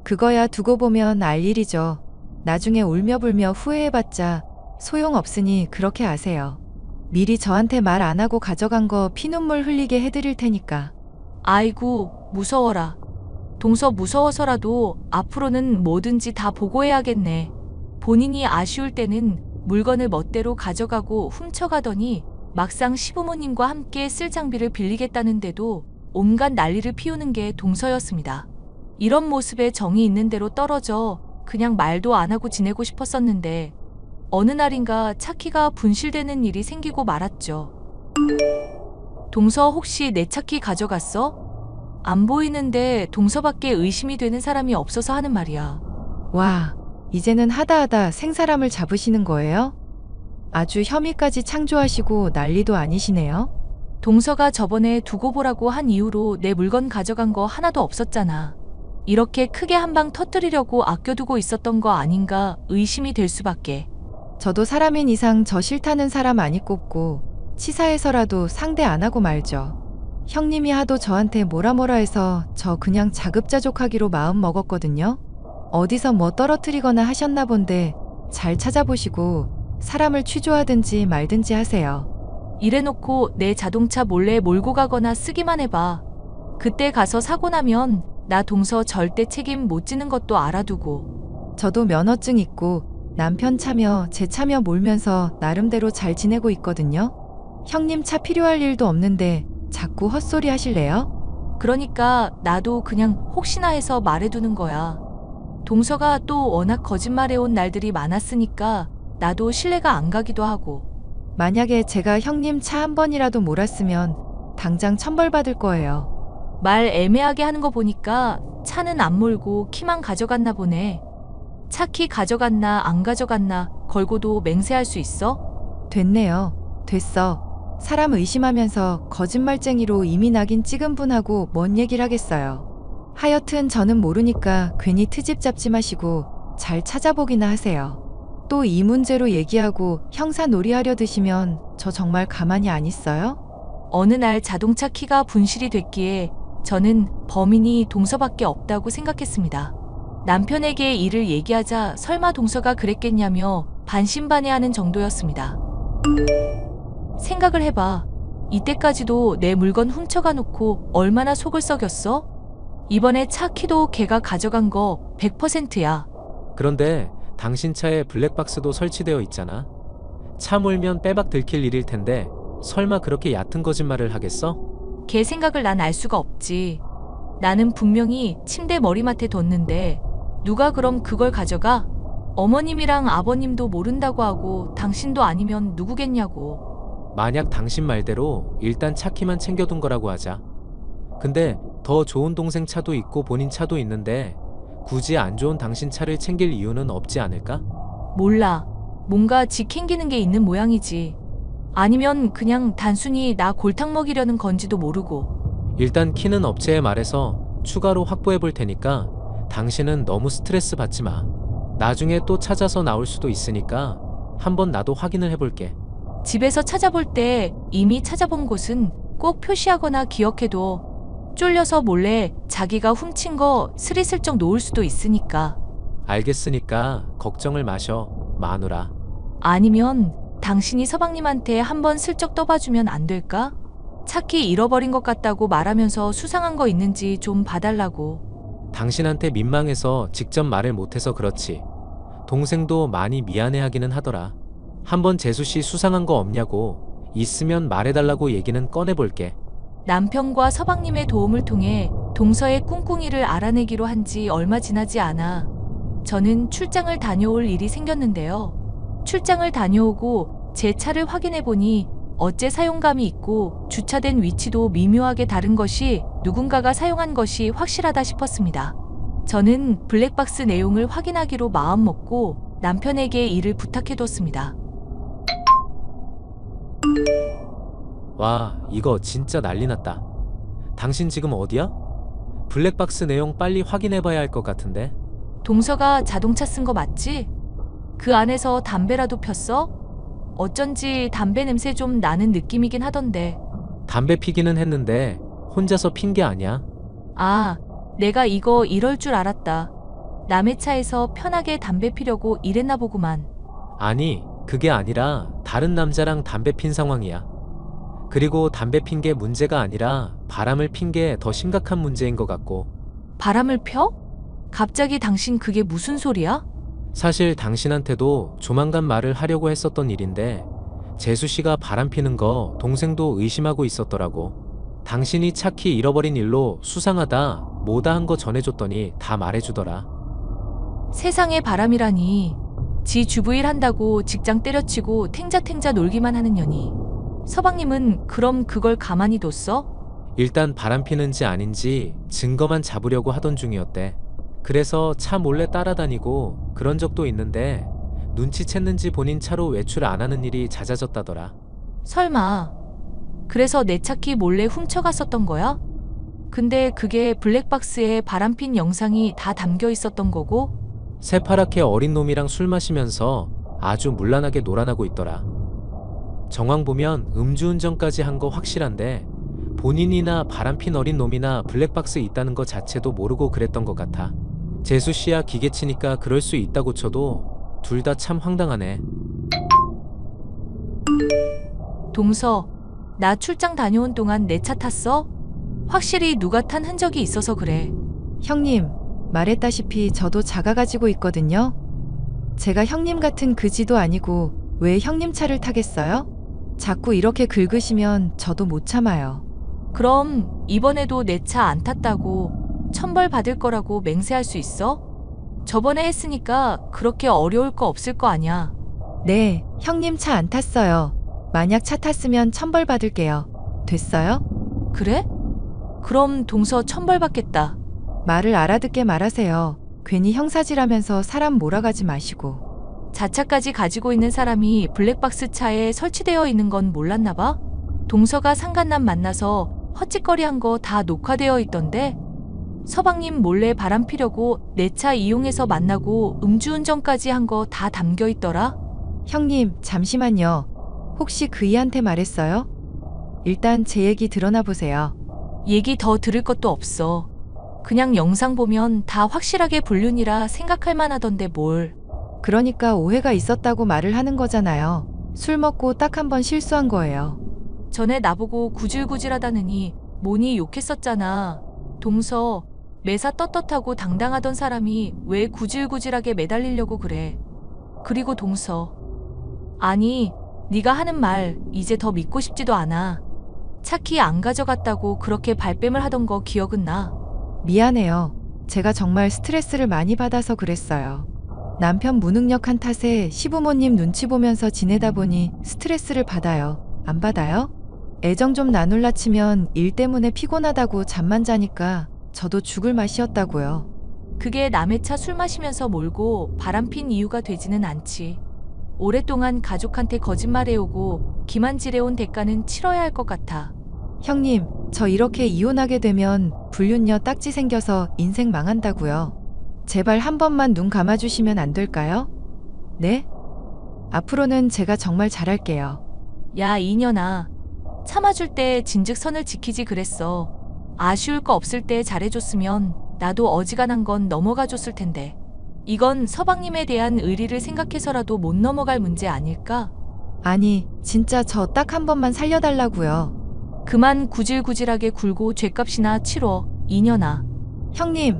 그거야 두고 보면 알 일이죠. 나중에 울며불며 후회해봤자 소용없으니 그렇게 아세요. 미리 저한테 말 안 하고 가져간 거 피눈물 흘리게 해드릴 테니까. 아이고, 무서워라. 동서 무서워서라도 앞으로는 뭐든지 다 보고해야겠네. 본인이 아쉬울 때는 물건을 멋대로 가져가고 훔쳐가더니 막상 시부모님과 함께 쓸 장비를 빌리겠다는데도 온갖 난리를 피우는 게 동서였습니다. 이런 모습에 정이 있는 대로 떨어져 그냥 말도 안 하고 지내고 싶었었는데 어느 날인가 차키가 분실되는 일이 생기고 말았죠. 동서 혹시 내 차키 가져갔어? 안 보이는데 동서밖에 의심이 되는 사람이 없어서 하는 말이야. 와, 이제는 하다하다 생사람을 잡으시는 거예요? 아주 혐의까지 창조하시고 난리도 아니시네요? 동서가 저번에 두고 보라고 한 이후로 내 물건 가져간 거 하나도 없었잖아. 이렇게 크게 한 방 터뜨리려고 아껴두고 있었던 거 아닌가 의심이 될 수밖에. 저도 사람인 이상 저 싫다는 사람 아니 꼽고 치사해서라도 상대 안 하고 말죠. 형님이 하도 저한테 뭐라 해서 저 그냥 자급자족하기로 마음 먹었거든요. 어디서 뭐 떨어뜨리거나 하셨나 본데 잘 찾아보시고 사람을 취조하든지 말든지 하세요. 이래놓고 내 자동차 몰래 몰고 가거나 쓰기만 해봐. 그때 가서 사고 나면 나 동서 절대 책임 못 지는 것도 알아두고. 저도 면허증 있고 남편 차며 제 차며 몰면서 나름대로 잘 지내고 있거든요. 형님 차 필요할 일도 없는데 자꾸 헛소리 하실래요? 그러니까 나도 그냥 혹시나 해서 말해두는 거야. 동서가 또 워낙 거짓말해온 날들이 많았으니까 나도 신뢰가 안 가기도 하고. 만약에 제가 형님 차 한 번이라도 몰았으면 당장 천벌받을 거예요. 말 애매하게 하는 거 보니까 차는 안 몰고 키만 가져갔나 보네. 차 키 가져갔나 안 가져갔나 걸고도 맹세할 수 있어? 됐네요. 됐어. 사람 의심하면서 거짓말쟁이로 이미 낙인 찍은 분하고 뭔 얘기를 하겠어요. 하여튼 저는 모르니까 괜히 트집 잡지 마시고 잘 찾아보기나 하세요. 또 이 문제로 얘기하고 형사 놀이하려 드시면 저 정말 가만히 안 있어요? 어느 날 자동차 키가 분실이 됐기에 저는 범인이 동서밖에 없다고 생각했습니다. 남편에게 이를 얘기하자 설마 동서가 그랬겠냐며 반신반의하는 정도였습니다. 생각을 해봐. 이때까지도 내 물건 훔쳐가 놓고 얼마나 속을 썩였어? 이번에 차 키도 걔가 가져간 거 100%야. 그런데 당신 차에 블랙박스도 설치되어 있잖아. 차 몰면 빼박 들킬 일일 텐데 설마 그렇게 얕은 거짓말을 하겠어? 걔 생각을 난 알 수가 없지. 나는 분명히 침대 머리맡에 뒀는데 누가 그럼 그걸 가져가? 어머님이랑 아버님도 모른다고 하고 당신도 아니면 누구겠냐고. 만약 당신 말대로 일단 차 키만 챙겨둔 거라고 하자. 근데 더 좋은 동생 차도 있고 본인 차도 있는데 굳이 안 좋은 당신 차를 챙길 이유는 없지 않을까? 몰라. 뭔가 지캥기는 게 있는 모양이지. 아니면 그냥 단순히 나 골탕 먹이려는 건지도 모르고. 일단 키는 업체에 말해서 추가로 확보해 볼 테니까 당신은 너무 스트레스 받지 마. 나중에 또 찾아서 나올 수도 있으니까 한번 나도 확인을 해볼게. 집에서 찾아볼 때 이미 찾아본 곳은 꼭 표시하거나 기억해둬. 쫄려서 몰래 자기가 훔친 거 스리슬쩍 놓을 수도 있으니까. 알겠으니까 걱정을 마셔, 마누라. 아니면 당신이 서방님한테 한번 슬쩍 떠봐주면 안 될까? 차키 잃어버린 것 같다고 말하면서 수상한 거 있는지 좀 봐달라고. 당신한테 민망해서 직접 말을 못해서 그렇지. 동생도 많이 미안해하기는 하더라. 한번 재수씨 수상한 거 없냐고. 있으면 말해달라고 얘기는 꺼내볼게. 남편과 서방님의 도움을 통해 동서의 꿍꿍이를 알아내기로 한 지 얼마 지나지 않아 저는 출장을 다녀올 일이 생겼는데요. 출장을 다녀오고 제 차를 확인해 보니 어째 사용감이 있고 주차된 위치도 미묘하게 다른 것이 누군가가 사용한 것이 확실하다 싶었습니다. 저는 블랙박스 내용을 확인하기로 마음먹고 남편에게 일을 부탁해뒀습니다. 와, 이거 진짜 난리 났다. 당신 지금 어디야? 블랙박스 내용 빨리 확인해봐야 할 것 같은데. 동서가 자동차 쓴 거 맞지? 그 안에서 담배라도 폈어? 어쩐지 담배 냄새 좀 나는 느낌이긴 하던데. 담배 피기는 했는데 혼자서 핀 게 아니야. 아, 내가 이거 이럴 줄 알았다. 남의 차에서 편하게 담배 피려고 이랬나 보구만. 아니, 그게 아니라 다른 남자랑 담배 핀 상황이야. 그리고 담배 핀 게 문제가 아니라 바람을 핀 게 더 심각한 문제인 것 같고. 바람을 펴? 갑자기 당신 그게 무슨 소리야? 사실 당신한테도 조만간 말을 하려고 했었던 일인데 재수 씨가 바람 피는 거 동생도 의심하고 있었더라고. 당신이 차키 잃어버린 일로 수상하다 뭐다 한 거 전해줬더니 다 말해주더라. 세상에 바람이라니. 지 주부일 한다고 직장 때려치고 탱자탱자 놀기만 하는 년이. 서방님은 그럼 그걸 가만히 뒀어? 일단 바람 피는지 아닌지 증거만 잡으려고 하던 중이었대. 그래서 차 몰래 따라다니고 그런 적도 있는데 눈치챘는지 본인 차로 외출 안 하는 일이 잦아졌다더라. 설마 그래서 내 차키 몰래 훔쳐갔었던 거야? 근데 그게 블랙박스에 바람핀 영상이 다 담겨 있었던 거고? 새파랗게 어린 놈이랑 술 마시면서 아주 문란하게 놀아나고 있더라. 정황 보면 음주운전까지 한 거 확실한데 본인이나 바람핀 어린 놈이나 블랙박스 있다는 거 자체도 모르고 그랬던 것 같아. 재수씨야 기계치니까 그럴 수 있다고 쳐도 둘 다 참 황당하네. 동서, 나 출장 다녀온 동안 내 차 탔어? 확실히 누가 탄 흔적이 있어서 그래. 형님, 말했다시피 저도 자가 가지고 있거든요. 제가 형님 같은 그지도 아니고 왜 형님 차를 타겠어요? 자꾸 이렇게 긁으시면 저도 못 참아요. 그럼 이번에도 내 차 안 탔다고 천벌 받을 거라고 맹세할 수 있어? 저번에 했으니까 그렇게 어려울 거 없을 거 아냐. 네, 형님 차 안 탔어요. 만약 차 탔으면 천벌 받을게요. 됐어요? 그래? 그럼 동서 천벌 받겠다. 말을 알아듣게 말하세요. 괜히 형사질하면서 사람 몰아가지 마시고. 자차까지 가지고 있는 사람이 블랙박스 차에 설치되어 있는 건 몰랐나 봐? 동서가 상간남 만나서 헛짓거리한 거 다 녹화되어 있던데? 서방님 몰래 바람 피려고 내 차 이용해서 만나고 음주운전까지 한 거 다 담겨 있더라? 형님, 잠시만요. 혹시 그이한테 말했어요? 일단 제 얘기 드러나 보세요. 얘기 더 들을 것도 없어. 그냥 영상 보면 다 확실하게 불륜이라 생각할 만하던데 뭘. 그러니까 오해가 있었다고 말을 하는 거잖아요. 술 먹고 딱 한 번 실수한 거예요. 전에 나보고 구질구질하다느니 뭐니 욕했었잖아. 동서, 매사 떳떳하고 당당하던 사람이 왜 구질구질하게 매달리려고 그래. 그리고 동서. 아니, 네가 하는 말 이제 더 믿고 싶지도 않아. 차키 안 가져갔다고 그렇게 발뺌을 하던 거 기억은 나. 미안해요. 제가 정말 스트레스를 많이 받아서 그랬어요. 남편 무능력한 탓에 시부모님 눈치 보면서 지내다 보니 스트레스를 받아요. 안 받아요? 애정 좀 나눌라 치면 일 때문에 피곤하다고 잠만 자니까 저도 죽을 맛이었다고요. 그게 남의 차 술 마시면서 몰고 바람핀 이유가 되지는 않지. 오랫동안 가족한테 거짓말해오고 기만질해온 대가는 치러야 할 것 같아. 형님, 저 이렇게 이혼하게 되면 불륜녀 딱지 생겨서 인생 망한다고요. 제발 한 번만 눈 감아주시면 안 될까요? 네? 앞으로는 제가 정말 잘할게요. 야, 이년아. 참아줄 때 진즉 선을 지키지 그랬어. 아쉬울 거 없을 때 잘해줬으면 나도 어지간한 건 넘어가줬을 텐데. 이건 서방님에 대한 의리를 생각해서라도 못 넘어갈 문제 아닐까? 아니, 진짜 저 딱 한 번만 살려달라고요. 그만 구질구질하게 굴고 죗값이나 치러, 이년아. 형님,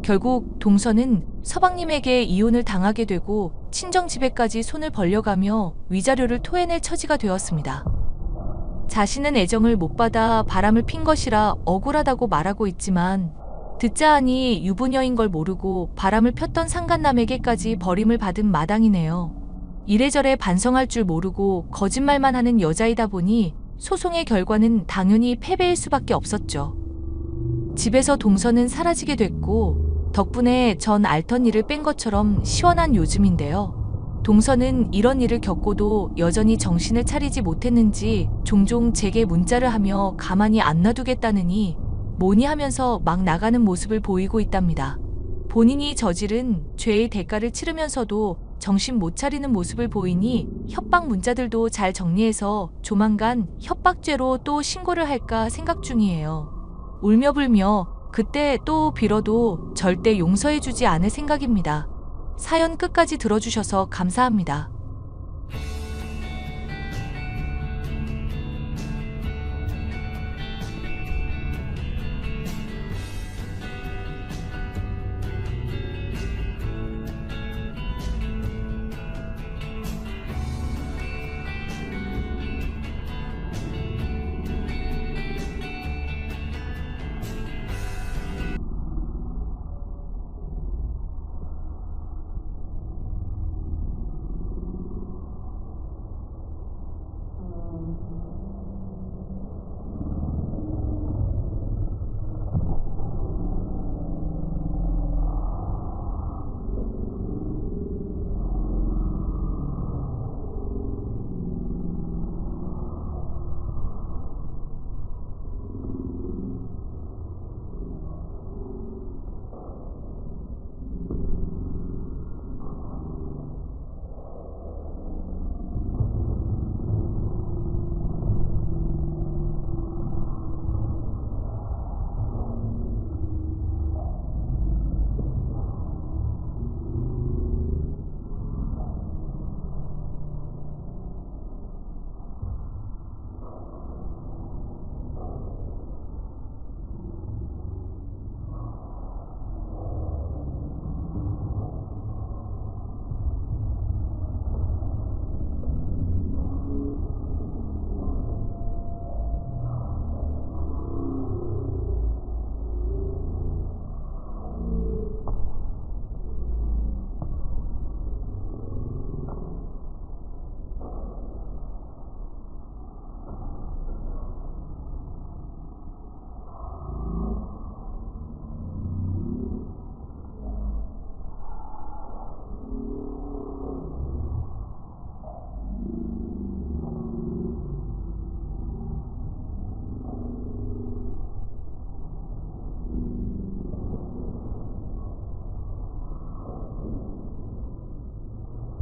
결국 동서는 서방님에게 이혼을 당하게 되고 친정집에까지 손을 벌려가며 위자료를 토해낼 처지가 되었습니다. 자신은 애정을 못 받아 바람을 핀 것이라 억울하다고 말하고 있지만 듣자 하니 유부녀인 걸 모르고 바람을 폈던 상간남에게까지 버림을 받은 마당이네요. 이래저래 반성할 줄 모르고 거짓말만 하는 여자이다 보니 소송의 결과는 당연히 패배일 수밖에 없었죠. 집에서 동서는 사라지게 됐고 덕분에 전 앓던 일을 뺀 것처럼 시원한 요즘인데요. 동서는 이런 일을 겪고도 여전히 정신을 차리지 못했는지 종종 제게 문자를 하며 가만히 안 놔두겠다느니 뭐니 하면서 막 나가는 모습을 보이고 있답니다. 본인이 저지른 죄의 대가를 치르면서도 정신 못 차리는 모습을 보이니 협박 문자들도 잘 정리해서 조만간 협박죄로 또 신고를 할까 생각 중이에요. 울며불며 그때 또 빌어도 절대 용서해주지 않을 생각입니다. 사연 끝까지 들어주셔서 감사합니다.